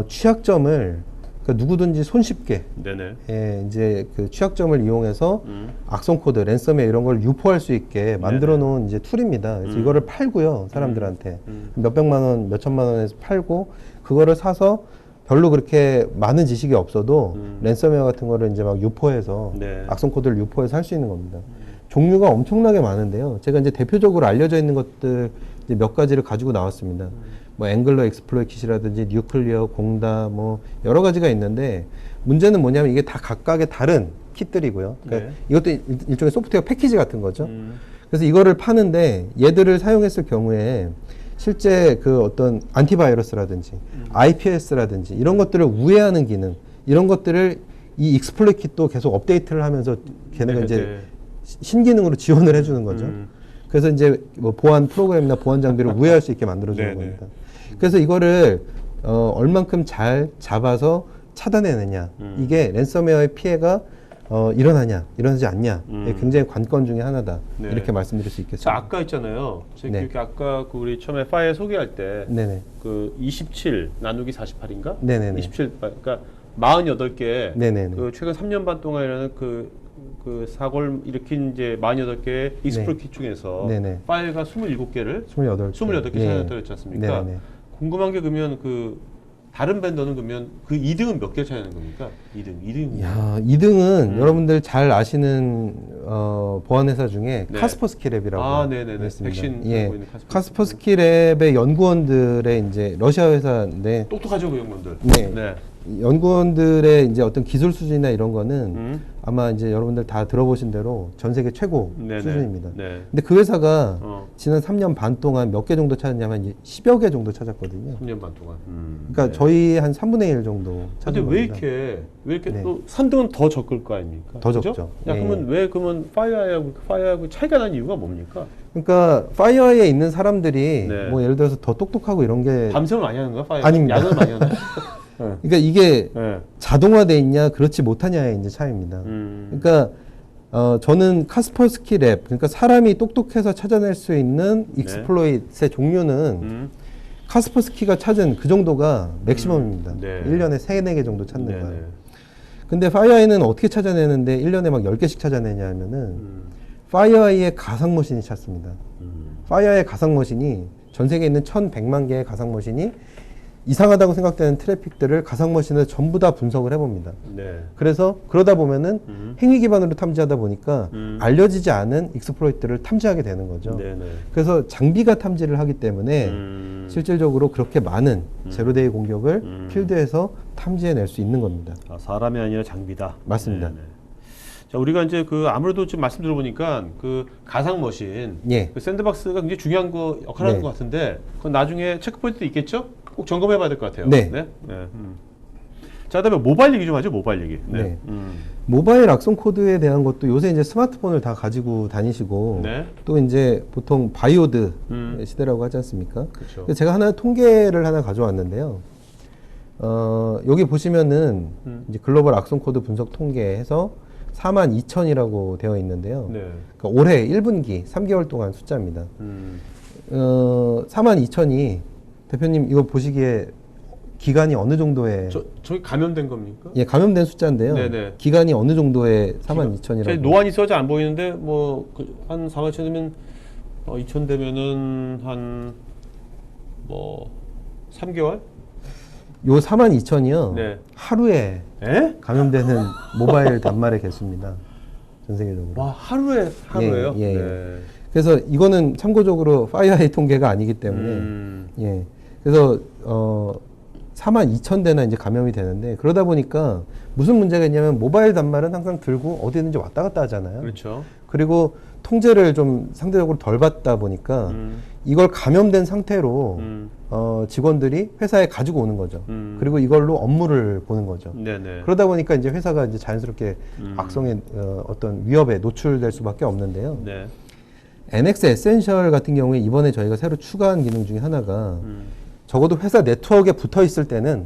취약점을 그러니까 누구든지 손쉽게 네네. 예, 이제 그 취약점을 이용해서 악성 코드, 랜섬웨어 이런 걸 유포할 수 있게 만들어 놓은 이제 툴입니다. 그래서 이거를 팔고요, 사람들한테. 몇백만 원, 몇천만 원에서 팔고 그거를 사서 별로 그렇게 많은 지식이 없어도 랜섬웨어 같은 거를 이제 막 유포해서 네. 악성 코드를 유포해서 할 수 있는 겁니다. 종류가 엄청나게 많은데요. 제가 이제 대표적으로 알려져 있는 것들 이제 몇 가지를 가지고 나왔습니다. 뭐 앵글러 익스플로이 킷이라든지 뉴클리어, 공다 뭐 여러 가지가 있는데 문제는 뭐냐면 이게 다 각각의 다른 킷들이고요. 그러니까 네. 이것도 일종의 소프트웨어 패키지 같은 거죠. 그래서 이거를 파는데 얘들을 사용했을 경우에 실제 그 어떤 안티바이러스라든지 IPS라든지 이런 것들을 우회하는 기능 이런 것들을 이 익스플로이 킷도 계속 업데이트를 하면서 걔네가 네, 이제 네. 신기능으로 지원을 해주는 거죠. 그래서 이제 뭐 보안 프로그램이나 보안 장비를 우회할 수 있게 만들어주는 네, 네. 겁니다. 그래서 이거를 얼만큼 잘 잡아서 차단해내냐 이게 랜섬웨어의 피해가 일어나지 않냐 이게 굉장히 관건 중에 하나다 네. 이렇게 말씀드릴 수 자, 있겠습니다. 아까 있잖아요. 제 네. 기억에 아까 그 우리 처음에 파일 소개할 때 네네. 그 27 나누기 48인가? 네네네. 27 그러니까 48개 네네네. 그 최근 3년 반 동안 일어난 그 사고를 일으킨 이제 48개의 익스플로이 킷 중에서 네네. 파일가 27개를 28개 28개 찾아냈다고 했지 않습니까? 네네. 궁금한 게 그러면 그 다른 밴더는 그러면 그 2등은 몇 개 찾아낸 겁니까? 2등. 야, 2등은 여러분들 잘 아시는 보안회사 중에 네. 카스퍼스키랩이라고 네네네. 있습니다. 백신 예, 하고 있는 카스퍼스키랩의 연구원들의 이제 러시아 회사인데 똑똑하죠, 그 연구원들. 네. 연구원들의 이제 어떤 기술 수준이나 이런 거는 아마 이제 여러분들 다 들어보신 대로 전 세계 최고 네네. 수준입니다. 네. 근데 그 회사가 어. 지난 3년 반 동안 몇 개 정도 찾았냐면 이제 10여 개 정도 찾았거든요. 3년 반 동안. 그러니까 네. 저희 한 3분의 1 정도 근데 찾은 왜 겁니다. 이렇게 네. 또 3등은 더 적을 거 아닙니까? 더 그죠? 적죠. 야, 예. 그러면 왜 파이어하고 차이가 나는 이유가 뭡니까? 그러니까 파이어에 있는 사람들이 네. 뭐 예를 들어서 더 똑똑하고 이런 게 밤샘을 많이 하는 거야? 파이어? 아닙니다. 야근을 많이 하나? 네. 그러니까 이게 네. 자동화돼 있냐 그렇지 못하냐의 이제 차이입니다. 그러니까 저는 카스퍼스키 랩 그러니까 사람이 똑똑해서 찾아낼 수 있는 익스플로잇의 종류는 카스퍼스키가 찾은 그 정도가 맥시멈입니다. 네. 1년에 3-4개 정도 찾는 네, 거예요. 네. 근데 파이어아이는 어떻게 찾아내는데 1년에 막 10개씩 찾아내냐 하면은 파이어아이의 가상머신이 찾습니다. 파이어아이의 가상머신이 전 세계에 있는 1100만 개의 가상머신이 이상하다고 생각되는 트래픽들을 가상머신에서 전부 다 분석을 해봅니다. 네. 그래서 그러다 보면은 행위 기반으로 탐지하다 보니까 알려지지 않은 익스플로이트를 탐지하게 되는 거죠. 네, 네. 그래서 장비가 탐지를 하기 때문에 실질적으로 그렇게 많은 제로데이 공격을 필드에서 탐지해낼 수 있는 겁니다. 아, 사람이 아니라 장비다. 맞습니다. 네, 네. 자, 우리가 이제 그 아무래도 지금 말씀 들어보니까 그 가상 머신, 예. 그 샌드박스가 굉장히 중요한 거 역할을 하는 것 같은데, 그건 나중에 체크포인트 있겠죠? 꼭 점검해봐야 될 것 같아요. 네. 네. 자, 그다음에 모바일 얘기 좀 하죠. 모바일 얘기. 네. 모바일 악성 코드에 대한 것도 요새 이제 스마트폰을 다 가지고 다니시고 네. 또 이제 보통 바이오드 시대라고 하지 않습니까? 그렇죠. 그래서 제가 하나 통계를 하나 가져왔는데요. 여기 보시면은 이제 글로벌 악성 코드 분석 통계에서 42,000이라고 되어 있는데요. 네. 그러니까 올해 1분기 3개월 동안 숫자입니다. 42,000이 대표님 이거 보시기에 기간이 어느 정도의 저기 감염된 겁니까? 예, 감염된 숫자인데요. 네네. 기간이 어느 정도의 42,000이라고. 노안이 써져 안 보이는데 한 4만 2천 되면 2천 되면은 한 뭐 3개월? 요 42,000이요. 네. 하루에 에? 감염되는 모바일 단말의 개수입니다. 전 세계적으로. 와, 하루에요? 예, 예. 네. 그래서 이거는 참고적으로 파이어의 통계가 아니기 때문에 예. 그래서 42,000대나 이제 감염이 되는데 그러다 보니까 무슨 문제가 있냐면 모바일 단말은 항상 들고 어디든지 왔다 갔다 하잖아요. 그렇죠. 그리고 통제를 좀 상대적으로 덜 받다 보니까 이걸 감염된 상태로 직원들이 회사에 가지고 오는 거죠. 그리고 이걸로 업무를 보는 거죠. 네네. 그러다 보니까 이제 회사가 이제 자연스럽게 악성의 어떤 위협에 노출될 수밖에 없는데요. 네. NX 에센셜 같은 경우에 이번에 저희가 새로 추가한 기능 중에 하나가 적어도 회사 네트워크에 붙어 있을 때는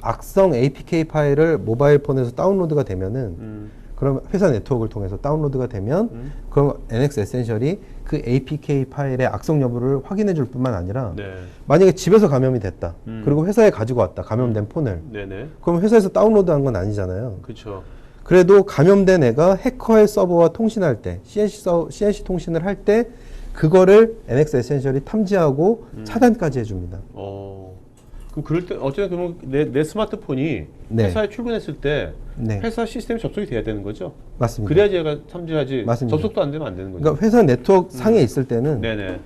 악성 APK 파일을 모바일 폰에서 다운로드가 되면은 그럼 회사 네트워크를 통해서 다운로드가 되면 그럼 NX 에센셜이 그 APK 파일의 악성 여부를 확인해 줄 뿐만 아니라 네. 만약에 집에서 감염이 됐다. 그리고 회사에 가지고 왔다. 감염된 폰을. 네네. 그럼 회사에서 다운로드한 건 아니잖아요. 그렇죠. 그래도 감염된 애가 해커의 서버와 통신할 때, CNC 통신을 할 때 그거를 NX 에센셜이 탐지하고 차단까지 해줍니다. 그럼 그럴 때 어쨌든 그러면 내 스마트폰이 네. 회사에 출근했을 때 네. 회사 시스템에 접속이 돼야 되는 거죠? 맞습니다. 그래야지 얘가 탐지하지. 맞습니다. 접속도 안 되면 안 되는 거죠. 그러니까 회사 네트워크 상에 있을 때는 네네.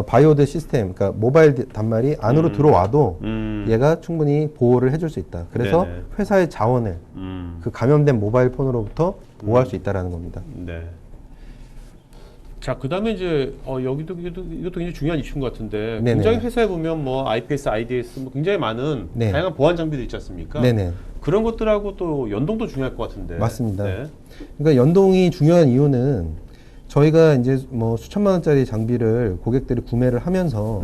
바이오드 시스템, 그러니까 모바일 단말이 안으로 들어와도 얘가 충분히 보호를 해줄 수 있다. 그래서 네네. 회사의 자원을 그 감염된 모바일 폰으로부터 보호할 수 있다라는 겁니다. 네. 자, 그 다음에 이제, 이것도 굉장히 중요한 이슈인 것 같은데, 네네. 굉장히 회사에 보면 뭐, IPS, IDS, 뭐 굉장히 많은 네. 다양한 보안 장비들 있지 않습니까? 네네. 그런 것들하고 또 연동도 중요할 것 같은데. 맞습니다. 네. 그러니까 연동이 중요한 이유는 저희가 이제 뭐 수천만 원짜리 장비를 고객들이 구매를 하면서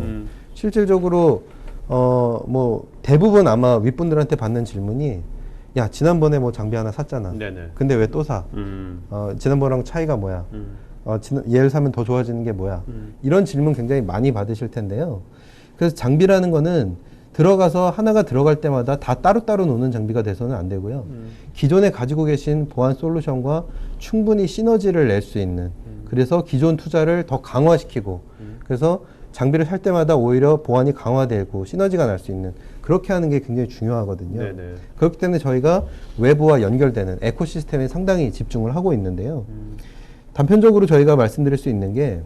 실질적으로 뭐 대부분 아마 윗분들한테 받는 질문이 야, 지난번에 뭐 장비 하나 샀잖아. 네네. 근데 왜 또 사? 지난번랑 차이가 뭐야? 얘를 사면 더 좋아지는 게 뭐야? 이런 질문 굉장히 많이 받으실 텐데요. 그래서 장비라는 거는 들어가서 하나가 들어갈 때마다 다 따로따로 놓는 장비가 돼서는 안 되고요. 기존에 가지고 계신 보안 솔루션과 충분히 시너지를 낼 수 있는 그래서 기존 투자를 더 강화시키고 그래서 장비를 살 때마다 오히려 보안이 강화되고 시너지가 날 수 있는 그렇게 하는 게 굉장히 중요하거든요. 네네. 그렇기 때문에 저희가 외부와 연결되는 에코시스템에 상당히 집중을 하고 있는데요. 단편적으로 저희가 말씀드릴 수 있는 게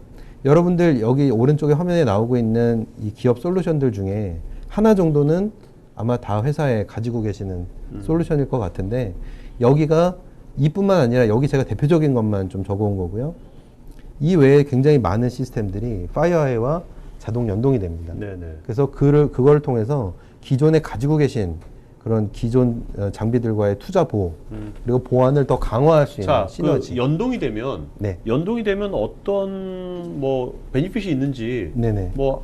여러분들 여기 오른쪽에 화면에 나오고 있는 이 기업 솔루션들 중에 하나 정도는 아마 다 회사에 가지고 계시는 솔루션일 것 같은데 여기가 이뿐만 아니라 여기 제가 대표적인 것만 좀 적어온 거고요. 이 외에 굉장히 많은 시스템들이 파이어아이와 자동 연동이 됩니다. 네네. 그래서 그걸 통해서 기존에 가지고 계신 그런 기존 장비들과의 투자 보호 그리고 보안을 더 강화할 수 있는 자, 시너지. 그 연동이 되면, 네. 어떤 뭐 베니핏이 있는지, 네네. 뭐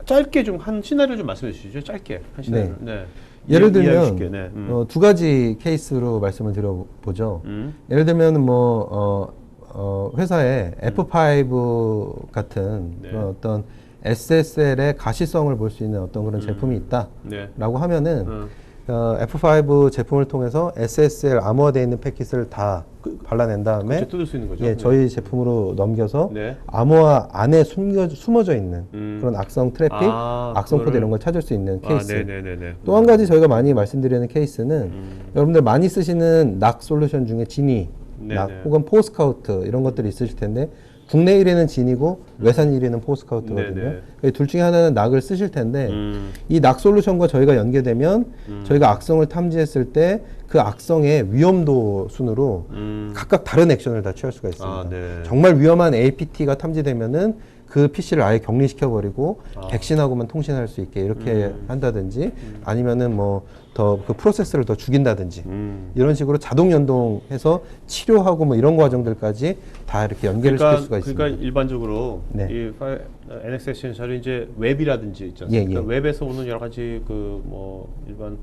짧게 좀 한 시나리오 좀 말씀해 주시죠. 짧게 한 시나리오. 네. 예를 이해하기 들면 쉽게, 네. 두 가지 케이스로 말씀을 드려보죠. 예를 들면 뭐 회사에 F5 같은 네. 그런 어떤 SSL의 가시성을 볼 수 있는 어떤 그런 제품이 있다라고 네. 하면은 F5 제품을 통해서 SSL 암호화되어 있는 패킷을 다 발라낸 다음에 그렇죠. 뜯을 수 있는 거죠. 예, 네. 저희 제품으로 넘겨서 네. 암호화 안에 숨어져 있는 그런 악성 트래픽, 악성 코드 그거를- 이런 걸 찾을 수 있는 케이스. 네네네네. 또 한 가지 저희가 많이 말씀드리는 케이스는 여러분들 많이 쓰시는 낙 솔루션 중에 지니, 낙 네네. 혹은 포스카우트 이런 것들이 있으실 텐데 국내 1위는 진이고 외산 1위는 포스카우트거든요. 네네. 그러니까 둘 중에 하나는 낙을 쓰실 텐데 이 낙 솔루션과 저희가 연계되면 저희가 악성을 탐지했을 때 그 악성의 위험도 순으로 각각 다른 액션을 다 취할 수가 있습니다. 네. 정말 위험한 APT가 탐지되면은 그 PC를 아예 격리시켜버리고 백신하고만 통신할 수 있게 이렇게 한다든지 아니면은 뭐 더 그 프로세스를 더 죽인다든지 이런 식으로 자동 연동해서 치료하고 뭐 이런 과정들까지 다 이렇게 연결을 시킬 수가 있습니다. 그러니까 일반적으로 네. 이 NX 에센셜이 이제 웹이라든지 있지 예, 않습니까? 예. 웹에서 오는 여러 가지 그 뭐 일반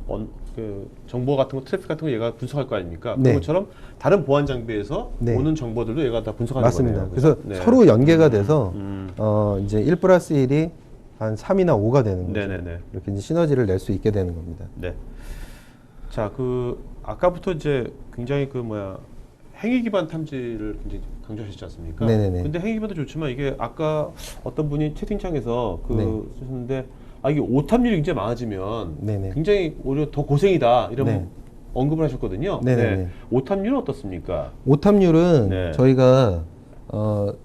그 정보 같은 거 트래픽 같은 거 얘가 분석할 거 아닙니까? 네. 그런 것처럼 다른 보안 장비에서 네. 오는 정보들도 얘가 다 분석하는 맞습니다. 거네요. 그래서 네. 서로 연계가 돼서 이제 1+1이 한 3이나 5가 되는 거죠. 네네네. 이렇게 이제 시너지를 낼 수 있게 되는 겁니다. 네. 자, 아까부터 이제 굉장히 행위 기반 탐지를 굉장히 강조하셨지 않습니까? 네네네. 근데 행위 기반도 좋지만 이게 아까 어떤 분이 채팅창에서 네. 쓰셨는데 이게 오탐률이 굉장히 많아지면 네네. 굉장히 오히려 더 고생이다 이런 네. 언급을 하셨거든요. 네네네. 네. 오탐률은 어떻습니까? 오탐률은 네. 저희가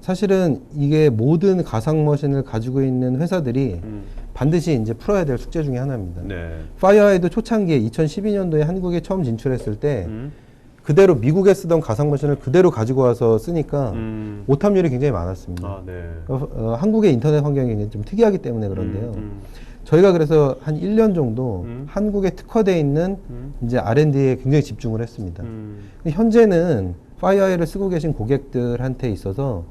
사실은 이게 모든 가상 머신을 가지고 있는 회사들이 반드시 이제 풀어야 될 숙제 중에 하나입니다. 네. 파이어아이도 초창기에 2012년도에 한국에 처음 진출했을 때 그대로 미국에 쓰던 가상 머신을 그대로 가지고 와서 쓰니까 오탐률이 굉장히 많았습니다. 아, 네. 한국의 인터넷 환경이 굉장히 좀 특이하기 때문에 그런데요. 저희가 그래서 한 1년 정도 한국에 특화되어 있는 이제 R&D에 굉장히 집중을 했습니다. 근데 현재는 파이어아이를 쓰고 계신 고객들한테 있어서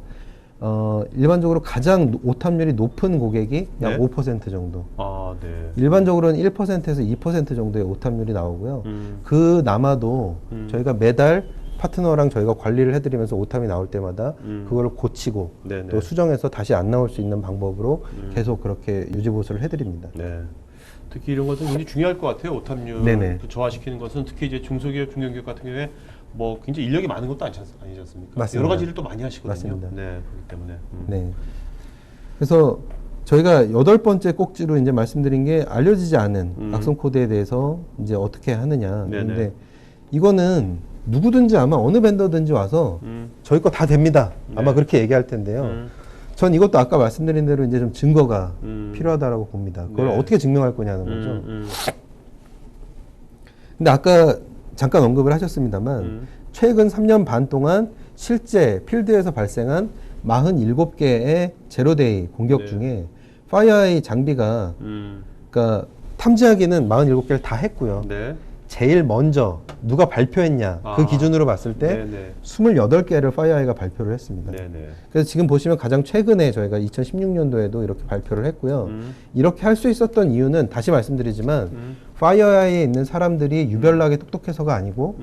일반적으로 가장 오탐률이 높은 고객이 약 네? 5% 정도. 아, 네. 일반적으로는 1%에서 2% 정도의 오탐률이 나오고요. 그 남아도 저희가 매달 파트너랑 저희가 관리를 해드리면서 오탐이 나올 때마다 그걸 고치고 네네. 또 수정해서 다시 안 나올 수 있는 방법으로 계속 그렇게 유지보수를 해드립니다. 네. 특히 이런 것은 굉장히 중요할 것 같아요. 오탐률 네네. 저하시키는 것은 특히 이제 중소기업, 중견기업 같은 경우에 굉장히 인력이 많은 것도 아니지 않습니까? 맞습니다. 여러 가지 일을 또 많이 하시거든요. 맞습니다. 네, 그렇기 때문에. 네. 그래서 저희가 8번째 꼭지로 이제 말씀드린 게 알려지지 않은 악성 코드에 대해서 이제 어떻게 하느냐. 네네. 근데 이거는 누구든지 아마 어느 벤더든지 와서 저희 거 다 됩니다. 아마 네. 그렇게 얘기할 텐데요. 전 이것도 아까 말씀드린 대로 이제 좀 증거가 필요하다라고 봅니다. 그걸 네. 어떻게 증명할 거냐는 거죠. 근데 아까 잠깐 언급을 하셨습니다만 최근 3년 반 동안 실제 필드에서 발생한 47개의 제로데이 공격 네. 중에 파이어아이 장비가 그러니까 탐지하기는 47개를 다 했고요. 네. 제일 먼저 누가 발표했냐 그 아. 기준으로 봤을 때 네네. 28개를 파이어아이가 발표를 했습니다. 네네. 그래서 지금 보시면 가장 최근에 저희가 2016년도에도 이렇게 발표를 했고요. 이렇게 할 수 있었던 이유는 다시 말씀드리지만 파이어아이에 있는 사람들이 유별나게 똑똑해서가 아니고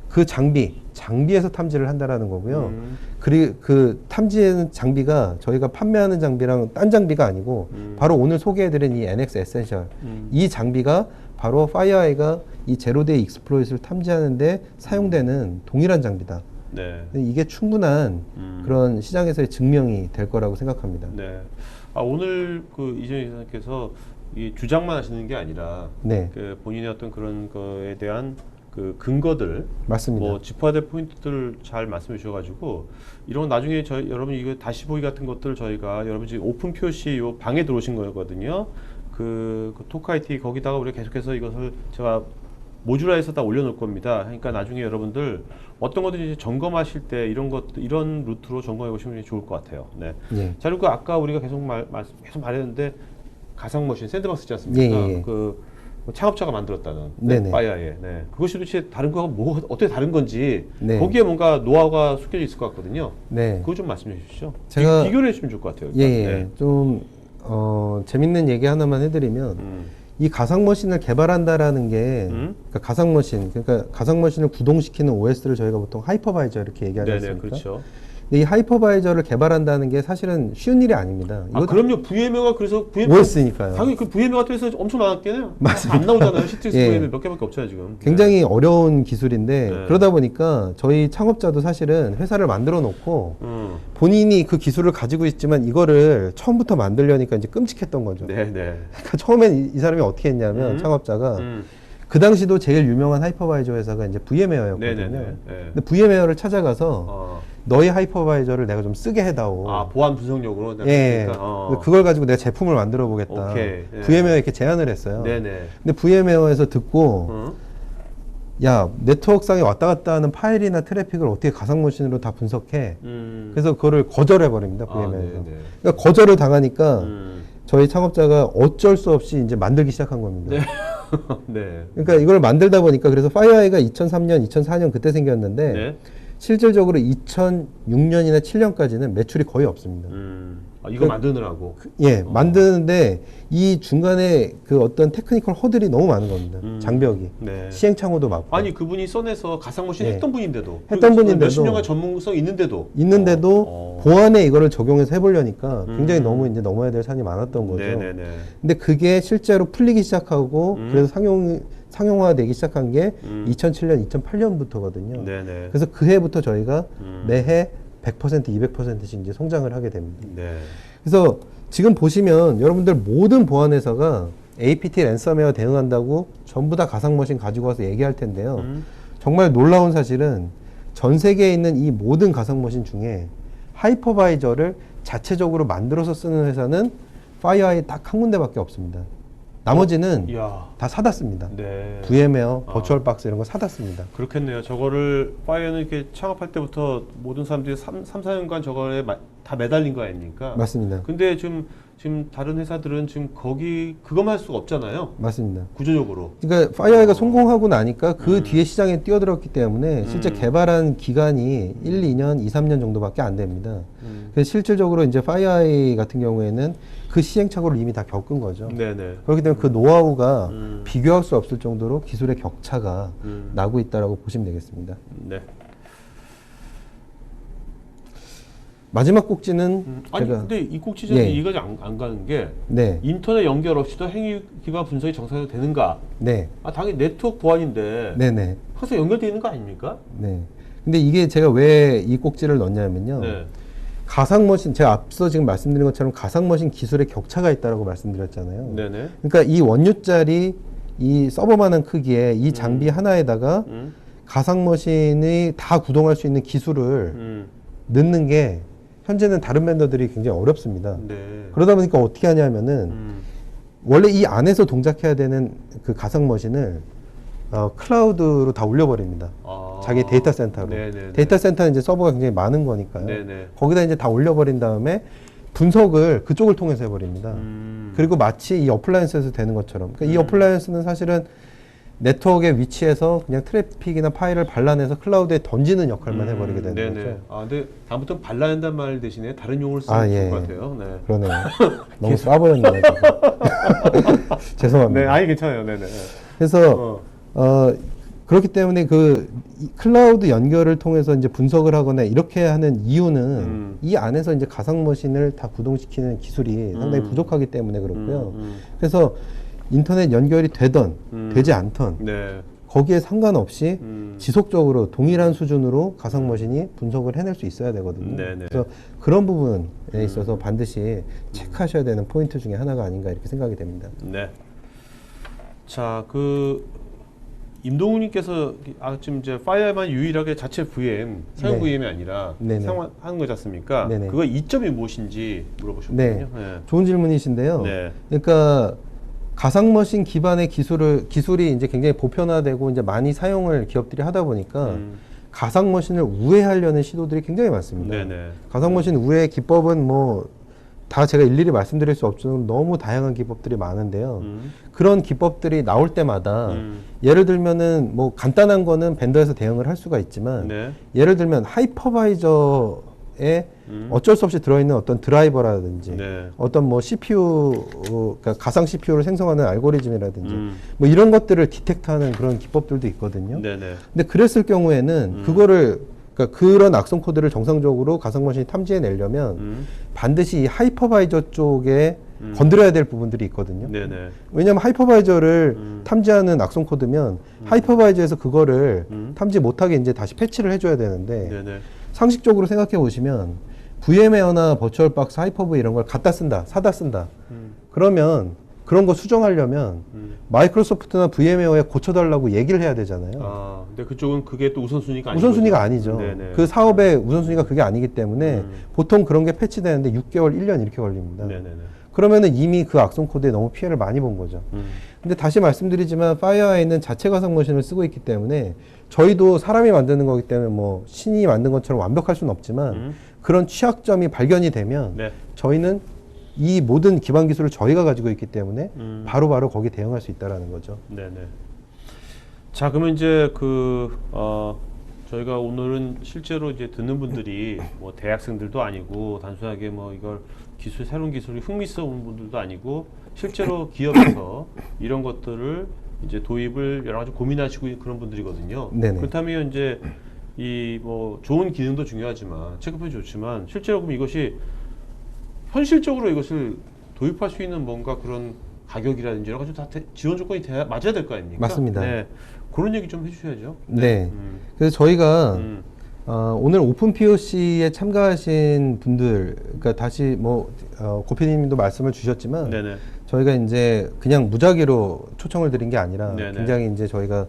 그 장비에서 탐지를 한다라는 거고요. 그리고 그 탐지하는 장비가 저희가 판매하는 장비랑 딴 장비가 아니고 바로 오늘 소개해드린 이 NX 에센셜 이 장비가 바로 파이어아이가 이 제로데이 익스플로잇을 탐지하는데 사용되는 동일한 장비다. 네. 이게 충분한 그런 시장에서의 증명이 될 거라고 생각합니다. 네. 오늘 이재용 이사님께서 이 주장만 하시는 게 아니라 네. 본인의 어떤 그런 거에 대한 근거들, 맞습니다. 짚어야 될 포인트들 잘 말씀해 주셔가지고 이런 거 나중에 여러분 이거 다시 보기 같은 것들 저희가 여러분 지금 오픈 표시 요 방에 들어오신 거거든요. 그 토크IT 거기다가 우리가 계속해서 이것을 제가 모듈화해서 다 올려놓을 겁니다. 그러니까 나중에 여러분들 어떤 것들이 점검하실 때 이런 루트로 점검해 보시면 좋을 것 같아요. 네. 예. 자, 그리고 아까 우리가 계속 말했는데 가상머신 샌드박스 있지 않습니까? 예. 창업자가 만들었다는 네네. 파이어아이에. 네. 그것이 도대체 다른 거하고 어떻게 다른 건지 네. 거기에 뭔가 노하우가 숨겨져 있을 것 같거든요. 네. 그거 좀 말씀해 주시죠. 제가 비교를 해주시면 좋을 것 같아요. 예, 일단. 예. 네. 좀 재밌는 얘기 하나만 해드리면 이 가상머신을 개발한다라는 게 그러니까 가상머신을 구동시키는 OS를 저희가 보통 하이퍼바이저 이렇게 얘기하지 네네, 않습니까? 그렇죠. 근데 이 하이퍼바이저를 개발한다는 게 사실은 쉬운 일이 아닙니다. 그럼요. VM웨어가 그래서 VMware OS니까요. 당연히 VMware 같은 회사 엄청 많았겠네요. 맞습니다. 안 나오잖아요. 시트리스 예. VMware 몇 개밖에 없잖아요 지금. 굉장히 어려운 기술인데 네. 그러다 보니까 저희 창업자도 사실은 회사를 만들어 놓고 본인이 그 기술을 가지고 있지만 이거를 처음부터 만들려니까 이제 끔찍했던 거죠. 네네. 그러니까 처음엔 이 사람이 어떻게 했냐면 창업자가 음. 그 당시도 제일 유명한 하이퍼바이저 회사가 이제 VM웨어였거든요. 네네네. 네. 근데 VM웨어를 찾아가서 너희 하이퍼바이저를 내가 좀 쓰게 해다오. 보안 분석용으로. 예. 그러니까, 근데 그걸 가지고 내가 제품을 만들어 보겠다. 오케이. 예. VM웨어에 이렇게 제안을 했어요. 네네. 근데 VM웨어에서 듣고 야, 네트워크상에 왔다 갔다 하는 파일이나 트래픽을 어떻게 가상머신으로 다 분석해. 그래서 그거를 거절해 버립니다. VM웨어에서. 네네. 그러니까 거절을 당하니까 저희 창업자가 어쩔 수 없이 이제 만들기 시작한 겁니다. 네. 네. 그러니까 이걸 만들다 보니까 그래서 파이어아이가 2003년, 2004년 그때 생겼는데 네. 실질적으로 2006년이나 7년까지는 매출이 거의 없습니다. 이거 만드느라고. 예, 만드는데 이 중간에 그 어떤 테크니컬 허들이 너무 많은 겁니다. 장벽이. 네. 시행착오도 많고. 아니 그분이 써내서 가상머신 네. 했던 분인데도. 했던 분인데도. 몇십 년간 전문성 있는데도. 보안에 이거를 적용해서 해보려니까 굉장히 너무 이제 넘어야 될 산이 많았던 거죠. 네네네. 근데 그게 실제로 풀리기 시작하고 그래서 상용화되기 시작한 게 2007년, 2008년부터거든요. 네네. 그래서 그 해부터 저희가 매해 100%, 200%씩 이제 성장을 하게 됩니다. 네. 그래서 지금 보시면 여러분들 모든 보안 회사가 APT 랜섬웨어 대응한다고 전부 다 가상머신 가지고 와서 얘기할 텐데요. 정말 놀라운 사실은 전 세계에 있는 이 모든 가상머신 중에 하이퍼바이저를 자체적으로 만들어서 쓰는 회사는 파이어아이 딱 한 군데밖에 없습니다. 나머지는 다 사다 씁니다. 네. VM웨어, 버추얼박스 이런 거 사다 씁니다. 그렇겠네요. 저거를 파이어는 이렇게 창업할 때부터 모든 사람들이 3-4년간 저거에 다 매달린 거 아닙니까? 맞습니다. 근데 지금 다른 회사들은 지금 그것만 할 수가 없잖아요. 맞습니다. 구조적으로. 그러니까 파이어아이가 성공하고 나니까 그 뒤에 시장에 뛰어들었기 때문에 실제 개발한 기간이 1, 2년, 2, 3년 정도밖에 안 됩니다. 그래서 실질적으로 이제 파이어아이 같은 경우에는 그 시행착오를 이미 다 겪은 거죠. 네네. 그렇기 때문에 그 노하우가 비교할 수 없을 정도로 기술의 격차가 나고 있다라고 보시면 되겠습니다. 네. 마지막 꼭지는 아니 제가 근데 이 꼭지점이 예. 이해가 안 가는 게 네, 인터넷 연결 없이도 행위 기반 분석이 정상적으로 되는가? 네, 당연히 네트워크 보안인데 네, 네, 항상 연결되어 있는 거 아닙니까? 네. 근데 이게 제가 왜 이 꼭지를 넣냐면요. 네. 가상머신, 제가 앞서 지금 말씀드린 것처럼 가상머신 기술의 격차가 있다고 말씀드렸잖아요. 네네. 그러니까 이 원유짜리 이 서버만한 크기의 이 장비 하나에다가 가상머신이 다 구동할 수 있는 기술을 넣는 게 현재는 다른 벤더들이 굉장히 어렵습니다. 네. 그러다 보니까 어떻게 하냐면은 원래 이 안에서 동작해야 되는 그 가상머신을 클라우드로 다 올려버립니다. 자기 데이터 센터로. 네네네. 데이터 센터는 이제 서버가 굉장히 많은 거니까요. 네네. 거기다 이제 다 올려버린 다음에 분석을 그쪽을 통해서 해버립니다. 그리고 마치 이 어플라이언스에서 되는 것처럼. 그러니까 이 어플라이언스는 사실은 네트워크에 위치해서 그냥 트래픽이나 파일을 발라내서 클라우드에 던지는 역할만 해버리게 되는 네네. 거죠. 근데 다음부터는 발라낸다는 말 대신에 다른 용어를 쓰면 좋을 것 같아요. 네. 그러네요. 너무 쏴버렸네요. 죄송합니다. 네, 아니 괜찮아요. 네네. 그래서 그렇기 때문에 이 클라우드 연결을 통해서 이제 분석을 하거나 이렇게 하는 이유는 이 안에서 이제 가상머신을 다 구동시키는 기술이 상당히 부족하기 때문에 그렇고요. 그래서 인터넷 연결이 되던 되지 않던 네. 거기에 상관없이 지속적으로 동일한 수준으로 가상머신이 분석을 해낼 수 있어야 되거든요. 네네. 그래서 그런 부분에 있어서 반드시 체크하셔야 되는 포인트 중에 하나가 아닌가 이렇게 생각이 됩니다. 네. 자, 임동훈님께서 지금 이제 파이어만 유일하게 자체 VM, 사용 네. VM이 아니라 네네. 사용하는 거지 않습니까? 네네. 그거 이점이 무엇인지 물어보셨거든요. 네. 좋은 질문이신데요. 네. 그러니까 가상머신 기반의 기술이 이제 굉장히 보편화되고 이제 많이 사용을 기업들이 하다 보니까 가상머신을 우회하려는 시도들이 굉장히 많습니다. 네네. 가상머신 우회 기법은 뭐 다 제가 일일이 말씀드릴 수 없지만 너무 다양한 기법들이 많은데요. 그런 기법들이 나올 때마다 예를 들면은 뭐 간단한 거는 벤더에서 대응을 할 수가 있지만 네. 예를 들면 하이퍼바이저에 어쩔 수 없이 들어있는 어떤 드라이버라든지 네. 어떤 뭐 CPU, 그러니까 가상 CPU를 생성하는 알고리즘이라든지 뭐 이런 것들을 디텍트하는 그런 기법들도 있거든요. 네네. 근데 그랬을 경우에는 그러니까 그런 악성 코드를 정상적으로 가상머신이 탐지해내려면 반드시 이 하이퍼바이저 쪽에 건드려야 될 부분들이 있거든요. 네네. 왜냐하면 하이퍼바이저를 탐지하는 악성 코드면 하이퍼바이저에서 그거를 탐지 못하게 이제 다시 패치를 해줘야 되는데 네네. 상식적으로 생각해 보시면 VM웨어나 버추얼박스, 하이퍼브 이런 걸 갖다 쓴다, 사다 쓴다. 그러면 그런 거 수정하려면 마이크로소프트나 VM웨어에 고쳐달라고 얘기를 해야 되잖아요. 근데 그쪽은 그게 또 우선순위가 아니죠. 우선순위가 아니죠. 네네. 그 사업의 우선순위가 그게 아니기 때문에 보통 그런 게 패치되는데 6개월, 1년 이렇게 걸립니다. 네네네. 그러면은 이미 그 악성 코드에 너무 피해를 많이 본 거죠. 근데 다시 말씀드리지만 파이어아이는 자체 가상 머신을 쓰고 있기 때문에 저희도 사람이 만드는 거기 때문에 뭐 신이 만든 것처럼 완벽할 수는 없지만 그런 취약점이 발견이 되면 네. 저희는 이 모든 기반 기술을 저희가 가지고 있기 때문에 바로바로 거기에 대응할 수 있다라는 거죠. 네네. 자, 그러면 이제 저희가 오늘은 실제로 이제 듣는 분들이 뭐 대학생들도 아니고 단순하게 뭐 이걸 새로운 기술이 흥미있어 오는 분들도 아니고 실제로 기업에서 이런 것들을 이제 도입을 여러 가지 고민하시고 있는 그런 분들이거든요. 네네. 그렇다면 이제 이 뭐 좋은 기능도 중요하지만 체크도 좋지만 실제로 그럼 이것이 현실적으로 이것을 도입할 수 있는 뭔가 그런 가격이라든지 여러 가지 다 지원 조건이 맞아야 될 거 아닙니까? 맞습니다. 네. 그런 얘기 좀 해주셔야죠. 네. 그래서 저희가 오늘 오픈 POC에 참가하신 분들, 그러니까 다시 뭐 고피디님도 말씀을 주셨지만, 네네. 저희가 이제 그냥 무작위로 초청을 드린 게 아니라 네네. 굉장히 이제 저희가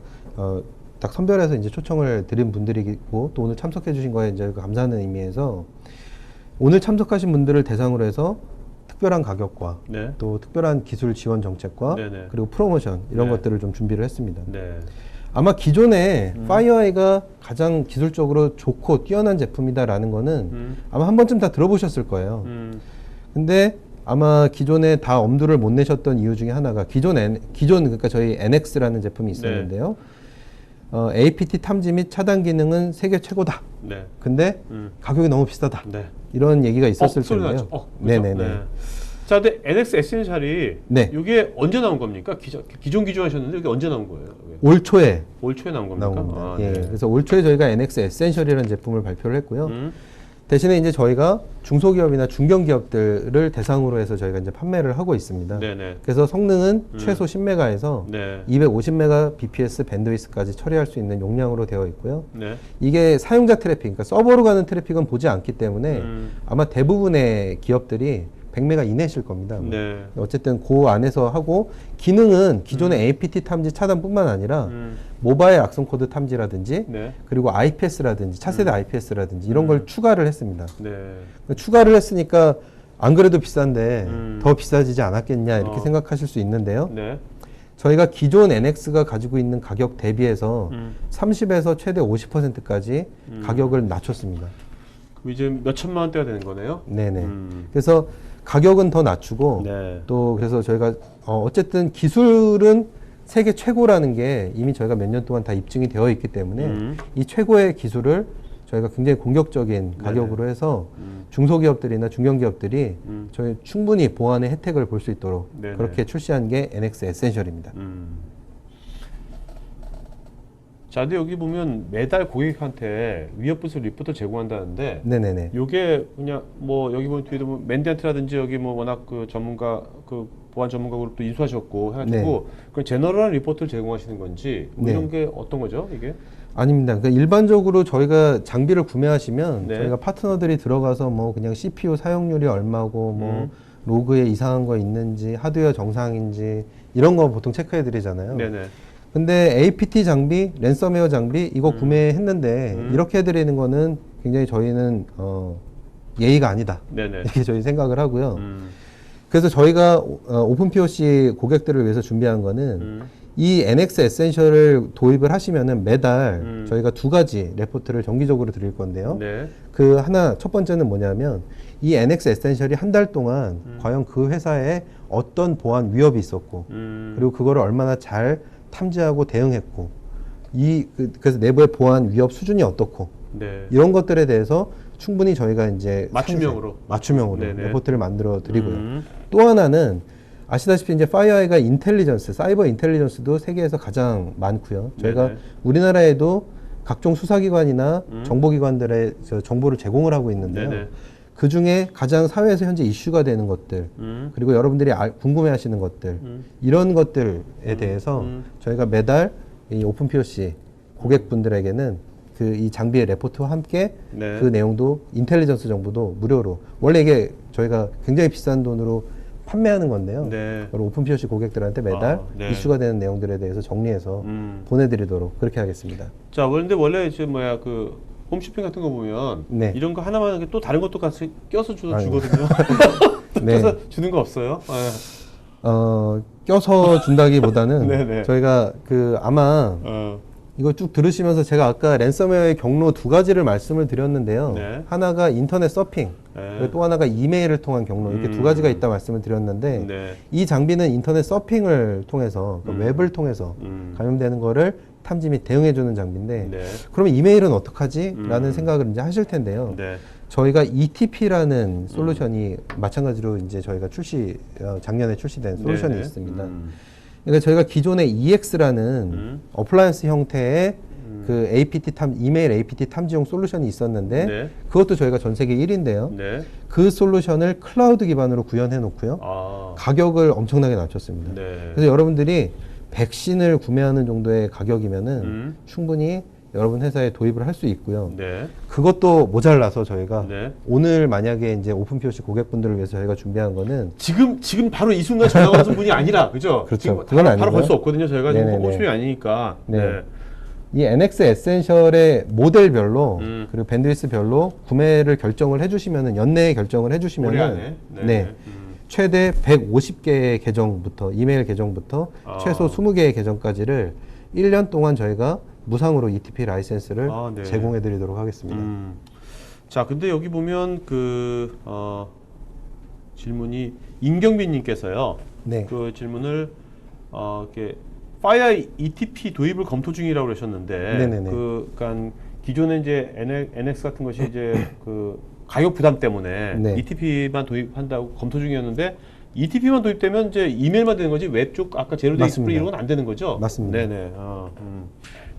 딱 선별해서 이제 초청을 드린 분들이고 또 오늘 참석해 주신 거에 이제 감사하는 의미에서 오늘 참석하신 분들을 대상으로 해서 특별한 가격과 네. 또 특별한 기술 지원 정책과 네네. 그리고 프로모션 이런 네. 것들을 좀 준비를 했습니다. 네. 아마 기존에 파이어아이가 가장 기술적으로 좋고 뛰어난 제품이다라는 거는 아마 한 번쯤 다 들어보셨을 거예요. 근데 아마 기존에 다 엄두를 못 내셨던 이유 중에 하나가 기존 그러니까 저희 NX라는 제품이 있었는데요. APT 탐지 및 차단 기능은 세계 최고다. 네. 근데 가격이 너무 비싸다. 네. 이런 얘기가 있었을 소리 텐데요. 나죠. 그렇죠? 네네네. 네. 자, 근데 NX 에센셜이 네. 이게 언제 나온 겁니까? 기존 하셨는데 이게 언제 나온 거예요? 올 초에 올 초에 나온 겁니까? 나온 겁니다. 아, 예. 네. 그래서 올 초에 저희가 NX 에센셜이라는 제품을 발표를 했고요. 대신에 이제 저희가 중소기업이나 중견기업들을 대상으로 해서 저희가 이제 판매를 하고 있습니다. 네네. 그래서 성능은 최소 10메가에서 네. 250메가 bps 밴드위스까지 처리할 수 있는 용량으로 되어 있고요. 네. 이게 사용자 트래픽, 그러니까 서버로 가는 트래픽은 보지 않기 때문에 아마 대부분의 기업들이 100메가 이내실 겁니다. 네. 어쨌든 그 안에서 하고 기능은 기존의 APT 탐지 차단뿐만 아니라 모바일 악성 코드 탐지라든지 네. 그리고 IPS라든지 차세대 IPS라든지 이런 걸 추가를 했습니다. 네. 추가를 했으니까 안 그래도 비싼데 더 비싸지지 않았겠냐 이렇게 어. 생각하실 수 있는데요. 네. 저희가 기존 NX가 가지고 있는 가격 대비해서 30에서 최대 50%까지 가격을 낮췄습니다. 그럼 이제 몇 천만 원대가 되는 거네요? 네네. 그래서 가격은 더 낮추고 네. 또 그래서 저희가 어쨌든 기술은 세계 최고라는 게 이미 저희가 몇 년 동안 다 입증이 되어 있기 때문에 이 최고의 기술을 저희가 굉장히 공격적인 가격으로 해서 중소기업들이나 중견기업들이 저희 충분히 보안의 혜택을 볼 수 있도록 네네. 그렇게 출시한 게 NX 에센셜입니다. 자, 근데 여기 보면 매달 고객한테 위협부수 리포트를 제공한다는데 네네네. 요게 그냥 뭐 여기 보면 뒤에도 뭐 맨디안트라든지 여기 뭐 워낙 그 전문가 그 보안 전문가 그룹도 인수하셨고 해가지고 네. 그런 제너럴한 리포트를 제공하시는 건지 뭐 네. 이런 게 어떤 거죠 이게? 아닙니다. 그러니까 일반적으로 저희가 장비를 구매하시면 네. 저희가 파트너들이 들어가서 뭐 그냥 CPU 사용률이 얼마고 뭐 로그에 이상한 거 있는지 하드웨어 정상인지 이런 거 보통 체크해 드리잖아요. 네네. 근데 APT 장비, 랜섬웨어 장비 이거 구매했는데 이렇게 해드리는 거는 굉장히 저희는 예의가 아니다. 네네. 이렇게 저희 생각을 하고요. 그래서 저희가 오픈 POC 고객들을 위해서 준비한 거는 이 NX 에센셜을 도입을 하시면은 매달 저희가 2가지 레포트를 정기적으로 드릴 건데요. 네. 그 하나 첫 번째는 뭐냐면 이 NX 에센셜이 한 달 동안 과연 그 회사에 어떤 보안 위협이 있었고 그리고 그거를 얼마나 잘 탐지하고 대응했고 그래서 내부의 보안 위협 수준이 어떻고 네. 이런 것들에 대해서 충분히 저희가 이제 맞춤형으로. 맞춤형으로 네네. 레포트를 만들어 드리고요. 또 하나는 아시다시피 이제 파이어아이가 인텔리전스, 사이버 인텔리전스도 세계에서 가장 많고요. 저희가 네네. 우리나라에도 각종 수사기관이나 정보기관들의 정보를 제공을 하고 있는데요. 네네. 그 중에 가장 사회에서 현재 이슈가 되는 것들, 그리고 여러분들이 궁금해하시는 것들, 이런 것들에 대해서 저희가 매달 이 오픈 POC 고객분들에게는 이 장비의 레포트와 함께 네. 그 내용도 인텔리전스 정보도 무료로 원래 이게 저희가 굉장히 비싼 돈으로 판매하는 건데요. 네. 그걸 오픈 POC 고객들한테 매달 네. 이슈가 되는 내용들에 대해서 정리해서 보내드리도록 그렇게 하겠습니다. 자, 그런데 원래 이제 뭐야 그 홈쇼핑 같은 거 보면 네. 이런 거 하나만 하는 게 또 다른 것도 같이 껴서 주거든요. 네. 껴서 주는 거 없어요? 네. 껴서 준다기보다는 네네. 저희가 아마 이거 쭉 들으시면서 제가 아까 랜섬웨어의 경로 두 가지를 말씀을 드렸는데요. 네. 하나가 인터넷 서핑, 네. 그리고 또 하나가 이메일을 통한 경로, 이렇게 두 가지가 있다 말씀을 드렸는데 네. 이 장비는 인터넷 서핑을 통해서, 그러니까 웹을 통해서 감염되는 거를 탐지 및 대응해주는 장비인데 네. 그러면 이메일은 어떡하지? 라는 생각을 이제 하실 텐데요. 네. 저희가 ETP라는 솔루션이 마찬가지로 이제 저희가 작년에 출시된 솔루션이 네네. 있습니다. 그러니까 저희가 기존의 EX라는 어플라이언스 형태의 그 이메일 APT 탐지용 솔루션이 있었는데 네. 그것도 저희가 전 세계 1위인데요. 네. 그 솔루션을 클라우드 기반으로 구현해 놓고요. 아. 가격을 엄청나게 낮췄습니다. 네. 그래서 여러분들이 백신을 구매하는 정도의 가격이면은 충분히 여러분 회사에 도입을 할 수 있고요. 네. 그것도 모자라서 저희가 네. 오늘 만약에 이제 오픈 POC 고객분들을 위해서 저희가 준비한 거는 지금 바로 이 순간 전화 오는 분이 아니라 그죠? 그렇죠. 지금 그건 바로 아니고요. 걸 수 없거든요. 저희가 지금 네네네. 오픈이 아니니까. 네. 이 NX 에센셜의 모델별로 음. 그리고 밴드위스별로 구매를 결정을 해주시면은 연내에 결정을 올해 해주시면은 안에. 네. 최대 150개의 계정부터 이메일 계정부터 아. 최소 20개의 계정까지를 1년 동안 저희가 무상으로 ETP 라이센스를 아, 네. 제공해 드리도록 하겠습니다. 자, 근데 여기 보면 질문이 임경빈님께서요. 네. 그 질문을 이렇게 파이어 ETP 도입을 검토 중이라고 그러셨는데, 네네네. 그러니까 기존에 이제 NX 같은 것이 이제 그 가격 부담 때문에 네. ETP만 도입한다고 검토 중이었는데. ETP만 도입되면 이제 이메일만 되는 거지 웹 쪽 아까 제로데이 스프레이 이런 건 안 되는 거죠? 맞습니다. 네네.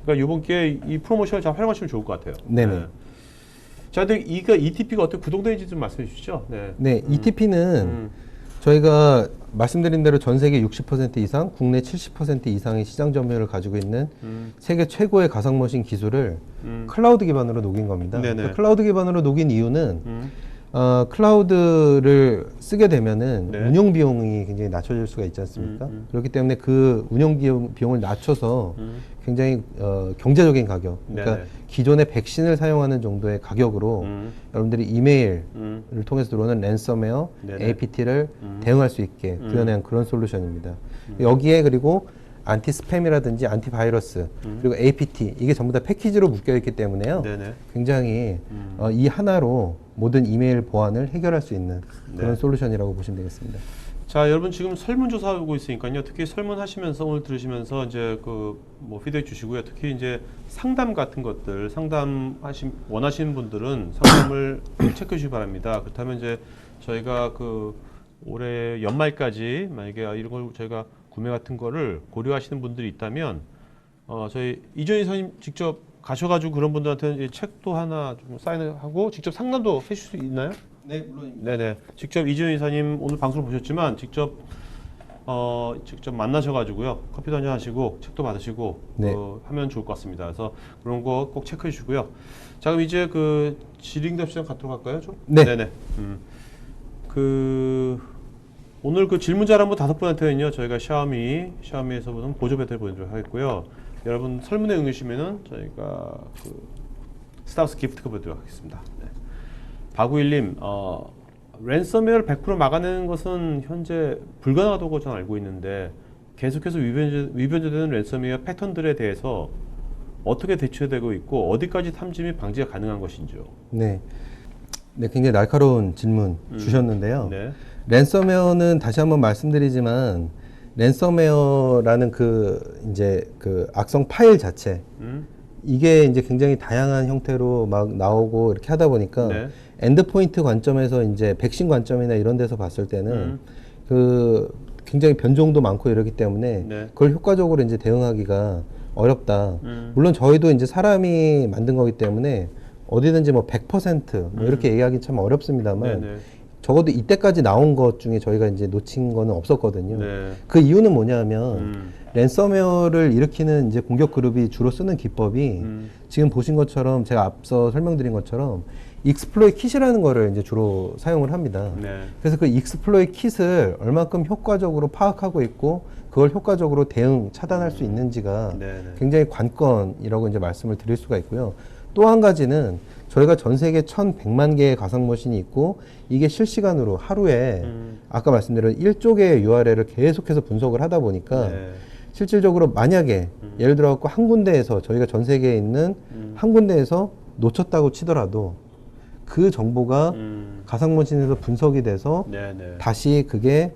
그러니까 이번 기회에 이 프로모션을 잘 활용하시면 좋을 것 같아요. 네네. 네. 자, 근데 ETP가 어떻게 구동되는지 좀 말씀해 주시죠. 네. 네, ETP는 저희가 말씀드린 대로 전 세계 60% 이상, 국내 70% 이상의 시장 점유율을 가지고 있는 세계 최고의 가상머신 기술을 클라우드 기반으로 녹인 겁니다. 네네. 그러니까 클라우드 기반으로 녹인 이유는 클라우드를 쓰게 되면은 네. 운영 비용이 굉장히 낮춰질 수가 있지 않습니까? 그렇기 때문에 그 운영 비용을 낮춰서 굉장히 경제적인 가격, 그러니까 네네. 기존의 백신을 사용하는 정도의 가격으로 여러분들이 이메일을 통해서 들어오는 랜섬웨어, 네네. APT를 대응할 수 있게 구현한 그런 솔루션입니다. 여기에 그리고 안티 스팸이라든지 안티 바이러스 그리고 APT 이게 전부 다 패키지로 묶여 있기 때문에요. 네네. 굉장히 이 하나로 모든 이메일 보안을 해결할 수 있는 그런 네. 솔루션이라고 보시면 되겠습니다. 자, 여러분 지금 설문조사하고 있으니까요. 특히 설문하시면서 오늘 들으시면서 이제 뭐 피드백 주시고요. 특히 이제 상담 같은 것들 원하시는 분들은 상담을 체크해 주시기 바랍니다. 그렇다면 이제 저희가 올해 연말까지 만약에 이런 걸 저희가 구매 같은 거를 고려하시는 분들이 있다면 저희 이전희 선생님 직접 가셔가지고 그런 분들한테는 책도 하나 좀 사인을 하고 직접 상담도 해주실 수 있나요? 네, 물론입니다. 네네. 직접 이준희 이사님 오늘 방송을 보셨지만 직접 만나셔가지고요. 커피도 한잔 하시고 책도 받으시고 네. 하면 좋을 것 같습니다. 그래서 그런 거 꼭 체크해 주시고요. 자, 그럼 이제 지링답 시장 갖도록 할까요? 좀? 네. 네네. 오늘 질문자 한분 5분한테는요 저희가 샤오미에서 보는 보조 배터리 보내드리도록 하겠고요. 여러분 설문에 응해주시면은 저희가 스타벅스 기프트카 보내드리도록 하겠습니다. 네. 박우일님, 랜섬웨어를 100% 막아내는 것은 현재 불가능하다고 저는 알고 있는데 계속해서 위변조되는 랜섬웨어 패턴들에 대해서 어떻게 대처되고 있고 어디까지 탐지 및 방지가 가능한 것인지요? 네, 굉장히 날카로운 질문 주셨는데요. 네. 랜섬웨어는 다시 한번 말씀드리지만 랜섬웨어라는 악성 파일 자체 이게 이제 굉장히 다양한 형태로 막 나오고 이렇게 하다 보니까 네. 엔드포인트 관점에서 이제 백신 관점이나 이런 데서 봤을 때는 굉장히 변종도 많고 이러기 때문에 네. 그걸 효과적으로 이제 대응하기가 어렵다. 물론 저희도 이제 사람이 만든 거기 때문에 어디든지 뭐 100% 뭐 이렇게 얘기하기 참 어렵습니다만 네네. 적어도 이때까지 나온 것 중에 저희가 이제 놓친 거는 없었거든요. 네. 그 이유는 뭐냐면 랜섬웨어를 일으키는 이제 공격 그룹이 주로 쓰는 기법이 지금 보신 것처럼 제가 앞서 설명드린 것처럼 익스플로이 킷이라는 거를 이제 주로 사용을 합니다. 네. 그래서 그 익스플로이 킷을 얼마큼 효과적으로 파악하고 있고 그걸 효과적으로 차단할 수 있는지가 네네. 굉장히 관건이라고 이제 말씀을 드릴 수가 있고요. 또 한 가지는 저희가 전 세계 1,100만 개의 가상머신이 있고 이게 실시간으로 하루에 아까 말씀드린 1조 개의 URL을 계속해서 분석을 하다 보니까 네. 실질적으로 만약에 예를 들어 갖고 한 군데에서 저희가 전 세계에 있는 한 군데에서 놓쳤다고 치더라도 그 정보가 가상머신에서 분석이 돼서 네네. 다시 그게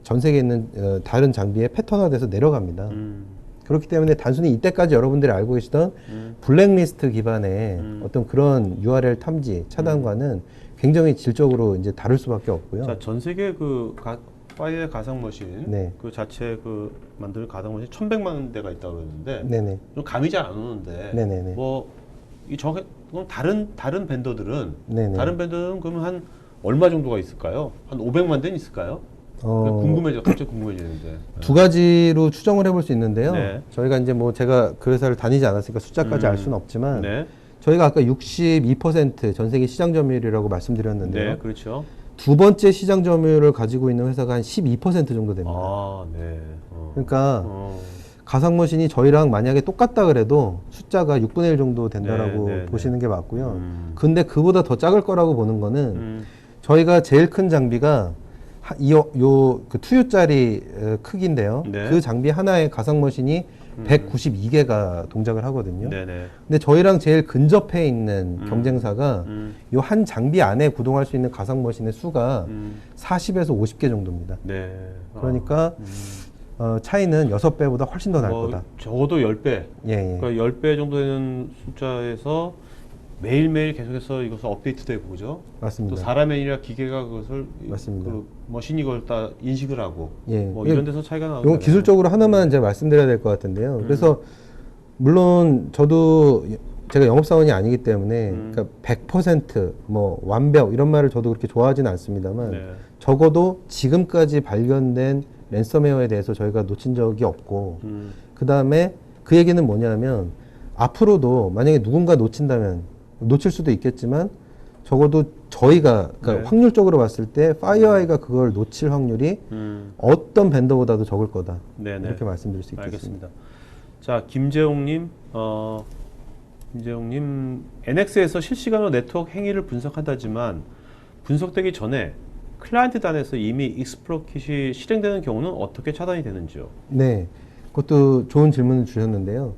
전 세계에 있는 다른 장비에 패턴화돼서 내려갑니다. 그렇기 때문에 단순히 이때까지 여러분들이 알고 계시던 블랙리스트 기반의 어떤 그런 URL 탐지 차단과는 굉장히 질적으로 이제 다를 수밖에 없고요. 자, 전 세계 그 파이어 가상머신 네. 그 자체 그 만드는 가상머신 1,100만 대가 있다고 그러는데 네네. 좀 감이 잘 안 오는데 네네네. 뭐 이 저게 그럼 다른 밴더들은 네네. 다른 밴더는 그러면 한 얼마 정도가 있을까요? 한 500만 대는 있을까요? 갑자기 궁금해지는데. 두 가지로 추정을 해볼 수 있는데요. 네. 저희가 이제 뭐 제가 그 회사를 다니지 않았으니까 숫자까지 알 수는 없지만 네. 저희가 아까 62%전 세계 시장 점유율이라고 말씀드렸는데요. 네, 그렇죠. 두 번째 시장 점유율을 가지고 있는 회사가 한 12% 정도 됩니다. 아, 네. 그러니까 가상머신이 저희랑 만약에 똑같다 그래도 숫자가 6분의 1 정도 된다라고 네, 네, 보시는 게 맞고요. 근데 그보다 더 작을 거라고 보는 거는 저희가 제일 큰 장비가 그 2U짜리 크기인데요. 네. 그 장비 하나에 가상머신이 192개가 동작을 하거든요. 네네. 근데 저희랑 제일 근접해 있는 경쟁사가 요 한 장비 안에 구동할 수 있는 가상머신의 수가 40에서 50개 정도입니다. 네. 그러니까 차이는 6배보다 훨씬 더 날 거다. 적어도 10배. 예, 예. 그러니까 10배 정도 되는 숫자에서 매일매일 계속해서 이것을 업데이트되고 그죠? 맞습니다. 또 사람이 아니라 기계가 그것을 맞습니다. 그 머신이 그걸 다 인식을 하고 예. 뭐 이런 데서 차이가 나오는 이건 기술적으로 하나만 제가 말씀드려야 될 것 같은데요. 그래서 물론 저도 제가 영업사원이 아니기 때문에 그러니까 100%뭐 완벽 이런 말을 저도 그렇게 좋아하지는 않습니다만 네. 적어도 지금까지 발견된 랜섬웨어에 대해서 저희가 놓친 적이 없고 그 다음에 그 얘기는 뭐냐면 앞으로도 만약에 누군가 놓친다면 놓칠 수도 있겠지만 적어도 저희가 그러니까 네. 확률적으로 봤을 때 파이어아이가 그걸 놓칠 확률이 어떤 밴더보다도 적을 거다. 네네. 이렇게 말씀드릴 수 있겠습니다. 알겠습니다. 자, 김재홍님, 김재홍님, NX에서 실시간으로 네트워크 행위를 분석한다지만 분석되기 전에 클라이언트 단에서 이미 익스플로킷이 실행되는 경우는 어떻게 차단이 되는지요? 네, 그것도 좋은 질문을 주셨는데요.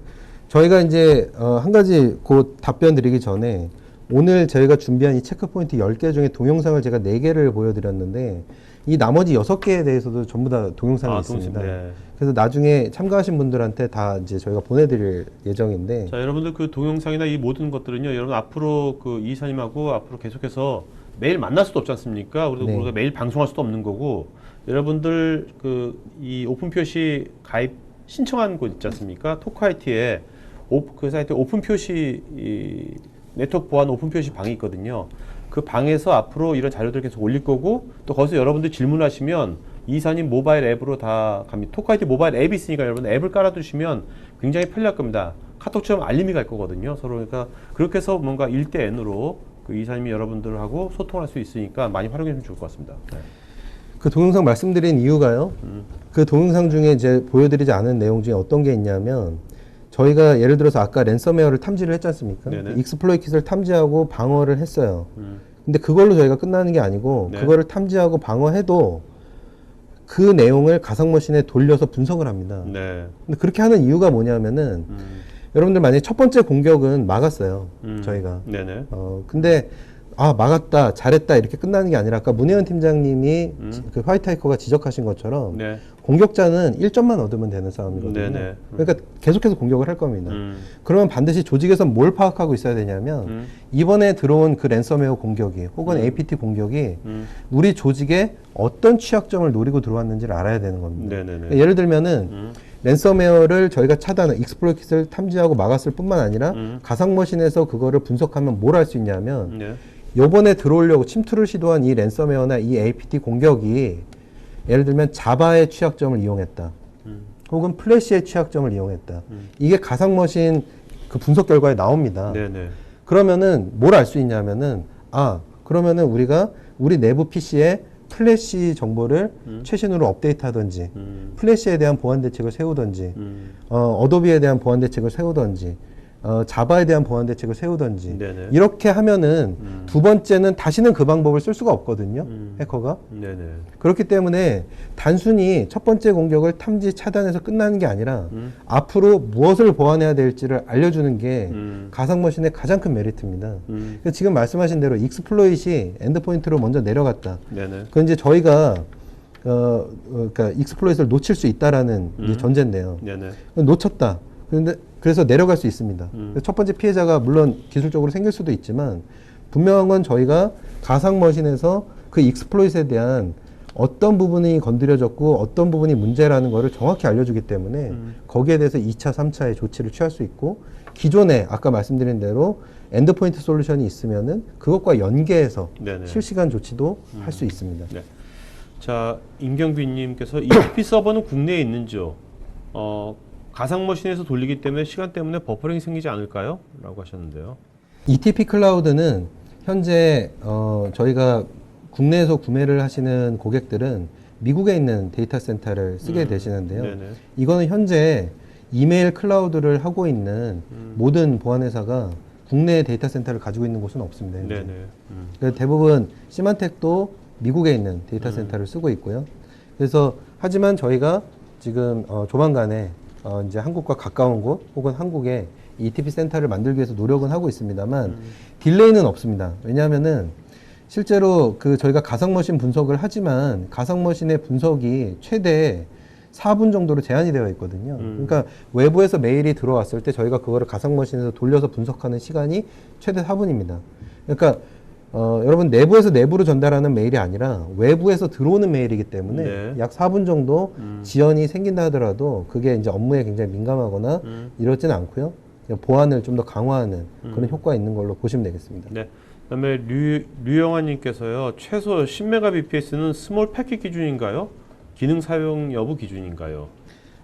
저희가 이제 한 가지 곧 답변 드리기 전에 오늘 저희가 준비한 이 체크포인트 10개 중에 동영상을 제가 4개를 보여드렸는데 이 나머지 6개에 대해서도 전부 다 동영상이 있습니다. 네. 그래서 나중에 참가하신 분들한테 다 이제 저희가 보내드릴 예정인데 자, 여러분들 그 동영상이나 이 모든 것들은요, 여러분 앞으로 그 이사님하고 앞으로 계속해서 매일 만날 수도 없지 않습니까? 그리고 네. 우리가 매일 방송할 수도 없는 거고, 여러분들 그 이 오픈 표시 가입 신청한 곳 있지 않습니까? 토크IT에 그 사이트에 오픈 표시 이 네트워크 보안 오픈 표시 방이 있거든요. 그 방에서 앞으로 이런 자료들 계속 올릴 거고, 또 거기서 여러분들 질문하시면 이사님 모바일 앱으로 다 갑니다. 토크IT 모바일 앱이 있으니까 여러분 앱을 깔아두시면 굉장히 편리할 겁니다. 카톡처럼 알림이 갈 거거든요. 서로. 그러니까 그렇게 해서 뭔가 1대 N으로 그 이사님이 여러분들하고 소통할 수 있으니까 많이 활용해 주면 좋을 것 같습니다. 네. 그 동영상 말씀드린 이유가요. 그 동영상 중에 이제 보여드리지 않은 내용 중에 어떤 게 있냐면 저희가 예를 들어서 아까 랜섬웨어를 탐지를 했지 않습니까? 네네. 익스플로이킷을 탐지하고 방어를 했어요. 근데 그걸로 저희가 끝나는 게 아니고 네. 그거를 탐지하고 방어해도 그 내용을 가상머신에 돌려서 분석을 합니다. 네. 근데 그렇게 하는 이유가 뭐냐면은 여러분들 만약에 첫 번째 공격은 막았어요. 저희가. 네네. 근데 막았다, 잘했다 이렇게 끝나는 게 아니라 아까 문혜원 팀장님이 그 화이트하이커가 지적하신 것처럼 네. 공격자는 1점만 얻으면 되는 싸움이거든요. 네네. 그러니까 계속해서 공격을 할 겁니다. 그러면 반드시 조직에서 뭘 파악하고 있어야 되냐면 이번에 들어온 그 랜섬웨어 공격이 혹은 APT 공격이 우리 조직에 어떤 취약점을 노리고 들어왔는지를 알아야 되는 겁니다. 네네네. 그러니까 예를 들면은 랜섬웨어를 저희가 익스플로이킷을 탐지하고 막았을 뿐만 아니라 가상머신에서 그거를 분석하면 뭘 할 수 있냐면 네. 요번에 들어오려고 침투를 시도한 이 랜섬웨어나 이 APT 공격이 예를 들면 자바의 취약점을 이용했다. 혹은 플래시의 취약점을 이용했다. 이게 가상머신 그 분석 결과에 나옵니다. 네네. 그러면은 뭘 알 수 있냐면은 그러면은 우리가 우리 내부 PC에 플래시 정보를 최신으로 업데이트하든지 플래시에 대한 보안 대책을 세우든지 어도비에 대한 보안 대책을 세우든지 자바에 대한 보안 대책을 세우든지 네네. 이렇게 하면은 두 번째는 다시는 그 방법을 쓸 수가 없거든요. 해커가. 네네. 그렇기 때문에 단순히 첫 번째 공격을 탐지 차단해서 끝나는 게 아니라 앞으로 무엇을 보완해야 될지를 알려주는 게 가상머신의 가장 큰 메리트입니다. 그래서 지금 말씀하신 대로 익스플로잇이 엔드포인트로 먼저 내려갔다. 네네. 그건 이제 저희가 그러니까 익스플로잇을 놓칠 수 있다라는 이제 전제인데요. 네네. 놓쳤다. 그래서 내려갈 수 있습니다. 그래서 첫 번째 피해자가 물론 기술적으로 생길 수도 있지만 분명한 건 저희가 가상머신에서 그 익스플로잇에 대한 어떤 부분이 건드려졌고 어떤 부분이 문제라는 거를 정확히 알려주기 때문에 거기에 대해서 2차, 3차의 조치를 취할 수 있고 기존에 아까 말씀드린 대로 엔드포인트 솔루션이 있으면은 그것과 연계해서 네네. 실시간 조치도 할 수 있습니다. 네. 자, 임경빈님께서 ETP 서버는 국내에 있는지요? 가상머신에서 돌리기 때문에 시간 때문에 버퍼링이 생기지 않을까요? 라고 하셨는데요. ETP 클라우드는 현재 저희가 국내에서 구매를 하시는 고객들은 미국에 있는 데이터 센터를 쓰게 되시는데요. 네네. 이거는 현재 이메일 클라우드를 하고 있는 모든 보안회사가 국내 데이터 센터를 가지고 있는 곳은 없습니다. 현재. 네네. 그래서 대부분 시만텍도 미국에 있는 데이터 센터를 쓰고 있고요. 그래서 하지만 저희가 지금 조만간에 이제 한국과 가까운 곳 혹은 한국에 ETP 센터를 만들기 위해서 노력은 하고 있습니다만 딜레이는 없습니다. 왜냐하면은 실제로 저희가 가상머신 분석을 하지만 가상머신의 분석이 최대 4분 정도로 제한이 되어 있거든요. 그러니까 외부에서 메일이 들어왔을 때 저희가 그거를 가상머신에서 돌려서 분석하는 시간이 최대 4분입니다. 그러니까 여러분 내부에서 내부로 전달하는 메일이 아니라 외부에서 들어오는 메일이기 때문에 네. 약 4분 정도 지연이 생긴다 하더라도 그게 이제 업무에 굉장히 민감하거나 이러지는 않고요. 보안을 좀 더 강화하는 그런 효과가 있는 걸로 보시면 되겠습니다. 네. 그다음에 류영환님께서요. 최소 10메가bps는 스몰 패킷 기준인가요? 기능 사용 여부 기준인가요?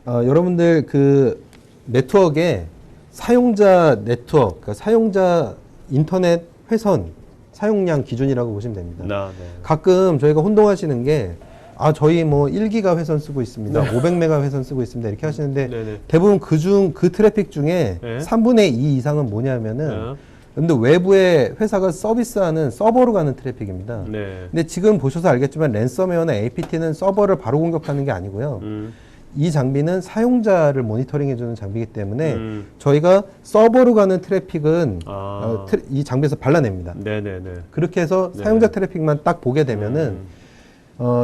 여러분들 그 네트워크에 사용자 네트워크, 그러니까 사용자 인터넷 회선 사용량 기준이라고 보시면 됩니다. 네. 가끔 저희가 혼동하시는 게 저희 뭐 1기가 회선 쓰고 있습니다. 500메가 회선 쓰고 있습니다. 이렇게 하시는데 네네. 대부분 그 트래픽 중에 네. 3분의 2 이상은 뭐냐면은 근데 외부의 회사가 서비스하는 서버로 가는 트래픽입니다. 네. 근데 지금 보셔서 알겠지만 랜섬웨어나 APT는 서버를 바로 공격하는 게 아니고요. 이 장비는 사용자를 모니터링 해주는 장비이기 때문에 저희가 서버로 가는 트래픽은 이 장비에서 발라냅니다. 네네네. 그렇게 해서 네. 사용자 트래픽만 딱 보게 되면은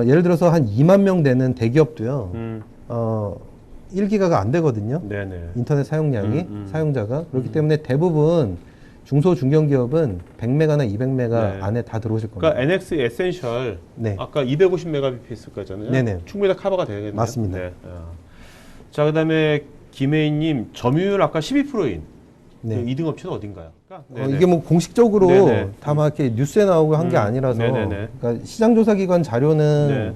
예를 들어서 한 2만 명 되는 대기업도요. 1기가가 안 되거든요. 네네. 인터넷 사용량이 사용자가 그렇기 때문에 대부분 중소 중견기업은 100메가나 200메가 네. 안에 다 들어오실 겁니다. 그러니까 NX 에센셜 네. 아까 250메가bps까지잖아요. 네네. 충분히 다 커버가 되겠네요. 맞습니다. 네. 자, 그다음에 김혜인님 점유율 아까 12%인 네. 2등 업체는 어딘가요? 네네. 이게 뭐 공식적으로 네네. 다 막 이렇게 뉴스에 나오고 한 게 아니라서 네네네. 그러니까 시장조사기관 자료는 네.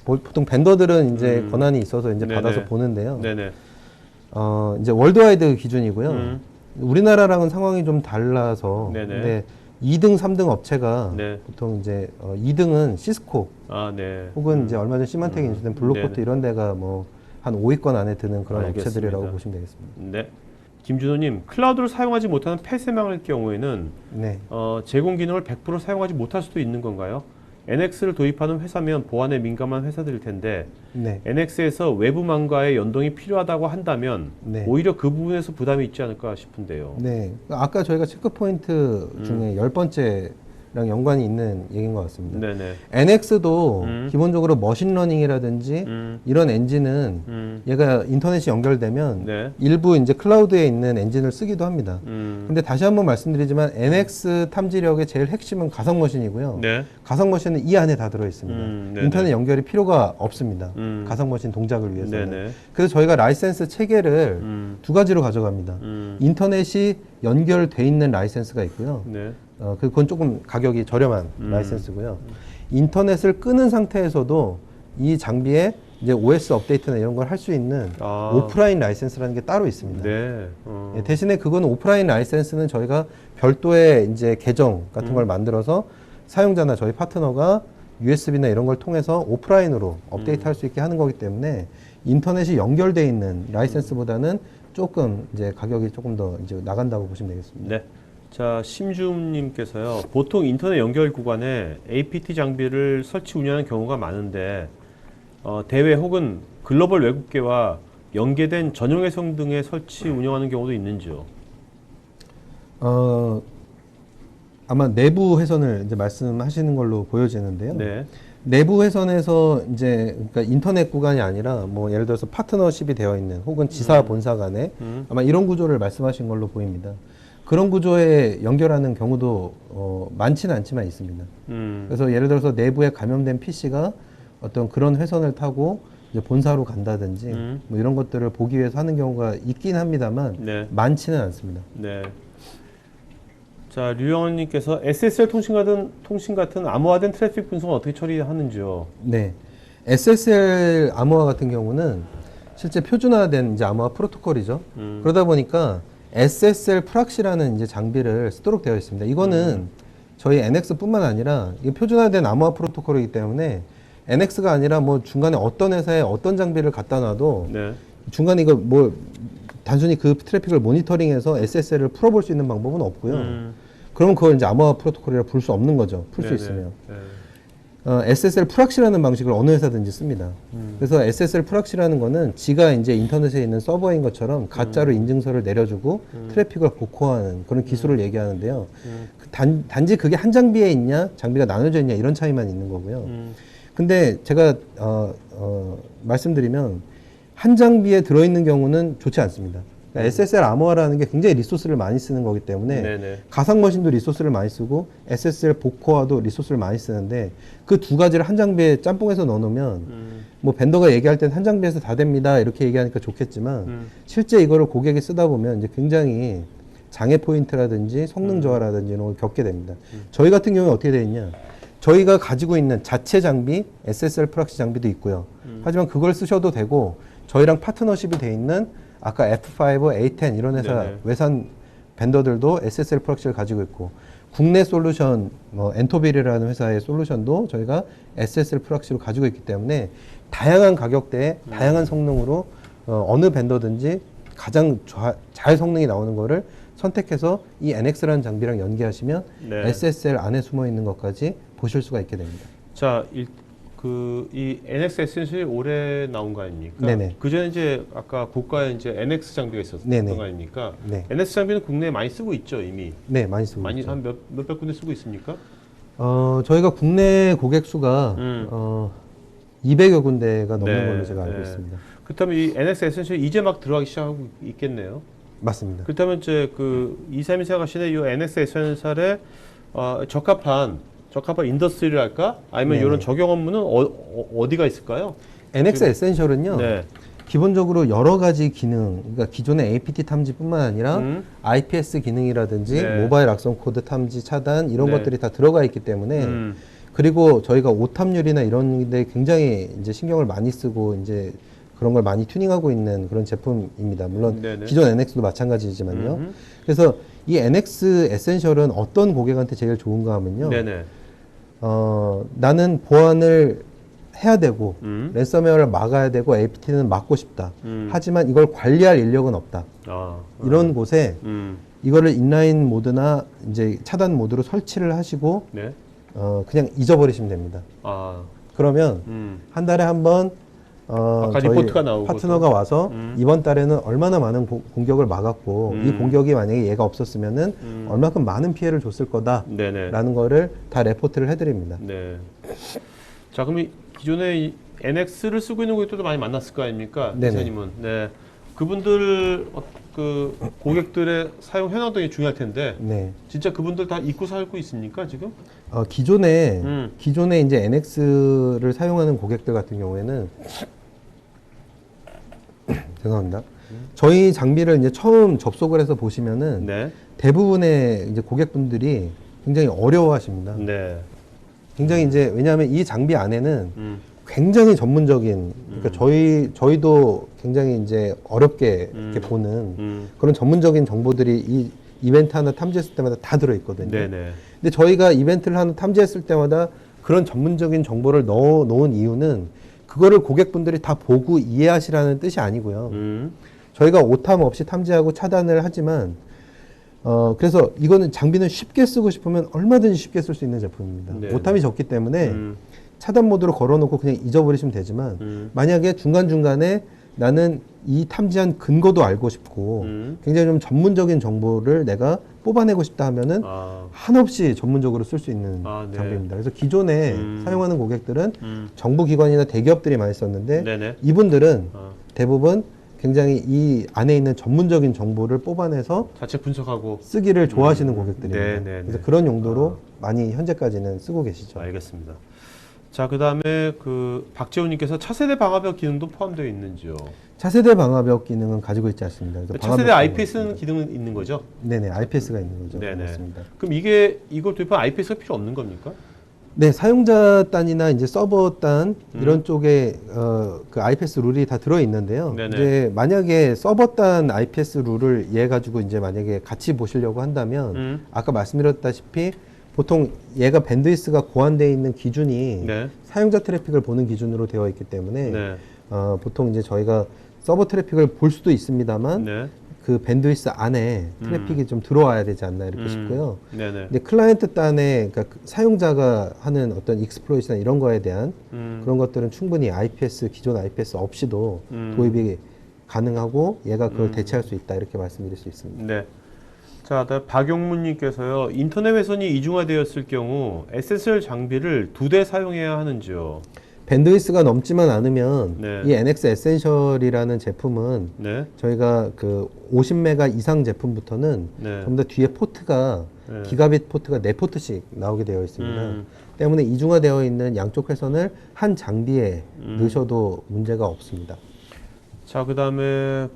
보통 벤더들은 이제 권한이 있어서 이제 네네. 받아서 보는데요. 네네. 이제 월드와이드 기준이고요. 우리나라랑은 상황이 좀 달라서 네네. 근데 2등, 3등 업체가 네. 보통 이제 2등은 시스코 네. 혹은 이제 얼마 전 시만텍에 인수된 블록포트 네네. 이런 데가 뭐 한 5위권 안에 드는 그런 알겠습니다. 업체들이라고 보시면 되겠습니다. 네. 김준호님, 클라우드를 사용하지 못하는 폐쇄망일 경우에는 네. 제공 기능을 100% 사용하지 못할 수도 있는 건가요? NX를 도입하는 회사면 보안에 민감한 회사들일 텐데 네. NX에서 외부망과의 연동이 필요하다고 한다면 네. 오히려 그 부분에서 부담이 있지 않을까 싶은데요. 네. 아까 저희가 체크포인트 중에 10번째랑 연관이 있는 얘기인 것 같습니다. 네네. NX도 기본적으로 머신러닝이라든지 이런 엔진은 얘가 인터넷이 연결되면 네. 일부 이제 클라우드에 있는 엔진을 쓰기도 합니다. 근데 다시 한번 말씀드리지만 NX 탐지력의 제일 핵심은 가상머신이고요. 네. 가상머신은 이 안에 다 들어 있습니다. 네네. 인터넷 연결이 필요가 없습니다. 가상머신 동작을 위해서는. 네네. 그래서 저희가 라이센스 체계를 두 가지로 가져갑니다. 인터넷이 연결돼 있는 라이센스가 있고요. 네. 그건 조금 가격이 저렴한 라이센스고요. 인터넷을 끄는 상태에서도 이 장비에 이제 OS 업데이트나 이런 걸 할 수 있는 오프라인 라이센스라는 게 따로 있습니다. 네. 예, 대신에 그건 오프라인 라이센스는 저희가 별도의 이제 계정 같은 걸 만들어서 사용자나 저희 파트너가 USB나 이런 걸 통해서 오프라인으로 업데이트 할 수 있게 하는 거기 때문에 인터넷이 연결돼 있는 라이센스보다는 조금 이제 가격이 조금 더 이제 나간다고 보시면 되겠습니다. 네. 자, 심주님께서요. 보통 인터넷 연결 구간에 APT 장비를 설치 운영하는 경우가 많은데 대외 혹은 글로벌 외국계와 연계된 전용 회선 등에 설치 운영하는 경우도 있는지요? 아마 내부 회선을 이제 말씀하시는 걸로 보여지는데요. 네. 내부 회선에서 이제 그러니까 인터넷 구간이 아니라 뭐 예를 들어서 파트너십이 되어 있는 혹은 지사 본사 간에 아마 이런 구조를 말씀하신 걸로 보입니다. 그런 구조에 연결하는 경우도 많지는 않지만 있습니다. 그래서 예를 들어서 내부에 감염된 PC가 어떤 그런 회선을 타고 이제 본사로 간다든지 뭐 이런 것들을 보기 위해서 하는 경우가 있긴 합니다만 네. 많지는 않습니다. 네. 자, 류영원님께서 SSL 통신 같은 암호화된 트래픽 분석은 어떻게 처리하는지요? 네, SSL 암호화 같은 경우는 실제 표준화된 이제 암호화 프로토콜이죠. 그러다 보니까 SSL 프락시라는 이제 장비를 쓰도록 되어 있습니다. 이거는 저희 NX뿐만 아니라 이게 표준화된 암호화 프로토콜이기 때문에 NX가 아니라 뭐 중간에 어떤 회사에 어떤 장비를 갖다 놔도 네. 중간에 이거 뭐 단순히 그 트래픽을 모니터링해서 SSL을 풀어볼 수 있는 방법은 없고요. 그러면 그걸 이제 암호화 프로토콜이라 부를 수 없는 거죠. 풀 수 네네. 있으면. 네. SSL 프락시라는 방식을 어느 회사든지 씁니다. 그래서 SSL 프락시라는 거는 지가 이제 인터넷에 있는 서버인 것처럼 가짜로 인증서를 내려주고 트래픽을 복호하는 그런 기술을 얘기하는데요. 단지 그게 한 장비에 있냐, 장비가 나눠져 있냐 이런 차이만 있는 거고요. 근데 제가 말씀드리면 한 장비에 들어있는 경우는 좋지 않습니다. 그러니까 SSL 암호화라는 게 굉장히 리소스를 많이 쓰는 거기 때문에 네네. 가상 머신도 리소스를 많이 쓰고 SSL 복호화도 리소스를 많이 쓰는데 그 두 가지를 한 장비에 짬뽕해서 넣어놓으면 뭐 벤더가 얘기할 땐 한 장비에서 다 됩니다 이렇게 얘기하니까 좋겠지만 실제 이거를 고객이 쓰다 보면 이제 굉장히 장애 포인트라든지 성능 저하라든지 이런 걸 겪게 됩니다. 저희 같은 경우는 어떻게 되어 있냐? 저희가 가지고 있는 자체 장비 SSL 프락시 장비도 있고요. 하지만 그걸 쓰셔도 되고 저희랑 파트너십이 돼 있는 아까 F5, A10 이런 회사 네네. 외산 벤더들도 SSL 프락시를 가지고 있고 국내 솔루션 뭐 엔토빌이라는 회사의 솔루션도 저희가 SSL 프락시로 가지고 있기 때문에 다양한 가격대에 다양한 성능으로 어느 벤더든지 가장 잘 성능이 나오는 거를 선택해서 이 NX라는 장비랑 연계하시면 네. SSL 안에 숨어 있는 것까지 보실 수가 있게 됩니다. 자, 이 NX 에센셜이 올해 나온 거 아닙니까? 네네. 그 전에 이제 아까 고가에 이제 NX 장비가 있었던 네네. 거 아닙니까? 네. NX 장비는 국내에 많이 쓰고 있죠, 이미. 네, 많이 쓰고 많이 있죠. 한 몇백 군데 쓰고 있습니까? 저희가 국내 고객 수가 200여 군데가 넘는 네, 걸로 제가 알고 네. 있습니다. 그렇다면 이 NX 에센셜이 이제 막 들어가기 시작하고 있겠네요. 맞습니다. 그렇다면 이제 그 이삼이 생각하시는 이 NX 에센셜에 적합한 인더스트리랄까? 아니면 네네. 이런 적용 업무는 어디가 있을까요? NX 에센셜은요. 네. 기본적으로 여러 가지 기능, 그러니까 기존의 APT 탐지뿐만 아니라 IPS 기능이라든지 네. 모바일 악성 코드 탐지 차단 이런 네. 것들이 다 들어가 있기 때문에 그리고 저희가 오탐률이나 이런 데 굉장히 이제 신경을 많이 쓰고 이제 그런 걸 많이 튜닝하고 있는 그런 제품입니다. 물론 네네. 기존 NX도 마찬가지지만요. 그래서 이 NX 에센셜은 어떤 고객한테 제일 좋은가 하면요. 네네. 나는 보안을 해야 되고 음. 랜섬웨어를 막아야 되고 APT는 막고 싶다. 하지만 이걸 관리할 인력은 없다. 이런 곳에 이거를 인라인 모드나 이제 차단 모드로 설치를 하시고 네. 그냥 잊어버리시면 됩니다. 그러면 한 달에 한 번 아까 저희 리포트가 나오고 파트너가 와서 이번 달에는 얼마나 많은 공격을 막았고 이 공격이 만약에 얘가 없었으면은 얼마큼 많은 피해를 줬을 거다라는 네네. 거를 다 레포트를 해드립니다. 네. 자, 그럼 기존에 이 NX를 쓰고 있는 고객들도 많이 만났을 거 아닙니까? 네네. 이사님은. 네. 그분들 그 고객들의 사용 현황 등이 중요할 텐데 네. 진짜 그분들 다 잊고 살고 있습니까 지금? 기존에 이제 NX를 사용하는 고객들 같은 경우에는 죄송합니다. 저희 장비를 이제 처음 접속을 해서 보시면은 네. 대부분의 이제 고객분들이 굉장히 어려워하십니다. 네. 굉장히 이제 왜냐하면 이 장비 안에는 굉장히 전문적인 그러니까 저희도 굉장히 이제 어렵게 이렇게 보는 그런 전문적인 정보들이 이 이벤트 하나 탐지했을 때마다 다 들어 있거든요. 네네. 근데 저희가 이벤트를 하나 탐지했을 때마다 그런 전문적인 정보를 넣어 놓은 이유는 그거를 고객분들이 다 보고 이해하시라는 뜻이 아니고요. 저희가 오탐 없이 탐지하고 차단을 하지만 그래서 이거는 장비는 쉽게 쓰고 싶으면 얼마든지 쉽게 쓸 수 있는 제품입니다. 네. 오탐이 적기 때문에 차단 모드로 걸어놓고 그냥 잊어버리시면 되지만 만약에 중간중간에 나는 이 탐지한 근거도 알고 싶고 굉장히 좀 전문적인 정보를 내가 뽑아내고 싶다 하면은 한없이 전문적으로 쓸 수 있는 네. 장비입니다. 그래서 기존에 사용하는 고객들은 정부기관이나 대기업들이 많이 썼는데 네네. 이분들은 대부분 굉장히 이 안에 있는 전문적인 정보를 뽑아내서 자체 분석하고 쓰기를 좋아하시는 고객들입니다. 네네네. 그래서 그런 용도로 많이 현재까지는 쓰고 계시죠. 알겠습니다. 자, 그다음에 그 박재훈님께서 차세대 방화벽 기능도 포함되어 있는지요? 차세대 방화벽 기능은 가지고 있지 않습니다. 그래서 차세대 방화벽 IPS는 기능은 있는 거죠? 네네, IPS가 있는 거죠. 네네. 맞습니다. 그럼 이걸 도입한 IPS가 필요 없는 겁니까? 네, 사용자 단이나 이제 서버 단 이런 쪽에 그 IPS 룰이 다 들어 있는데요. 네네. 이제 만약에 서버 단 IPS 룰을 얘 가지고 이제 만약에 같이 보시려고 한다면 아까 말씀드렸다시피 보통 얘가 밴드위스가 고안되어 있는 기준이 네. 사용자 트래픽을 보는 기준으로 되어 있기 때문에 네. 보통 이제 저희가 서버 트래픽을 볼 수도 있습니다만 네. 그 밴드위스 안에 트래픽이 좀 들어와야 되지 않나 이렇게 싶고요. 네네. 근데 클라이언트 단에 그러니까 사용자가 하는 어떤 익스플로이트나 이런 거에 대한 그런 것들은 충분히 IPS 기존 IPS 없이도 도입이 가능하고 얘가 그걸 대체할 수 있다 이렇게 말씀드릴 수 있습니다. 네. 자, 다음 박용문님께서요. 인터넷 회선이 이중화되었을 경우 SSL 장비를 2대 사용해야 하는지요? 밴드위스가 넘지만 않으면 네. 이 NX 에센셜이라는 제품은 네. 저희가 그 50메가 이상 제품부터는 네. 전부 다 뒤에 포트가 네. 기가빗 포트가 4포트씩 나오게 되어 있습니다. 때문에 이중화되어 있는 양쪽 회선을 한 장비에 넣으셔도 문제가 없습니다. 자, 그다음에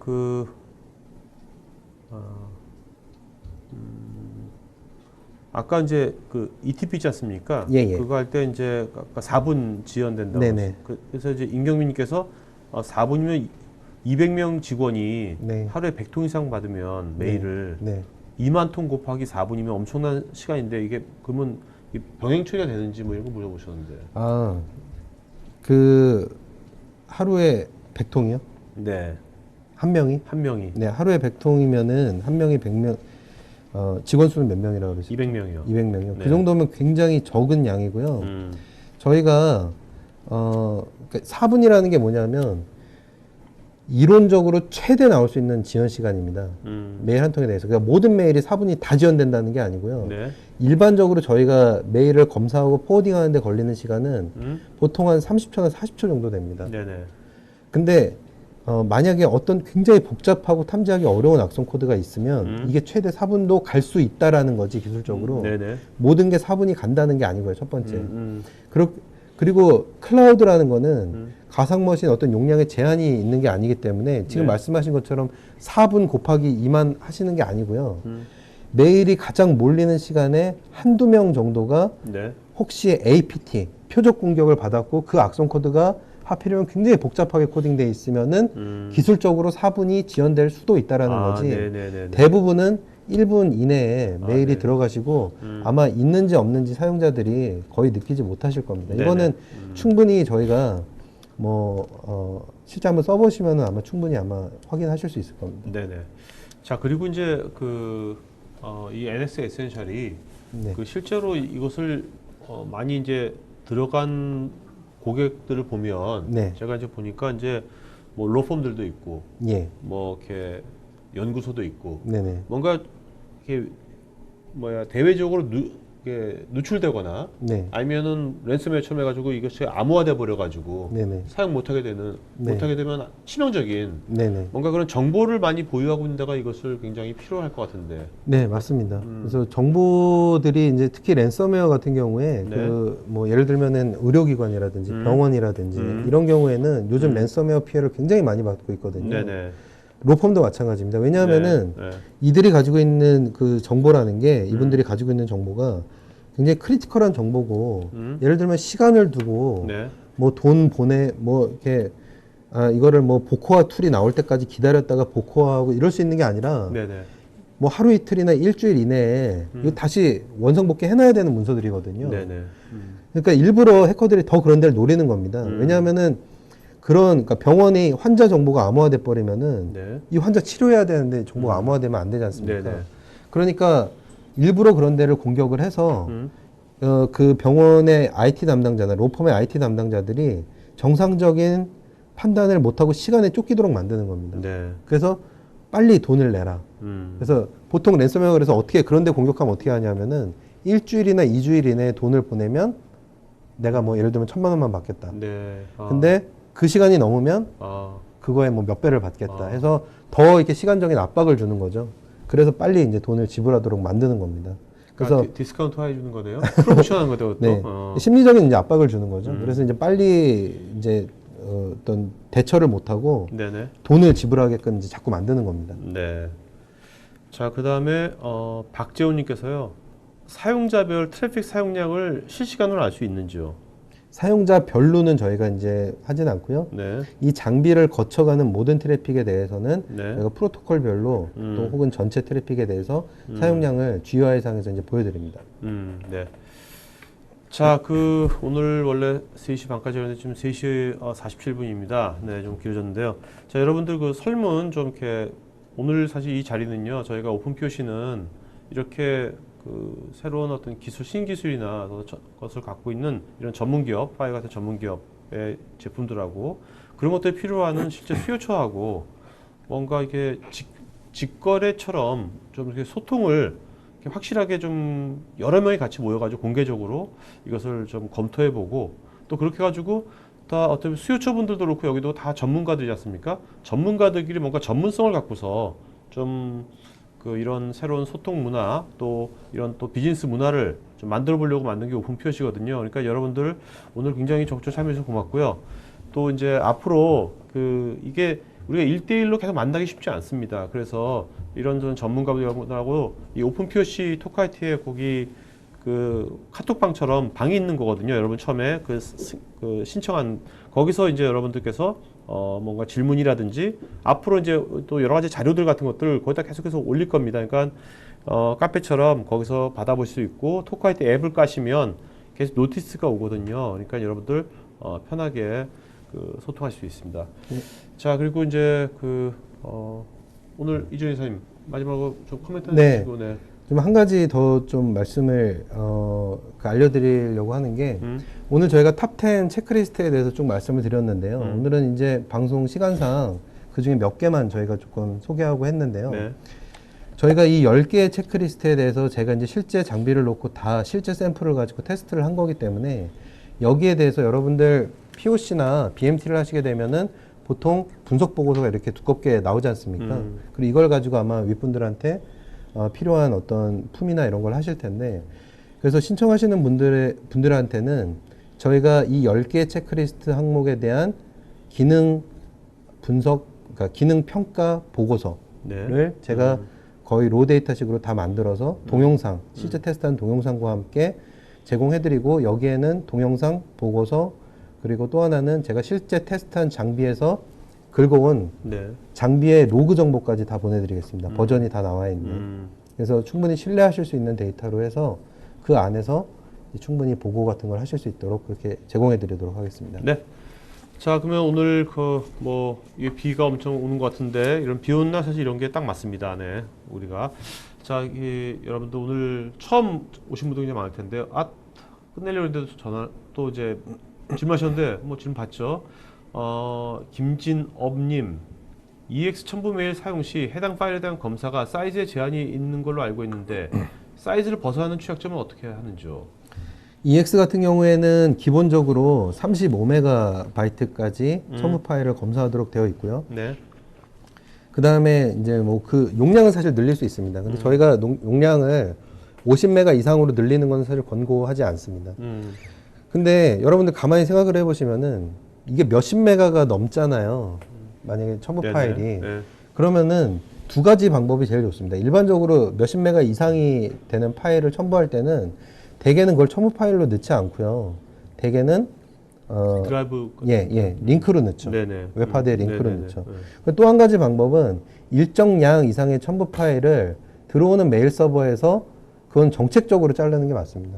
아까 이제 그 ETP 있지 않습니까? 예, 예. 그거 할 때 이제 아까 4분 지연된다고. 네네. 그래서 이제 임경민님께서 4분이면 200명 직원이 네. 하루에 100통 이상 받으면 메일을 네. 2만 통 곱하기 4분이면 엄청난 시간인데 이게 그러면 병행 처리가 되는지 뭐 이런 거 물어보셨는데. 그 하루에 100통이요? 네. 한 명이? 한 명이 네, 하루에 100통이면은 한 명이 100명 직원 수는 몇 명이라고 그러시죠? 200명이요. 200명이요. 네. 그 정도면 굉장히 적은 양이고요. 저희가 그러니까 4분이라는 게 뭐냐면 이론적으로 최대 나올 수 있는 지연 시간입니다. 메일 한 통에 대해서. 그러니까 모든 메일이 4분이 다 지연된다는 게 아니고요. 네. 일반적으로 저희가 메일을 검사하고 포워딩하는 데 걸리는 시간은 보통 한 30초나 40초 정도 됩니다. 네네. 근데 만약에 어떤 굉장히 복잡하고 탐지하기 어려운 악성 코드가 있으면 이게 최대 4분도 갈 수 있다라는 거지 기술적으로. 네네. 모든 게 4분이 간다는 게 아니고요. 첫 번째. 그리고 클라우드라는 거는 가상머신 어떤 용량의 제한이 있는 게 아니기 때문에 지금 네. 말씀하신 것처럼 4분 곱하기 2만 하시는 게 아니고요. 메일이 가장 몰리는 시간에 한두 명 정도가 네. 혹시 APT, 표적 공격을 받았고 그 악성 코드가 하필이면 굉장히 복잡하게 코딩되어 있으면은 기술적으로 4분이 지연될 수도 있다라는 거지. 네네네. 대부분은 1분 이내에 메일이 네. 들어가시고 아마 있는지 없는지 사용자들이 거의 느끼지 못하실 겁니다. 네네. 이거는 충분히 저희가 실제 한번 써보시면 아마 충분히 아마 확인하실 수 있을 겁니다. 네네. 자, 그리고 이제 이 NX 에센셜이 네. 실제로 이것을 많이 이제 들어간 고객들을 보면 네. 제가 이제 보니까 이제 뭐 로펌들도 있고 예. 뭐 이렇게 연구소도 있고 네네. 뭔가 이렇게 대외적으로 이게 누출되거나 네. 아니면은 랜섬웨어처럼 해가지고 이것이 암호화돼 버려가지고 네네. 사용 못하게 되면 치명적인 네네. 뭔가 그런 정보를 많이 보유하고 있는 데가 이것을 굉장히 필요할 것 같은데. 네, 맞습니다. 그래서 정보들이 이제 특히 랜섬웨어 같은 경우에 네. 예를 들면은 의료기관이라든지 병원이라든지 이런 경우에는 요즘 랜섬웨어 피해를 굉장히 많이 받고 있거든요. 네네. 로펌도 마찬가지입니다. 왜냐하면은 네. 이들이 가지고 있는 그 정보라는 게 이분들이 가지고 있는 정보가 굉장히 크리티컬한 정보고 예를 들면 시간을 두고 네. 뭐 돈 보내 이렇게 이거를 뭐 보코아 툴이 나올 때까지 기다렸다가 보코아하고 이럴 수 있는 게 아니라 네네. 뭐 하루 이틀이나 일주일 이내에 이거 다시 원성복귀 해놔야 되는 문서들이거든요. 네네. 그러니까 일부러 해커들이 더 그런 데를 노리는 겁니다. 왜냐하면은 그러니까 병원이 환자 정보가 암호화돼 버리면은 네. 이 환자 치료해야 되는데 정보가 암호화되면 안 되지 않습니까? 네네. 그러니까 일부러 그런 데를 공격을 해서 음. 그 병원의 IT 담당자나 로펌의 IT 담당자들이 정상적인 판단을 못하고 시간에 쫓기도록 만드는 겁니다. 네. 그래서 빨리 돈을 내라. 음. 그래서 보통 랜섬웨어가 그래서 어떻게 그런데 공격하면 어떻게 하냐면은 일주일이나 2주일 이내에 돈을 보내면 내가 뭐 예를 들면 1,000만 원만 받겠다. 네. 아. 근데 그 시간이 넘으면 아. 그거에 뭐 몇 배를 받겠다 해서 더 이렇게 시간적인 압박을 주는 거죠. 그래서 빨리 이제 돈을 지불하도록 만드는 겁니다. 그래서 디스카운트 해주는 거네요. 프로모션한 거죠. 네, 또. 심리적인 이제 압박을 주는 거죠. 그래서 이제 빨리 이제 어떤 대처를 못하고 네네. 돈을 지불하게끔 이제 자꾸 만드는 겁니다. 네. 자, 그 다음에 박재훈님께서요. 사용자별 트래픽 사용량을 실시간으로 알 수 있는지요? 사용자별로는 저희가 이제 하진 않고요. 네. 이 장비를 거쳐가는 모든 트래픽에 대해서는 네. 저희가 프로토콜별로 또 혹은 전체 트래픽에 대해서 사용량을 GUI상에서 이제 보여드립니다. 네. 자, 오늘 원래 3시 반까지 하는데 지금 3시 47분입니다. 네, 좀 길어졌는데요. 자, 여러분들 그 설문 좀 이렇게 오늘 사실 이 자리는요, 저희가 오픈 POC는 이렇게 새로운 어떤 기술, 신기술이나 것을 갖고 있는 이런 전문기업, 파이 같은 전문기업의 제품들하고 그런 것들이 필요한 실제 수요처하고 뭔가 이게 직거래처럼 좀 이렇게 소통을 이렇게 확실하게 좀 여러 명이 같이 모여가지고 공개적으로 이것을 좀 검토해보고 또 그렇게 해가지고 다 어떤 수요처분들도 그렇고 여기도 다 전문가들이지 않습니까? 전문가들끼리 뭔가 전문성을 갖고서 좀 이런 새로운 소통 문화 또 이런 또 비즈니스 문화를 좀 만들어 보려고 만든 게 오픈 POC거든요. 그러니까 여러분들 오늘 굉장히 적극적으로 참여해주셔서 고맙고요. 또 이제 앞으로 이게 우리가 1대1로 계속 만나기 쉽지 않습니다. 그래서 이런 전문가분들하고 이 오픈 POC 토크아이티에 거기 카톡방처럼 방이 있는 거거든요. 여러분 처음에 신청한 거기서 이제 여러분들께서 뭔가 질문이라든지 앞으로 이제 또 여러 가지 자료들 같은 것들 거기다 계속해서 올릴 겁니다. 그러니까 카페처럼 거기서 받아볼 수 있고 토크아이티 앱을 까시면 계속 노티스가 오거든요. 그러니까 여러분들 편하게 소통할 수 있습니다. 자, 그리고 이제 오늘 이준희 선생님 마지막으로 좀 코멘트 해주시고 네. 좀 한 가지 더 좀 말씀을 알려드리려고 하는 게 오늘 저희가 탑10 체크리스트에 대해서 좀 말씀을 드렸는데요. 오늘은 이제 방송 시간상 그 중에 몇 개만 저희가 조금 소개하고 했는데요. 네. 저희가 이 10개의 체크리스트에 대해서 제가 이제 실제 장비를 놓고 다 실제 샘플을 가지고 테스트를 한 거기 때문에 여기에 대해서 여러분들 POC나 BMT를 하시게 되면은 보통 분석 보고서가 이렇게 두껍게 나오지 않습니까? 그리고 이걸 가지고 아마 윗분들한테 필요한 어떤 품이나 이런 걸 하실 텐데 그래서 신청하시는 분들한테는 저희가 이 10개의 체크리스트 항목에 대한 기능 분석, 그러니까 기능 평가 보고서를 네. 제가 거의 로 데이터식으로 다 만들어서 동영상, 실제 테스트한 동영상과 함께 제공해드리고 여기에는 동영상, 보고서 그리고 또 하나는 제가 실제 테스트한 장비에서 긁어온 네. 장비의 로그 정보까지 다 보내드리겠습니다. 버전이 다 나와 있는. 그래서 충분히 신뢰하실 수 있는 데이터로 해서 그 안에서 충분히 보고 같은 걸 하실 수 있도록 그렇게 제공해드리도록 하겠습니다. 네. 자, 그러면 오늘 이게 비가 엄청 오는 것 같은데 이런 비 오는 날 사실 이런 게 딱 맞습니다. 네, 우리가. 자, 여러분들 오늘 처음 오신 분들이 굉장히 많을 텐데 끝내려고 했는데도 전화 또 이제 질문하셨는데 뭐 질문 받죠. 김진업님, EX 첨부 메일 사용 시 해당 파일에 대한 검사가 사이즈에 제한이 있는 걸로 알고 있는데 사이즈를 벗어나는 취약점은 어떻게 하는지요? EX 같은 경우에는 기본적으로 35MB까지 첨부 파일을 검사하도록 되어 있고요. 네. 그 다음에 이제 뭐 용량은 사실 늘릴 수 있습니다. 근데 저희가 용량을 50메가 이상으로 늘리는 건 사실 권고하지 않습니다. 근데 여러분들 가만히 생각을 해보시면은 이게 몇십 메가가 넘잖아요. 만약에 첨부 파일이. 네. 그러면은 두 가지 방법이 제일 좋습니다. 일반적으로 몇십 메가 이상이 되는 파일을 첨부할 때는 대개는 그걸 첨부 파일로 넣지 않고요. 대개는 드라이브 링크로 넣죠. 네네. 웹하드에 링크로 네네네. 넣죠. 또 한 가지 방법은 일정량 이상의 첨부 파일을 들어오는 메일 서버에서 그건 정책적으로 자르는 게 맞습니다.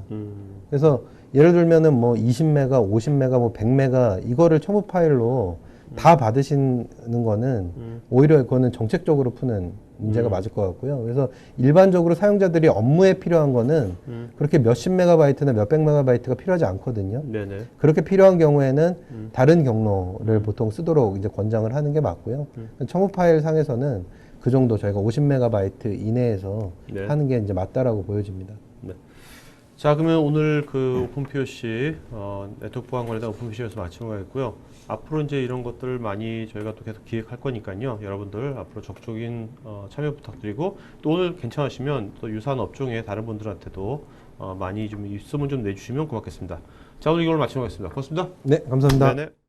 그래서 예를 들면은 뭐 20메가, 50메가, 뭐 100메가 이거를 첨부 파일로 다 받으시는 거는 오히려 그거는 정책적으로 푸는 문제가 맞을 것 같고요. 그래서 일반적으로 사용자들이 업무에 필요한 거는 그렇게 몇십 메가바이트나 몇백 메가바이트가 필요하지 않거든요. 네네. 그렇게 필요한 경우에는 다른 경로를 보통 쓰도록 이제 권장을 하는 게 맞고요. 첨부 파일 상에서는 그 정도 저희가 50메가바이트 이내에서 네. 하는 게 이제 맞다라고 보여집니다. 네. 자, 그러면 오늘 그 오픈 POC 네트워크 보안 관련된 오픈 POC에서 마치는 거겠고요. 앞으로 이제 이런 것들을 많이 저희가 또 계속 기획할 거니까요. 여러분들 앞으로 적극적인 참여 부탁드리고, 또 오늘 괜찮으시면 또 유사한 업종의 다른 분들한테도 많이 좀 입소문 좀 내주시면 고맙겠습니다. 자, 오늘 이걸 마치는 거겠습니다. 고맙습니다. 네, 감사합니다. 네네.